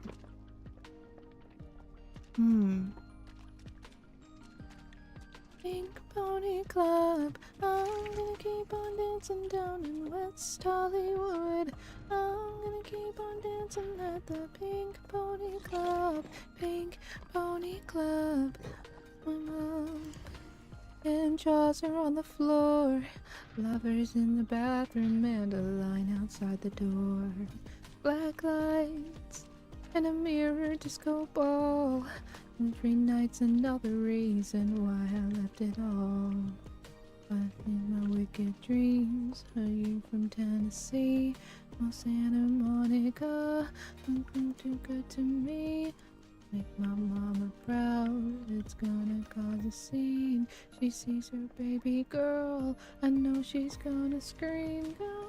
Speaker 1: Pink Pony Club. I'm gonna keep on dancing down in West Hollywood. I'm gonna keep on dancing at the Pink Pony Club. Pink Pony Club. My mom and jaws are on the floor. Lovers in the bathroom and a line outside the door. Black lights and a mirror disco ball. Every night's another reason why I left it all. But in my wicked dreams, are you from Tennessee or Santa Monica? Looking too good to me. Make my mama proud, it's gonna cause a scene. She sees her baby girl, I know she's gonna scream. Girl,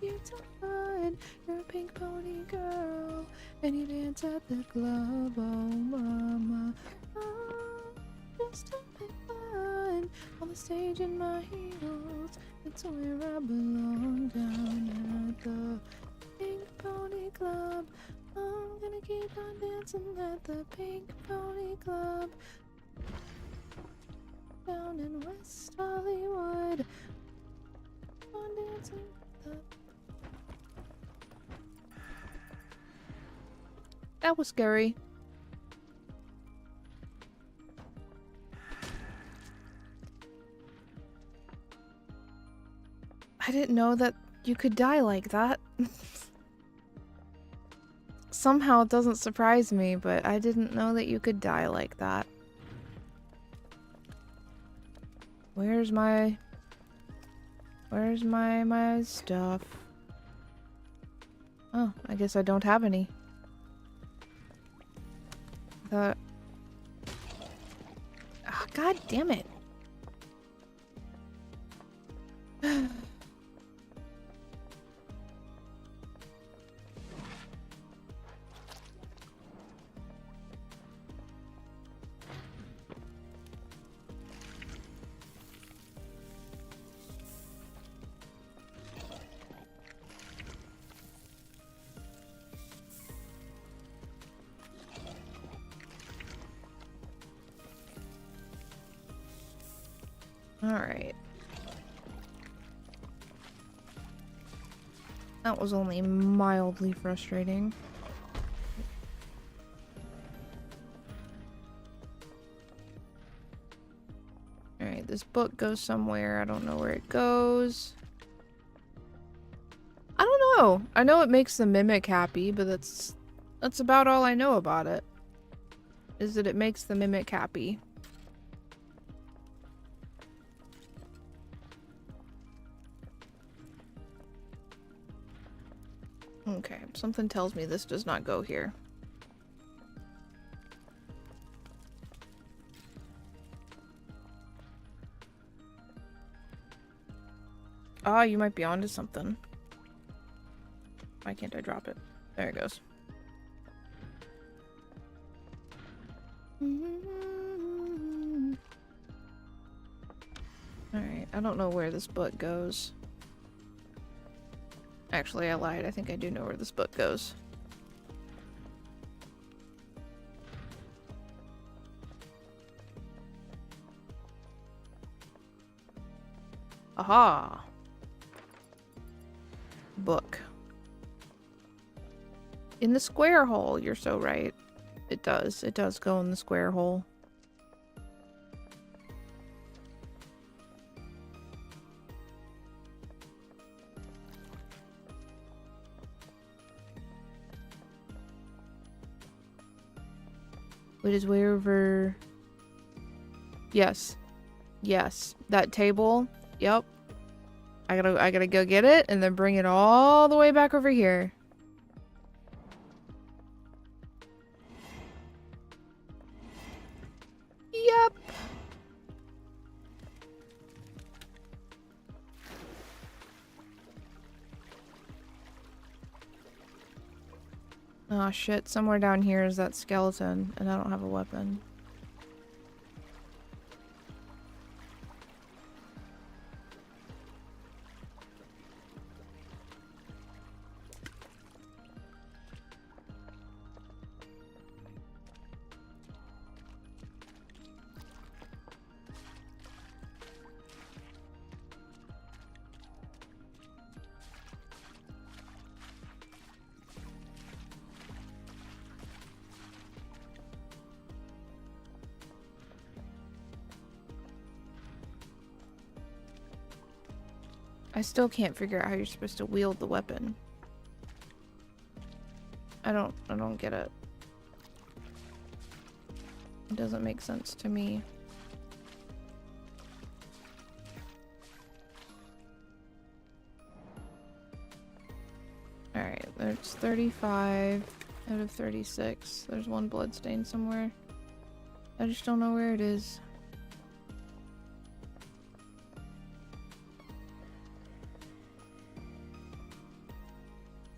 Speaker 1: you're fun, you're a pink pony girl, and you dance at the club, oh mama. Oh, just having fun, on the stage in my heels, it's where I belong, down at the Pink Pony Club. I'm gonna keep on dancing at the Pink Pony Club. Down in West Hollywood. On dancing at the... That was scary. I didn't know that you could die like that. Somehow it doesn't surprise me, but I didn't know that you could die like that. Where's my stuff? Oh, I guess I don't have any. Oh, God damn it. Alright. That was only mildly frustrating. Alright, this book goes somewhere. I don't know where it goes. I don't know. I know it makes the mimic happy, but that's about all I know about it. Is that it makes the mimic happy. Okay, something tells me this does not go here. Ah, you might be onto something. Why can't I drop it? There it goes. Alright, I don't know where this book goes. Actually, I lied. I think I do know where this book goes. Aha! Book. In the square hole, you're so right. It does. It does go in the square hole. It is wherever... Yes. Yes. That table. Yep. I gotta go get it and then bring it all the way back over here. Yep. Oh shit, somewhere down here is that skeleton, and I don't have a weapon. I still can't figure out how you're supposed to wield the weapon. I don't get it. It doesn't make sense to me. Alright, there's 35 out of 36. There's one bloodstain somewhere. I just don't know where it is.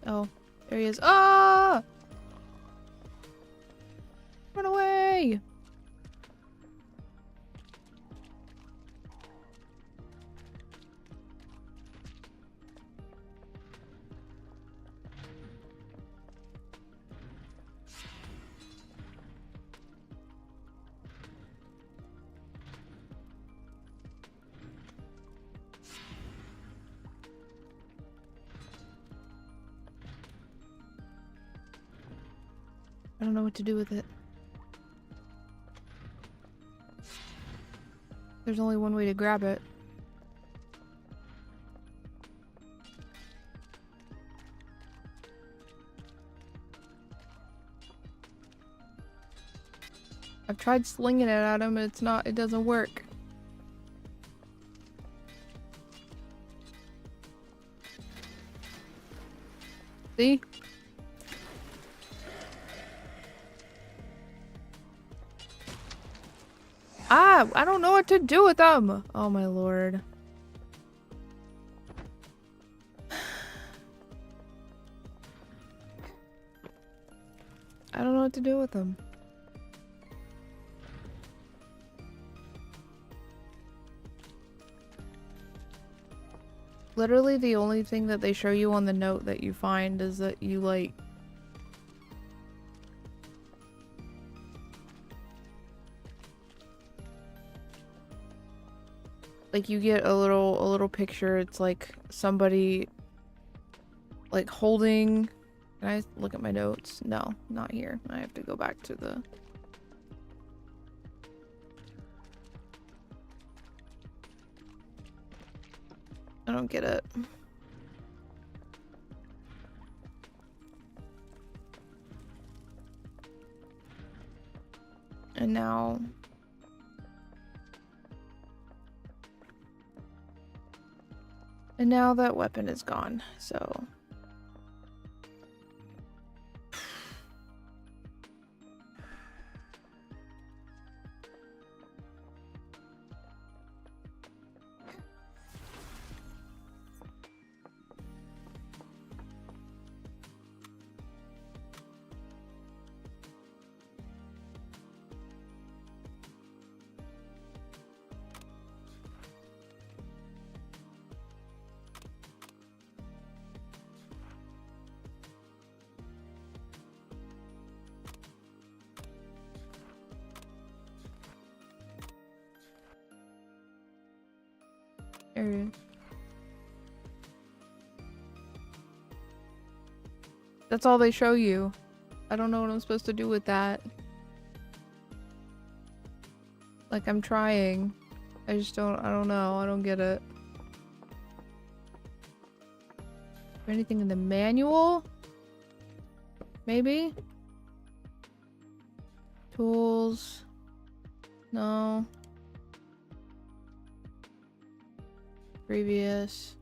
Speaker 1: Oh, there he is. Ah! Run away! I don't know what to do with it. There's only one way to grab it. I've tried slinging it at him, and it doesn't work. See? Ah, I don't know what to do with them. Oh my lord. I don't know what to do with them. Literally the only thing that they show you on the note that you find is that you like you get a little picture. It's like somebody like holding. Can I look at my notes? No, not here. I have to go back to the I don't get it. And now that weapon is gone, so that's all they show you. I don't know what I'm supposed to do with that. Like, I'm trying. I don't know. I don't get it. Is there anything in the manual? Maybe? Tools? No. Previous.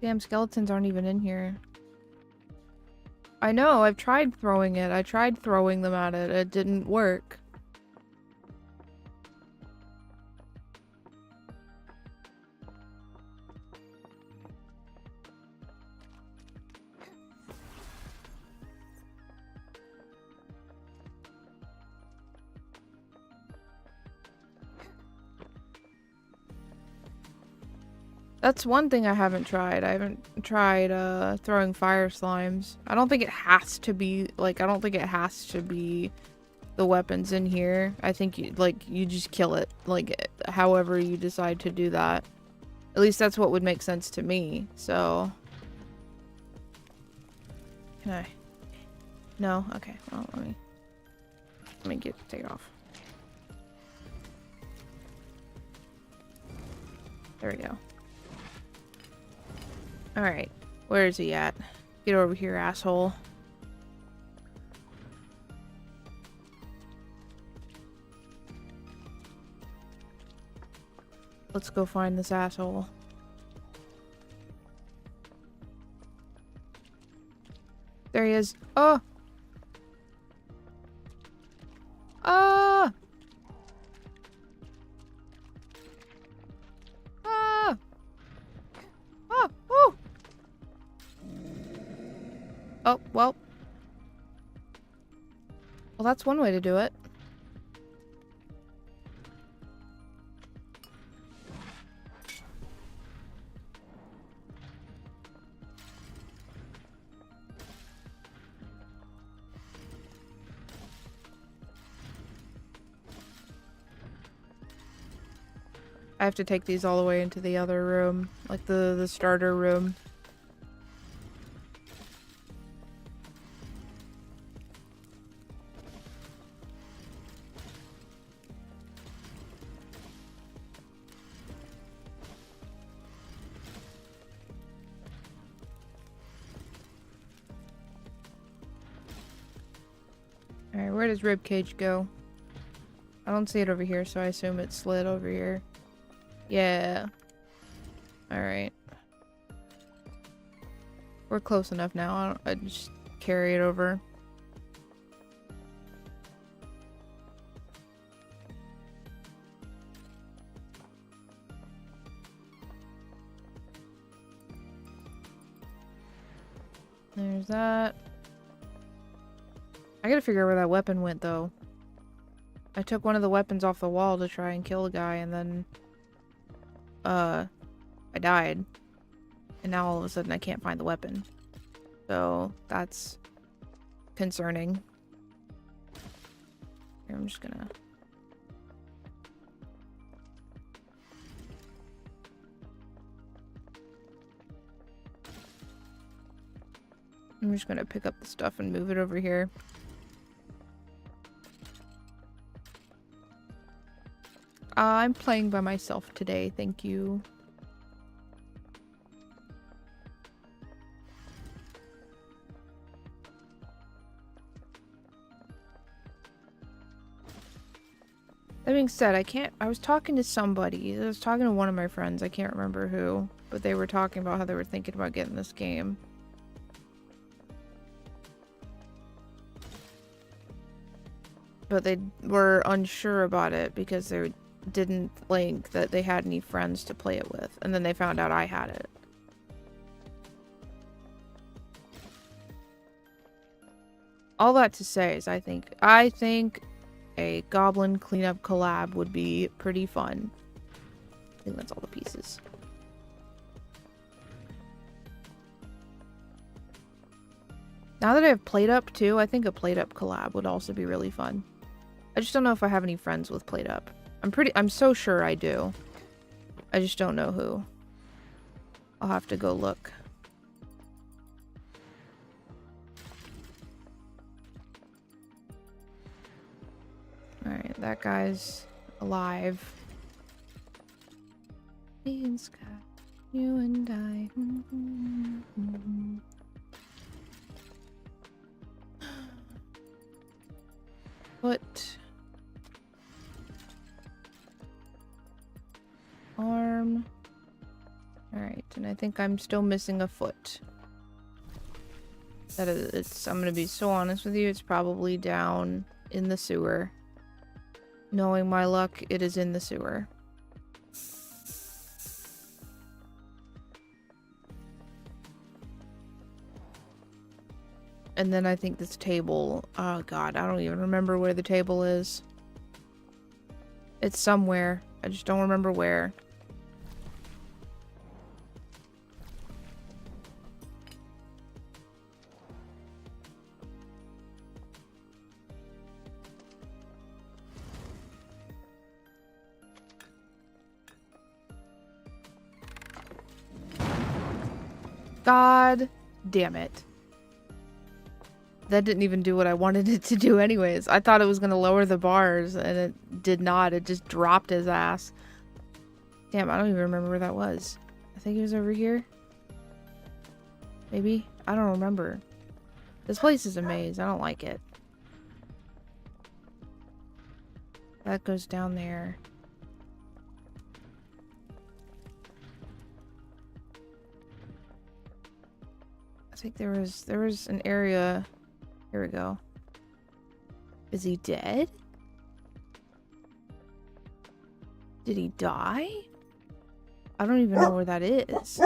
Speaker 1: Damn, skeletons aren't even in here. I know, I've tried throwing it. I tried throwing them at it. It didn't work. That's one thing I haven't tried. I haven't tried throwing fire slimes. I don't think it has to be like I don't think it has to be the weapons in here. I think you just kill it like however you decide to do that. At least that's what would make sense to me. So can I? No? Okay. Well, let me take it off. There we go. Alright. Where is he at? Get over here, asshole. Let's go find this asshole. There he is. Oh! Ah! Ah! Oh! Oh! Oh, well. Well, that's one way to do it. I have to take these all the way into the other room, like the starter room. Alright, where does ribcage go? I don't see it over here, so I assume it slid over here. Yeah. Alright. We're close enough now. I just carry it over. There's that. I gotta figure out where that weapon went, though. I took one of the weapons off the wall to try and kill a guy, and then I died. And now all of a sudden I can't find the weapon. So that's concerning. Here, I'm just gonna... pick up the stuff and move it over here. I'm playing by myself today, thank you. That being said, I was talking to somebody. I was talking to one of my friends. I can't remember who. But they were talking about how they were thinking about getting this game. But they were unsure about it because they didn't think that they had any friends to play it with. And then they found out I had it. All that to say is I think a Goblin Cleanup collab would be pretty fun. I think that's all the pieces. Now that I have Plate Up too, I think a Plate Up collab would also be really fun. I just don't know if I have any friends with Plate Up. I'm so sure I do. I just don't know who. I'll have to go look. Alright, that guy's alive. Me and Scott, you and I. Foot. Arm. Alright, and I think I'm still missing a foot. I'm gonna be so honest with you, it's probably down in the sewer. Knowing my luck, it is in the sewer. And then I think this table... Oh god, I don't even remember where the table is. It's somewhere. I just don't remember where. God damn it. That didn't even do what I wanted it to do anyways. I thought it was going to lower the bars, and it did not. It just dropped his ass. Damn, I don't even remember where that was. I think it was over here. Maybe? I don't remember. This place is a maze. I don't like it. That goes down there. I think there was an area. Here we go. Is he dead? Did he die? I don't even know where that is.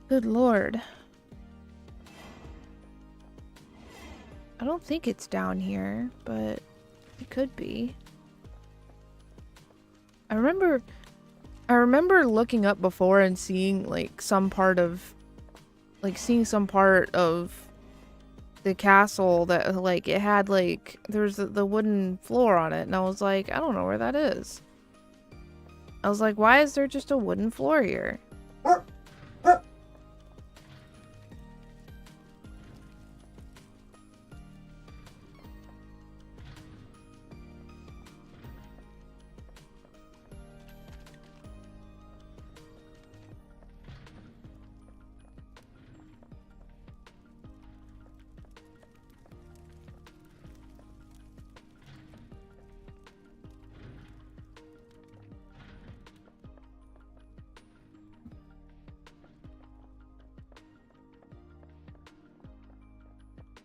Speaker 1: Good lord. I don't think it's down here, but it could be. I remember looking up before and seeing like some part of the castle that like it had like there's the wooden floor on it, and I was like, I don't know where that is. I was like, why is there just a wooden floor here?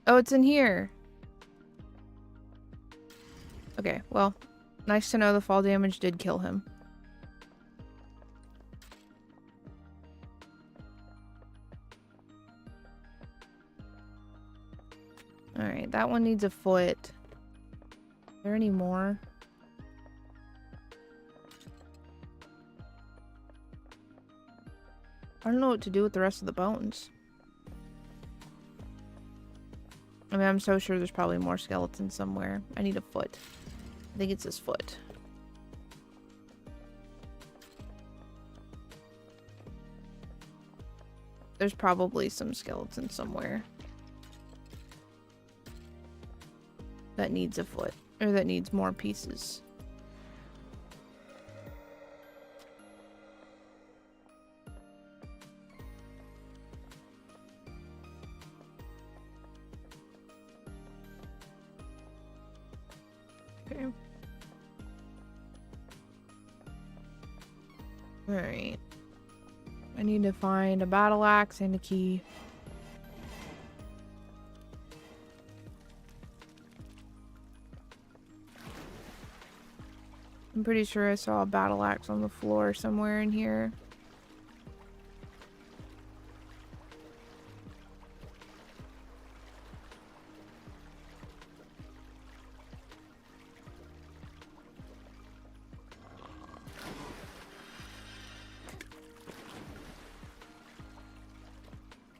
Speaker 1: Oh, it's in here. Okay, well, nice to know the fall damage did kill him. Alright, that one needs a foot. Is there any more? I don't know what to do with the rest of the bones. I mean, I'm so sure there's probably more skeletons somewhere. I need a foot. I think it's his foot. There's probably some skeleton somewhere that needs a foot, or that needs more pieces. Okay. Alright. I need to find a battle axe and a key. I'm pretty sure I saw a battle axe on the floor somewhere in here.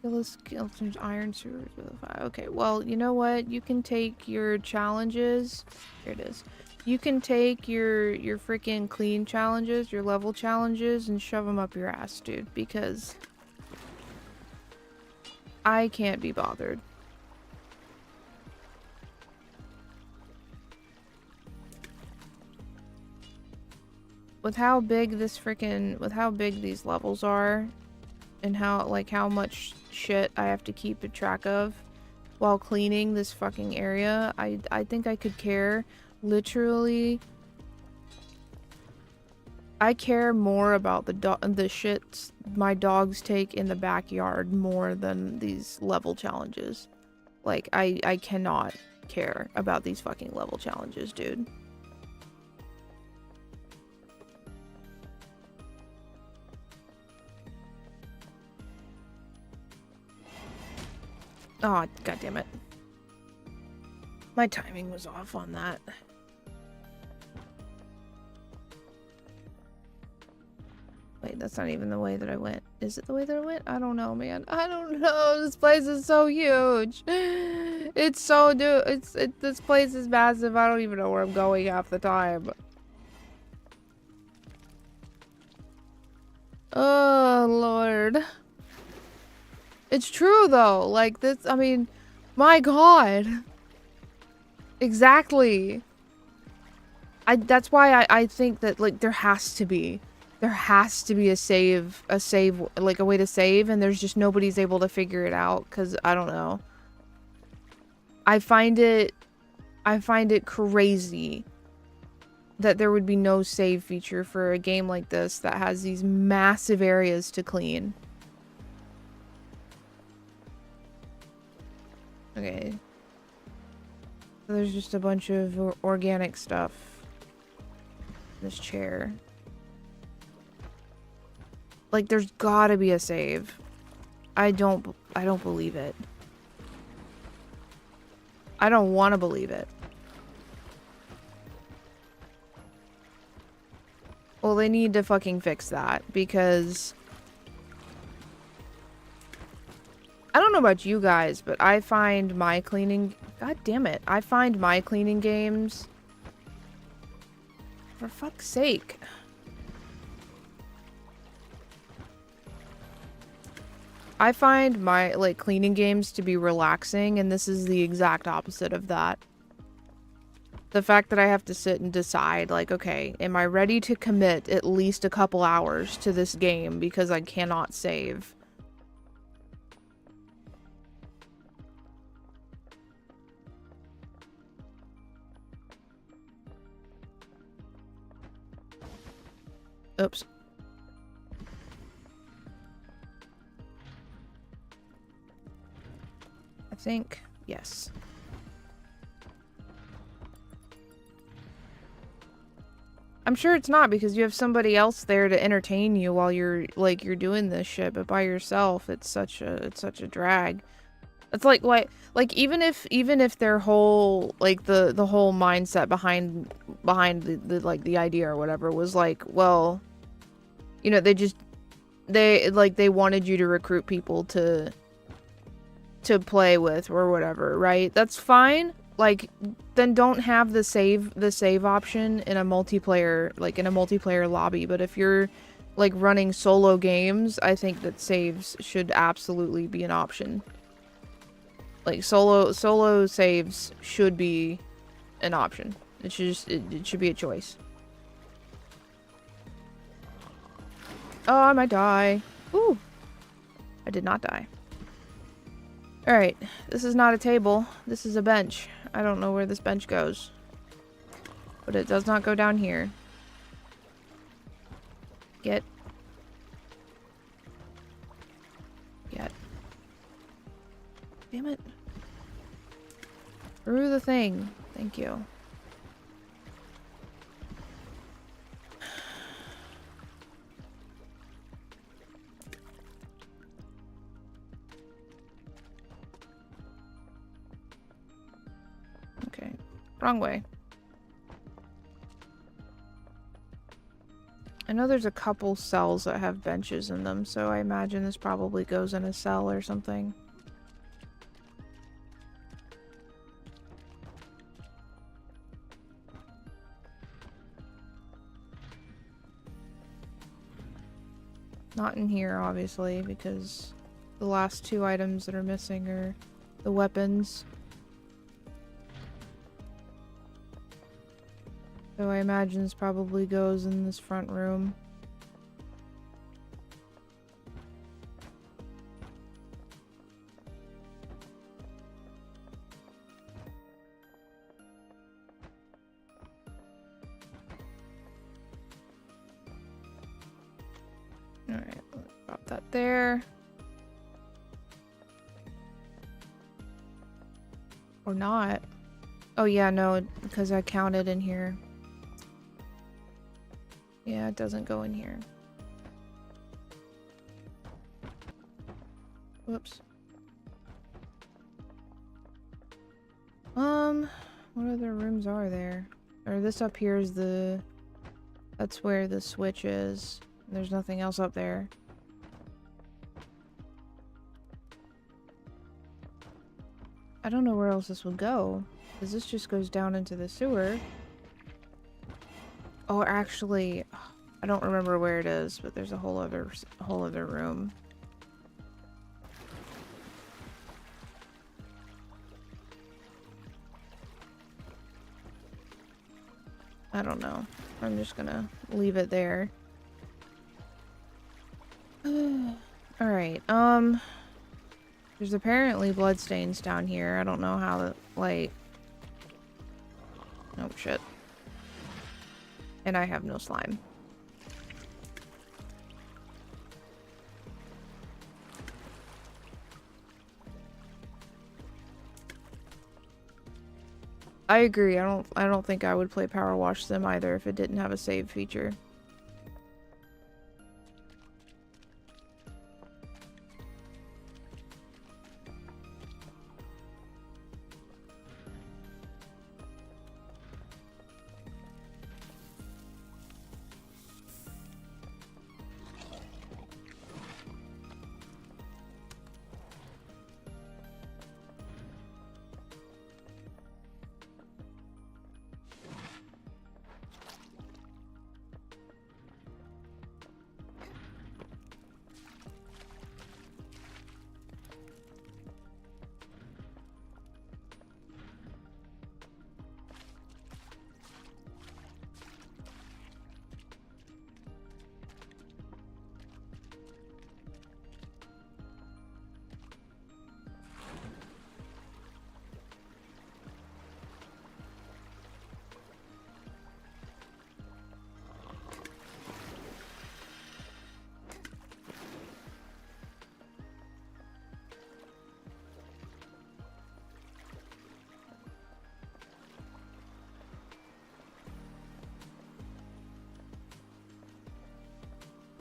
Speaker 1: Kill the skeletons, iron sewers with a fire. Okay, well, you know what? You can take your challenges. Here it is. You can take your freaking clean challenges, your level challenges, and shove them up your ass, dude, because I can't be bothered. With how big this freaking, with how big these levels are, and how, like, how much shit I have to keep a track of while cleaning this fucking area, I think I could care. Literally, I care more about the shit my dogs take in the backyard more than these level challenges. Like, I cannot care about these fucking level challenges, dude. Oh, god damn it. My timing was off on that. Wait, that's not even the way that I went. Is it the way that I went? I don't know, man. I don't know. This place is so huge. It's so this place is massive. I don't even know where I'm going half the time. Oh, Lord. It's true, though. Like, this, I mean, my God. Exactly. That's why I think that, like, there has to be a save, like, a way to save, and there's just nobody's able to figure it out, because, I don't know. I find it crazy that there would be no save feature for a game like this that has these massive areas to clean. Okay. So there's just a bunch of organic stuff in this chair. Like, there's gotta be a save. I don't believe it. I don't want to believe it. Well, they need to fucking fix that, because I don't know about you guys, but I find my cleaning... God damn it. I find my cleaning games... For fuck's sake. I find my, like, cleaning games to be relaxing, and this is the exact opposite of that. The fact that I have to sit and decide, like, okay, am I ready to commit at least a couple hours to this game because I cannot save? Oops. I think, yes. I'm sure it's not, because you have somebody else there to entertain you while you're doing this shit, but by yourself, it's such a drag. It's like even if their whole, like, the whole mindset behind the like the idea or whatever was like, well, you know, they wanted you to recruit people to play with or whatever, right? That's fine. Like, then don't have the save option in a multiplayer, like in a multiplayer lobby. But if you're like running solo games, I think that saves should absolutely be an option. Like, solo saves should be an option. It should be a choice. Oh, I might die. Ooh. I did not die. Alright, this is not a table. This is a bench. I don't know where this bench goes. But it does not go down here. Get. Damn it. Through the thing. Thank you. Okay. Wrong way. I know there's a couple cells that have benches in them, so I imagine this probably goes in a cell or something. Not in here, obviously, because the last two items that are missing are the weapons. So I imagine this probably goes in this front room. Alright, let's drop that there. Or not. Oh yeah, no, because I counted in here. Yeah, it doesn't go in here. Whoops. What other rooms are there? Or this up here is the... That's where the switch is. There's nothing else up there. I don't know where else this would go. Because this just goes down into the sewer. Oh, actually... I don't remember where it is, but there's a whole other room. I don't know. I'm just gonna leave it there. Alright, there's apparently bloodstains down here. I don't know how to, like... Oh, shit. And I have no slime. I agree. I don't think I would play Power Wash Sim either if it didn't have a save feature.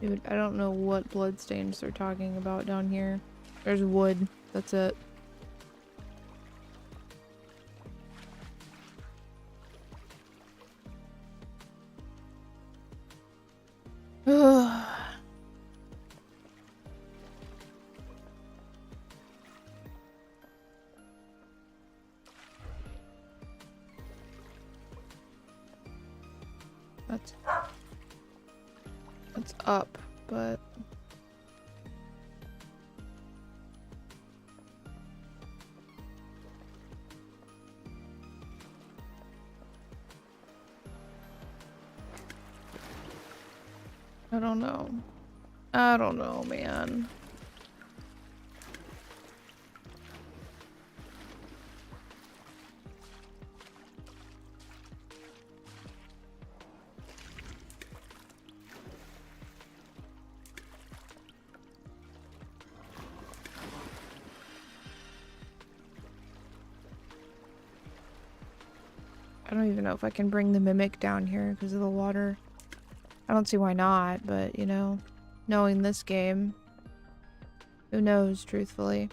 Speaker 1: Dude, I don't know what bloodstains they're talking about down here. There's wood. That's it. Ugh. That's up, but I don't know. I don't know, man. I don't even know if I can bring the mimic down here because of the water. I don't see why not, but you know, knowing this game, who knows, truthfully.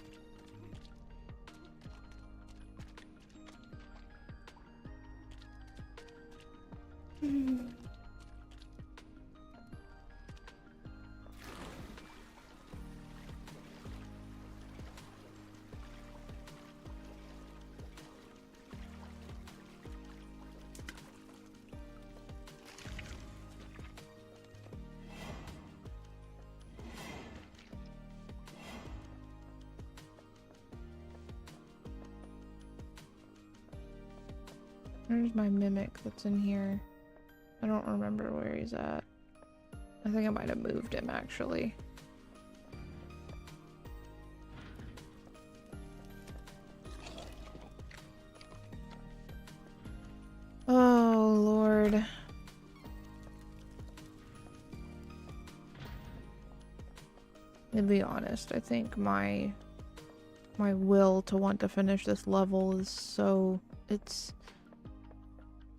Speaker 1: Where's my mimic that's in here? I don't remember where he's at. I think I might have moved him, actually. Oh, Lord. To be honest, I think my will to want to finish this level is so... it's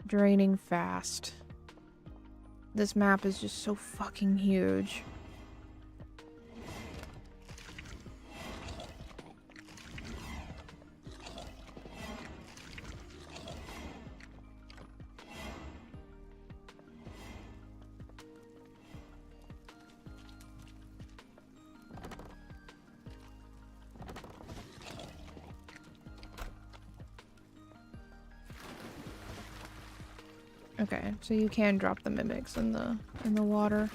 Speaker 1: draining fast. This map is just so fucking huge. Okay, so you can drop the mimics in the water.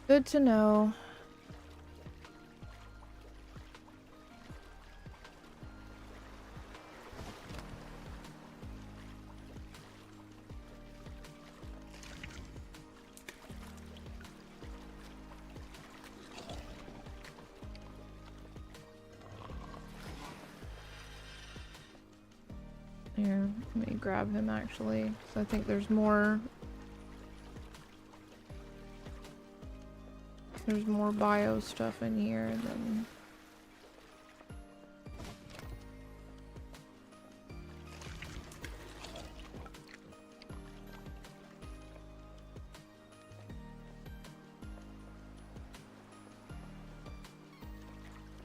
Speaker 1: Good to know. Here, let me grab him actually. So I think there's more. There's more bio stuff in here than.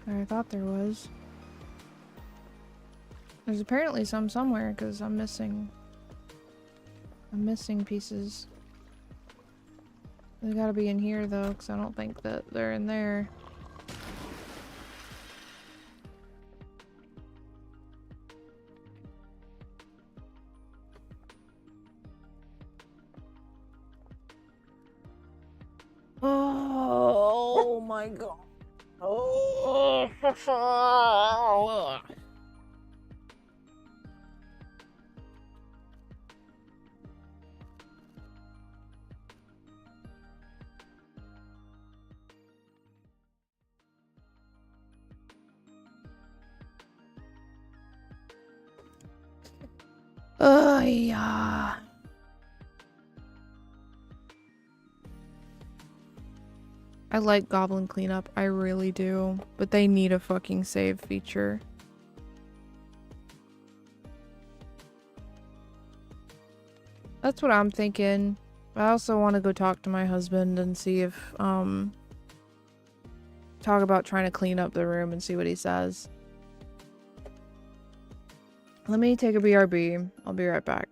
Speaker 1: I thought there was. There's apparently some somewhere because I'm missing pieces. They gotta be in here though, because I don't think that they're in there. Oh my god. Oh. Yeah. I like Goblin Cleanup, I really do, but they need a fucking save feature. That's what I'm thinking. I also want to go talk to my husband and see if, talk about trying to clean up the room and see what he says. Let me take a BRB. I'll be right back.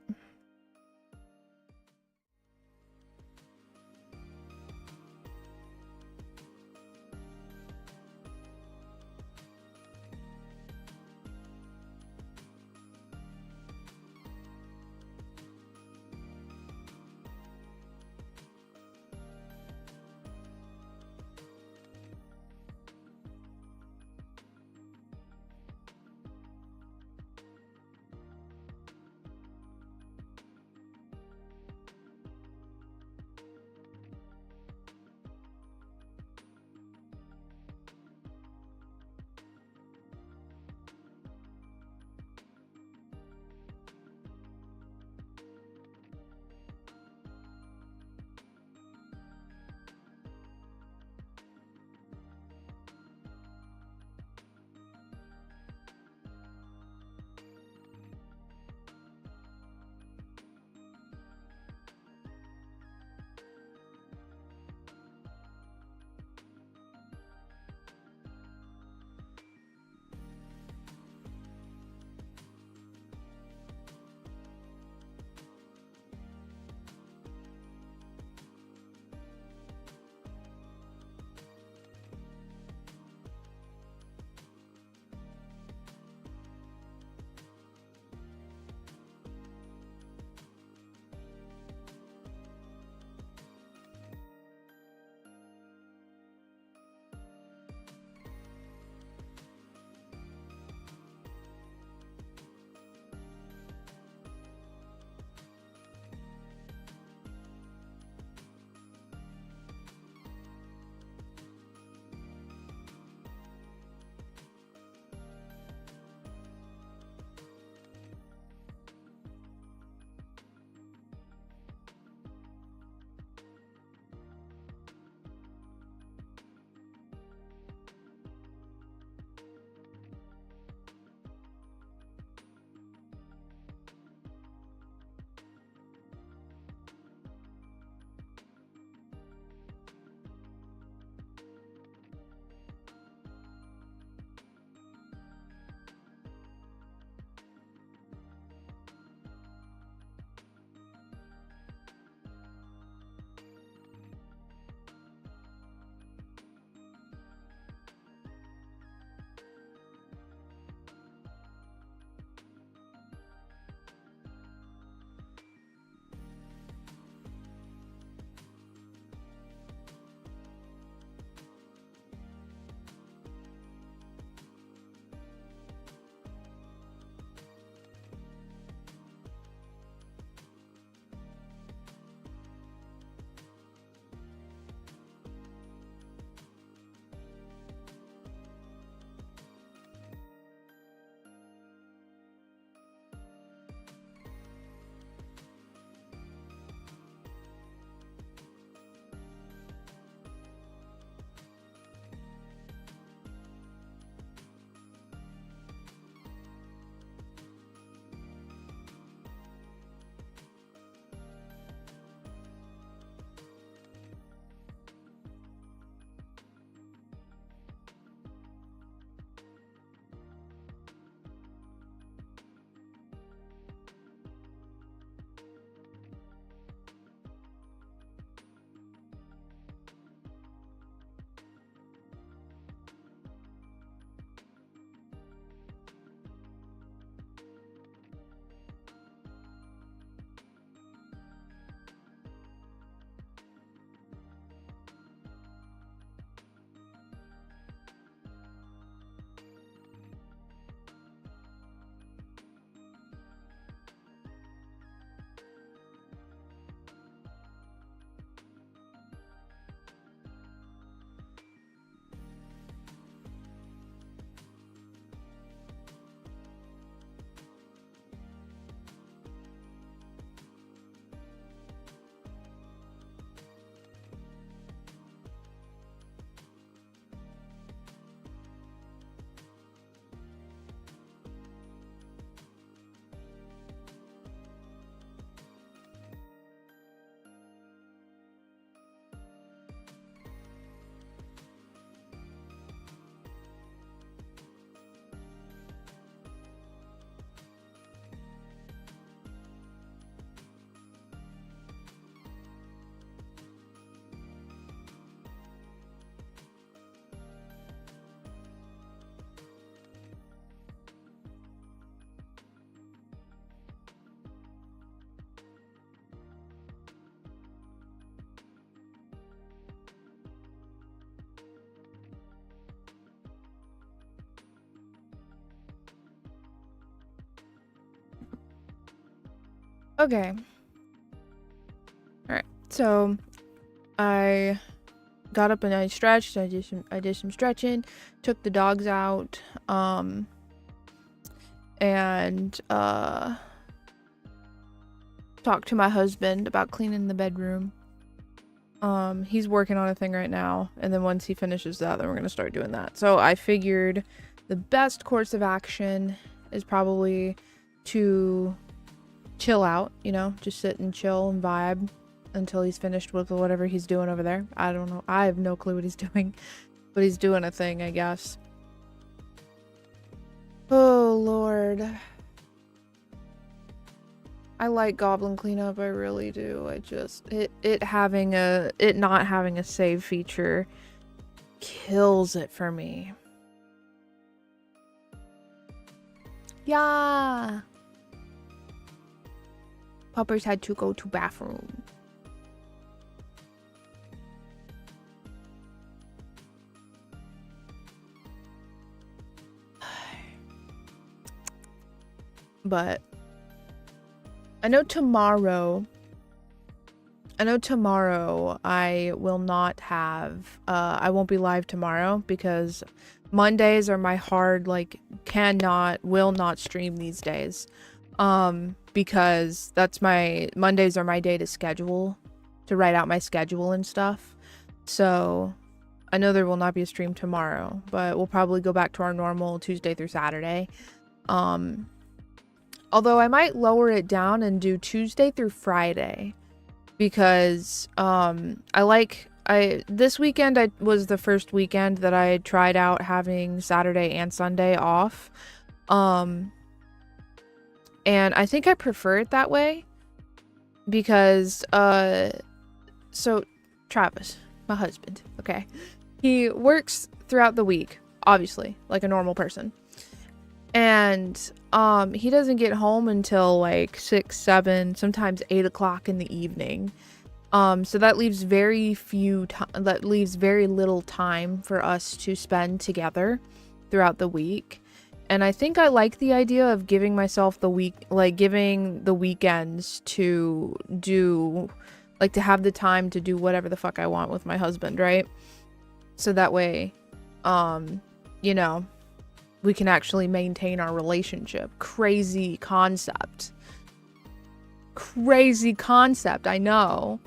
Speaker 1: Okay. Alright. So I got up and I stretched. I did some stretching, took the dogs out, and talked to my husband about cleaning the bedroom. He's working on a thing right now, and then once he finishes that, then we're gonna start doing that. So I figured the best course of action is probably to chill out, you know, just sit and chill and vibe until he's finished with whatever he's doing over there. I don't know. I have no clue what he's doing, but he's doing a thing, I guess. Oh, Lord. I like Goblin Cleanup, I really do. I just it not having a save feature kills it for me. Yeah. Puppers had to go to bathroom. But I know tomorrow I will not have, I won't be live tomorrow because Mondays are my hard, like, will not stream these days. Because Mondays are my day to write out my schedule and stuff. So I know there will not be a stream tomorrow, but we'll probably go back to our normal Tuesday through Saturday. Although I might lower it down and do Tuesday through Friday because this weekend was the first weekend that I had tried out having Saturday and Sunday off. And I think I prefer it that way because so Travis, my husband, okay, he works throughout the week, obviously, like a normal person. And he doesn't get home until like 6, 7, sometimes 8 o'clock in the evening. So that leaves very little time for us to spend together throughout the week. And I think I like the idea of giving myself giving the weekends to do, like, to have the time to do whatever the fuck I want with my husband, right? So that way, you know, we can actually maintain our relationship. Crazy concept, I know.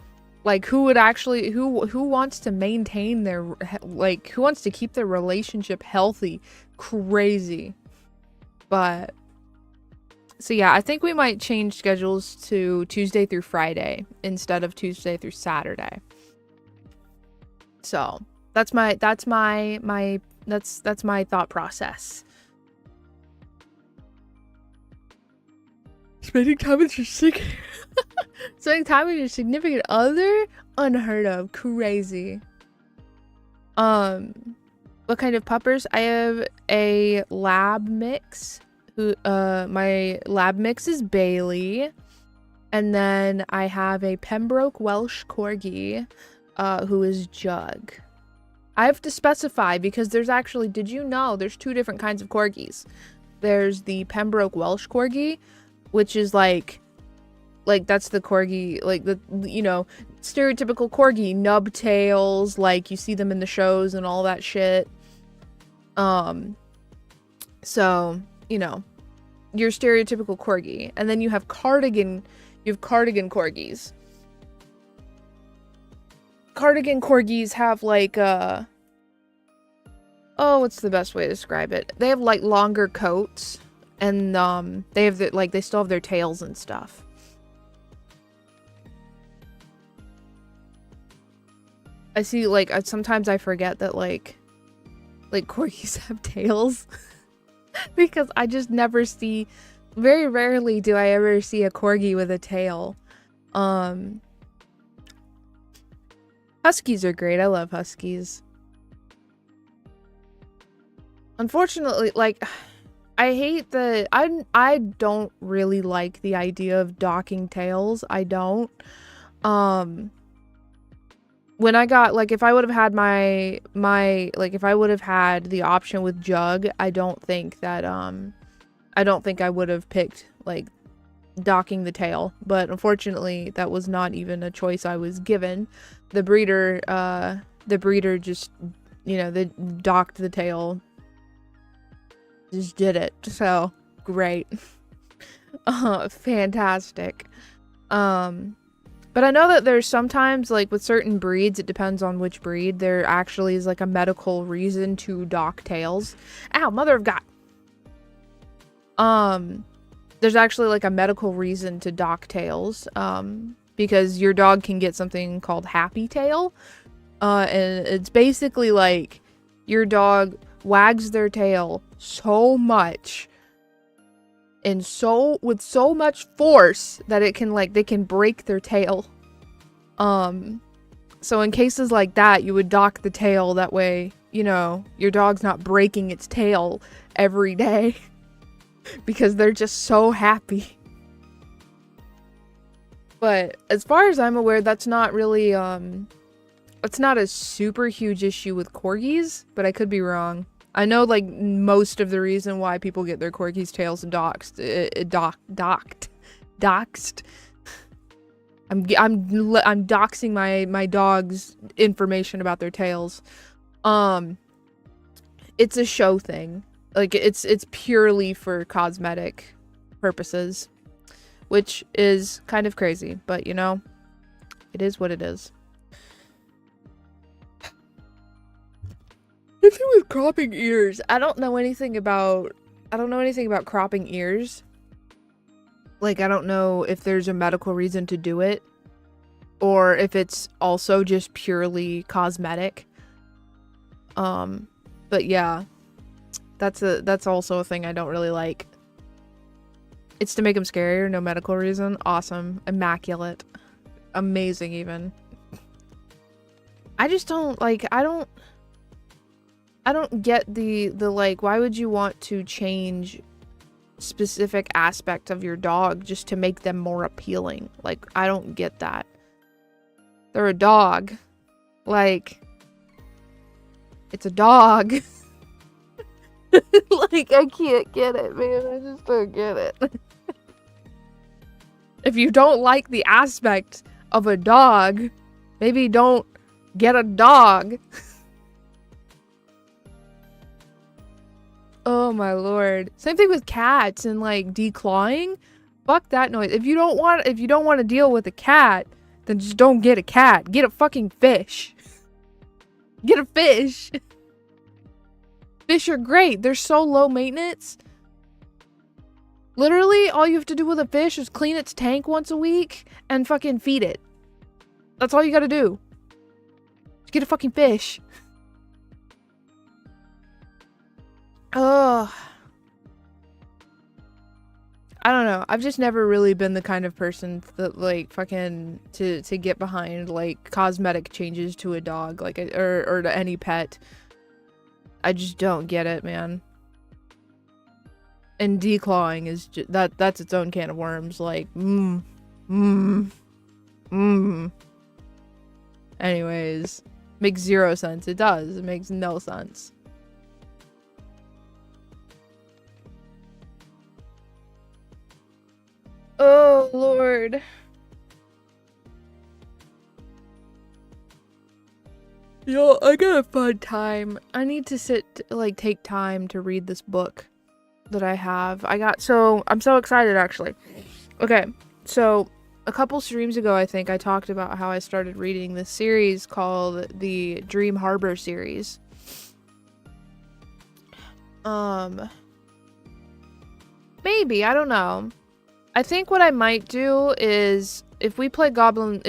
Speaker 1: Like, who wants to maintain their, like, who wants to keep their relationship healthy? Crazy. But so yeah, I think we might change schedules to Tuesday through Friday instead of Tuesday through Saturday. So that's my thought process. Spending time with your significant other? Unheard of. Crazy. What kind of puppers? I have a lab mix. My lab mix is Bailey. And then I have a Pembroke Welsh Corgi, who is Jug. I have to specify because there's actually, did you know there's 2 different kinds of corgis? There's the Pembroke Welsh Corgi, which is like that's the corgi, like the, you know, stereotypical corgi, nub tails, like you see them in the shows and all that shit. So, you know, your stereotypical corgi. And then you have cardigan corgis. Cardigan corgis have like what's the best way to describe it? They have like longer coats and they have they still have their tails and stuff. I see, like, sometimes I forget that like corgis have tails because I just never see, very rarely do I ever see a corgi with a tail. Huskies are great. I love huskies. Unfortunately, like, I hate the, I don't really like the idea of docking tails. I don't. When I got, like, if I would have had if I would have had the option with Jug, I don't think I would have picked, like, docking the tail, but unfortunately that was not even a choice I was given. The breeder just, you know, they docked the tail, just did it. So great. Fantastic. But I know that there's sometimes, like with certain breeds, it depends on which breed, there actually is like a medical reason to dock tails. Ow, mother of God. There's actually like a medical reason to dock tails, because your dog can get something called happy tail, and it's basically like your dog wags their tail so much and with so much force that it can, like, they can break their tail. So in cases like that, you would dock the tail, that way, you know, your dog's not breaking its tail every day. Because they're just so happy. But as far as I'm aware, that's not really, it's not a super huge issue with corgis, but I could be wrong. I know, like, most of the reason why people get their corgis' tails doxed. I'm doxing my dog's information about their tails. It's a show thing. Like, it's purely for cosmetic purposes, which is kind of crazy, but you know, it is what it is. The thing with cropping ears, I don't know anything about cropping ears. Like, I don't know if there's a medical reason to do it, or if it's also just purely cosmetic. But yeah. That's also a thing I don't really like. It's to make them scarier, no medical reason. Awesome. Immaculate. Amazing, even. I just don't, like, I don't get the like, why would you want to change specific aspect of your dog just to make them more appealing? Like, I don't get that. They're a dog. Like, it's a dog. Like, I can't get it, man. I just don't get it. If you don't like the aspect of a dog, maybe don't get a dog. Oh my lord. Same thing with cats and, like, declawing. Fuck that noise. If you don't want to deal with a cat, then just don't get a cat. Get a fucking fish. Get a fish. Fish are great. They're so low maintenance. Literally, all you have to do with a fish is clean its tank once a week and fucking feed it. That's all you gotta do. Just get a fucking fish. Ugh. I don't know. I've just never really been the kind of person that, like, fucking to get behind, like, cosmetic changes to a dog, like, or to any pet. I just don't get it, man. And declawing is just, that's its own can of worms. Like, Anyways, makes zero sense. It does. It makes no sense. Oh, Lord. Yo, I got a fun time. I need to take time to read this book that I have. I'm so excited, actually. Okay, so a couple streams ago, I think I talked about how I started reading this series called the Dream Harbor series. Maybe, I don't know. I think what I might do is if we play Goblin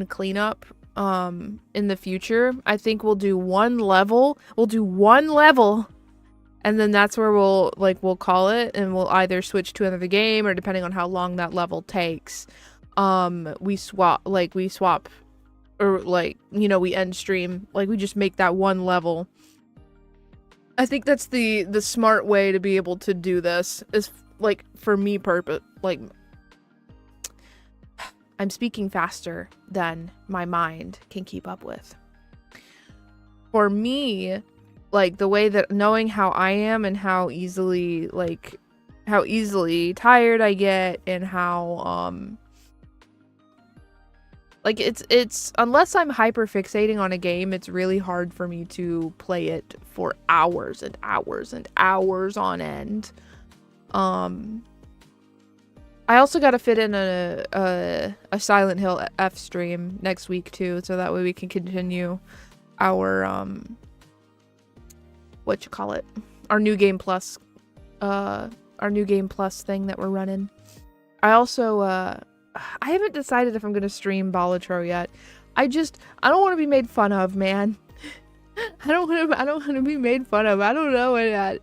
Speaker 1: Cleanup in the future, I think we'll do one level. And then that's where we'll call it, and we'll either switch to another game, or depending on how long that level takes, we swap, or, like, you know, we end stream, like, we just make that one level. I think that's the smart way to be able to do this, is, like, for me purpose, like, I'm speaking faster than my mind can keep up with. For me, like, the way that, knowing how I am and how easily, like, how easily tired I get, and how like it's unless I'm hyper fixating on a game, it's really hard for me to play it for hours and hours and hours on end. I also got to fit in a Silent Hill F stream next week too, so that way we can continue our our new game plus thing that we're running. I also I haven't decided if I'm gonna stream Balatro yet. I don't want to be made fun of, man. I don't want to be made fun of. I don't know what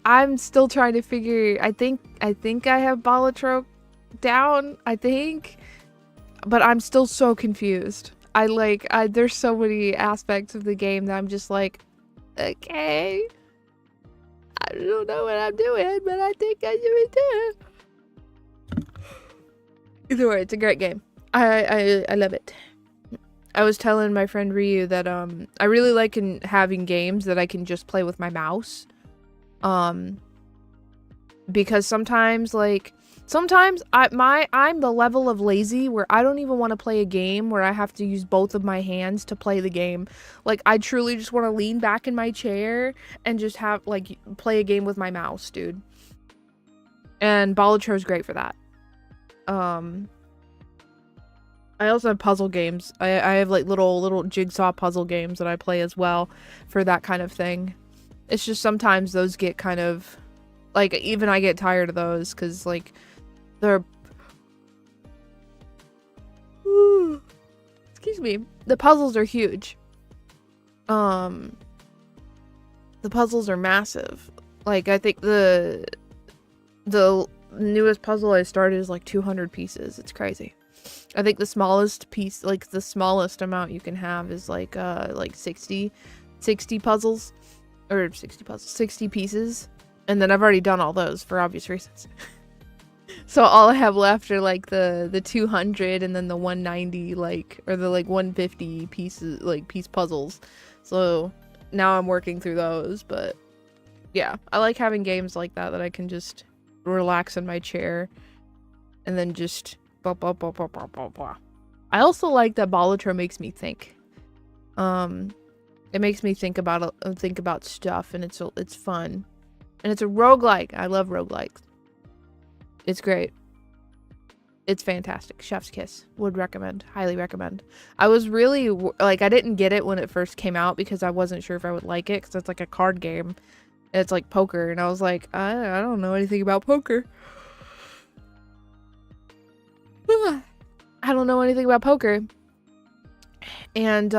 Speaker 1: I'm still trying to figure. I think I have Balatro down. I think, but I'm still so confused. There's so many aspects of the game that I'm just like, okay, I don't know what I'm doing, but I think I should be doing. Either way, it's a great game. I love it. I was telling my friend Ryu that I really like having games that I can just play with my mouse. Because sometimes I'm the level of lazy where I don't even want to play a game where I have to use both of my hands to play the game. Like, I truly just want to lean back in my chair and just have play a game with my mouse, dude. And Balatro is great for that. I also have puzzle games. I have like little jigsaw puzzle games that I play as well for that kind of thing. It's just sometimes those get kind of like, even I get tired of those because like they're excuse me, the puzzles are huge. The puzzles are massive. Like, I think the newest puzzle I started is like 200 pieces. It's crazy. I think the smallest piece, like the smallest amount you can have is like 60 puzzles, or 60 pieces. And then I've already done all those for obvious reasons. So all I have left are like the 200 and then the 190, or the 150 pieces, piece puzzles. So now I'm working through those, but yeah, I like having games like that I can just relax in my chair and then just blah, blah, blah, blah, blah, blah, blah. I also like that Balatro makes me think. It makes me think about stuff, and it's fun. And it's a roguelike. I love roguelikes. It's great. It's fantastic. Chef's kiss. Would recommend. Highly recommend. I was really I didn't get it when it first came out because I wasn't sure if I would like it, because it's like a card game. It's like poker, and I was like, I don't know anything about poker. I don't know anything about poker. And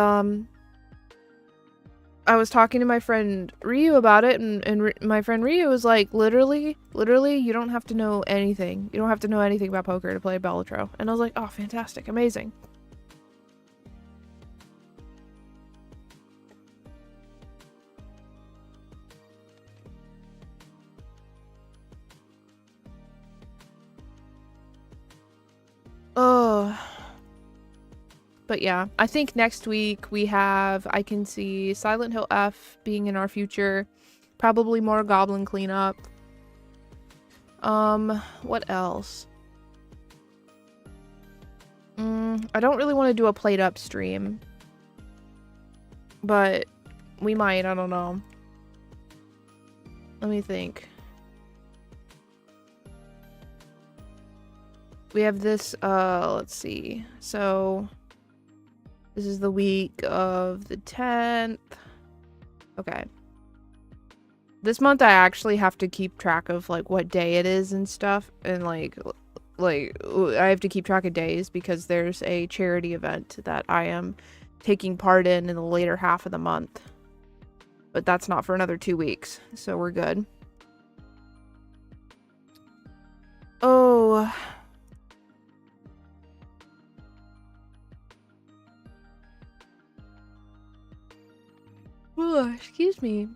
Speaker 1: I was talking to my friend Ryu about it, and my friend Ryu was like, literally, you don't have to know anything. You don't have to know anything about poker to play Balatro. And I was like, oh, fantastic, amazing. Oh. But yeah, I think next week I can see Silent Hill F being in our future. Probably more Goblin Cleanup. What else? I don't really want to do a played up stream. But we might, I don't know. Let me think. We have this, let's see. So this is the week of the 10th. Okay. This month I actually have to keep track of what day it is and stuff, and I have to keep track of days because there's a charity event that I am taking part in the later half of the month. But that's not for another 2 weeks, so we're good. Oh. Oh, excuse me.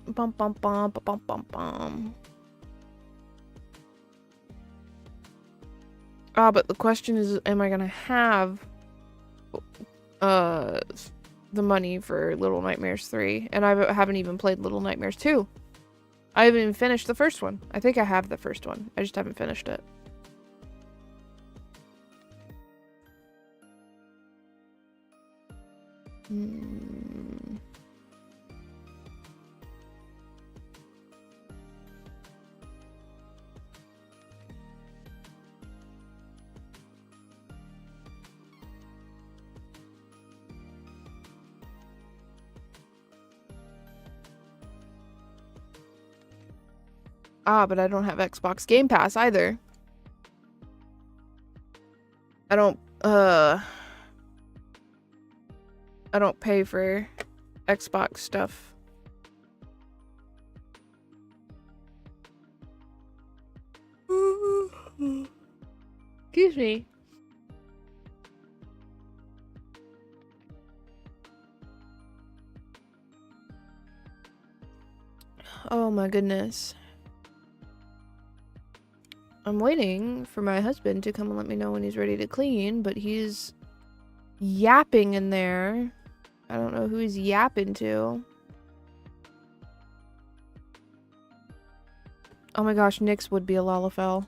Speaker 1: Bum bum bum bum bum bum. Ah, but the question is, am I gonna have the money for Little Nightmares 3? And I haven't even played Little Nightmares 2. I haven't even finished the first one. I think I have the first one. I just haven't finished it. Ah, but I don't have Xbox Game Pass either. I don't pay for Xbox stuff. Excuse me. Oh my goodness. I'm waiting for my husband to come and let me know when he's ready to clean, but he's yapping in there. I don't know who he's yapping to. Oh my gosh, Nyx would be a Lalafell.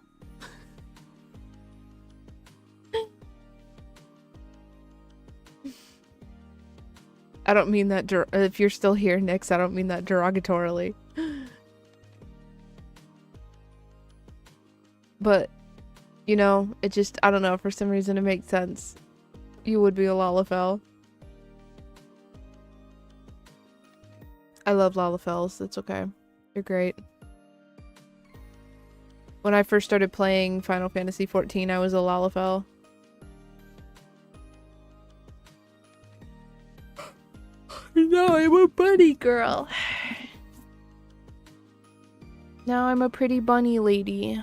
Speaker 1: I don't mean that if you're still here, Nyx, I don't mean that derogatorily. But, you know, it just, I don't know, for some reason it makes sense. You would be a Lalafell. I love Lalafells, it's okay. You're great. When I first started playing Final Fantasy XIV, I was a Lalafell. No, I'm a bunny girl. Now I'm a pretty bunny lady.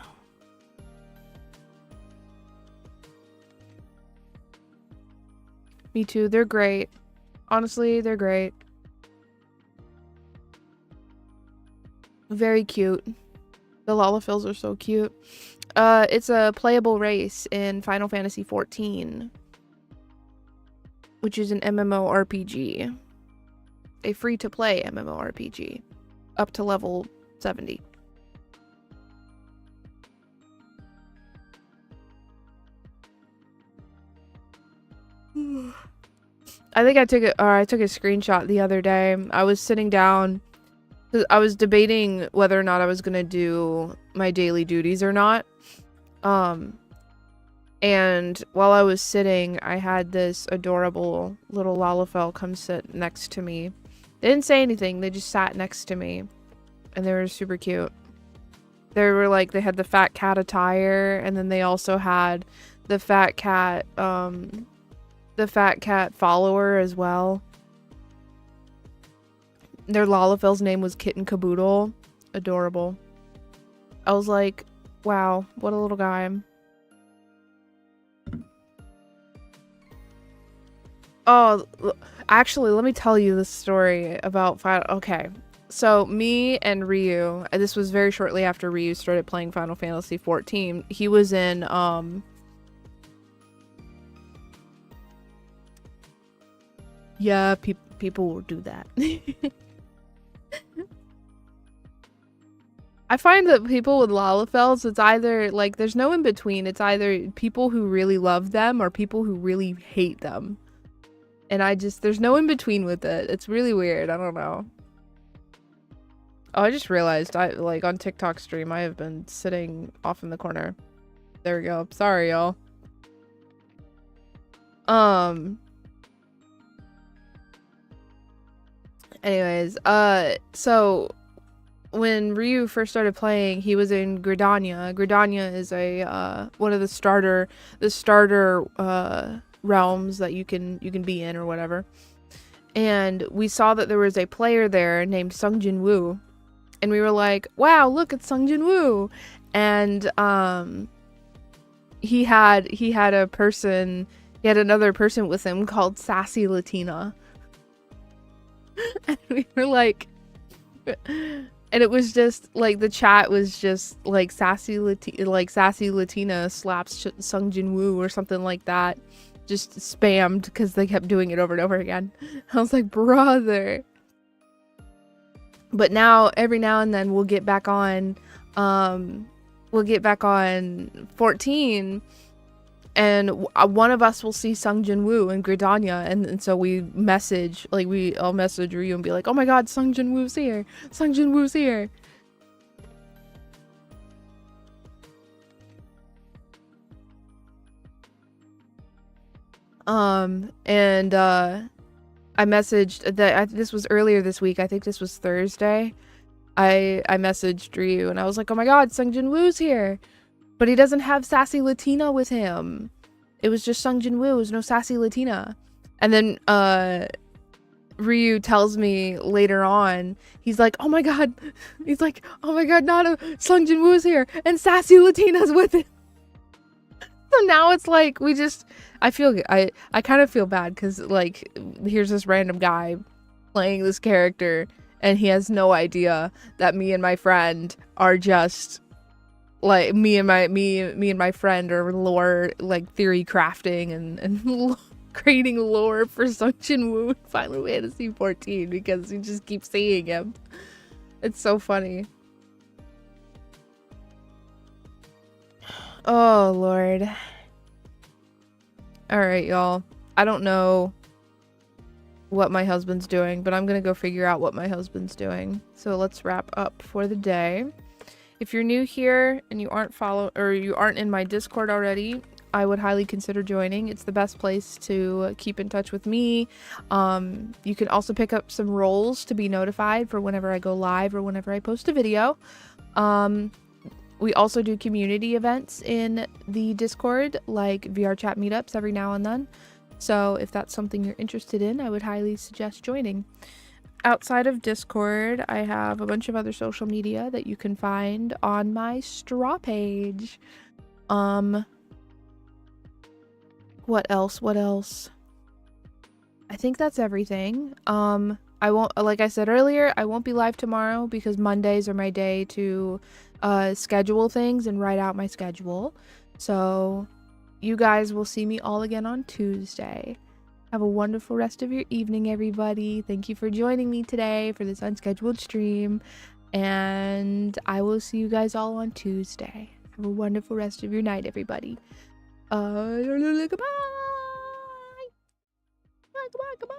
Speaker 1: Me too, they're great. Honestly, they're great. Very cute. The Lalafells are so cute. It's a playable race in Final Fantasy XIV, which is an MMORPG. A free-to-play MMORPG. Up to level 70. I think I took a screenshot the other day. I was sitting down. I was debating whether or not I was gonna do my daily duties or not. And while I was sitting, I had this adorable little Lalafell come sit next to me. They didn't say anything, they just sat next to me. And they were super cute. They were like, they had the fat cat attire, and then they also had the fat cat follower as well. Their Lalafell's name was Kitten Caboodle. Adorable. I was like, wow, what a little guy. Oh, actually, let me tell you this story about okay. So me and Ryu, and this was very shortly after Ryu started playing Final Fantasy XIV. He was in, yeah, people will do that. I find that people with Lalafells, it's either, like, there's no in between. It's either people who really love them or people who really hate them. And there's no in between with it. It's really weird. I don't know. Oh, I just realized, on TikTok stream, I have been sitting off in the corner. There we go. Sorry, y'all. Anyways, so when Ryu first started playing, he was in Gridania. Gridania is a one of the starter realms that you can be in or whatever. And we saw that there was a player there named Sungjin Woo. And we were like, wow, look, it's Sungjin Woo. And he had another person with him called Sassy Latina. And we were like, And it was just like the chat was just like sassy Latina slaps Sung Jin Woo or something like that, just spammed because they kept doing it over and over again. I was like, brother. But now every now and then we'll get back on 14, and one of us will see Sung Jin Woo and Gridania, and so we message, like I'll message Ryu and be like, oh my god, Sung Jin Woo's here, Sung Jin Woo's here. And I messaged that this was earlier this week. I think this was Thursday. I messaged Ryu and I was like, oh my god, Sung Jin Woo's here. But he doesn't have Sassy Latina with him. It was just Sung Jin Woo. It was no Sassy Latina. And then Ryu tells me later on, he's like, oh my god. He's like, oh my god, Nana, Sung Jin Woo's here. And Sassy Latina's with him. So now it's like, I kind of feel bad because, like, here's this random guy playing this character and he has no idea that me and my friend are just like me and my friend are lore, like, theory crafting and creating lore for Sung Jin Woo in Final Fantasy 14 because we just keep seeing him. It's so funny. Oh Lord. Alright, y'all. I don't know what my husband's doing, but I'm gonna go figure out what my husband's doing. So let's wrap up for the day. If you're new here and you aren't in my Discord already, I would highly consider joining. It's the best place to keep in touch with me. You can also pick up some roles to be notified for whenever I go live or whenever I post a video. We also do community events in the Discord, like VR chat meetups every now and then. So if that's something you're interested in, I would highly suggest joining. Outside of Discord, I have a bunch of other social media that you can find on my Straw page. What else? I think that's everything. I won't, like I said earlier, I won't be live tomorrow because Mondays are my day to schedule things and write out my schedule. So you guys will see me all again on Tuesday. Have a wonderful rest of your evening, everybody. Thank you for joining me today for this unscheduled stream. And I will see you guys all on Tuesday. Have a wonderful rest of your night, everybody. Goodbye. Goodbye.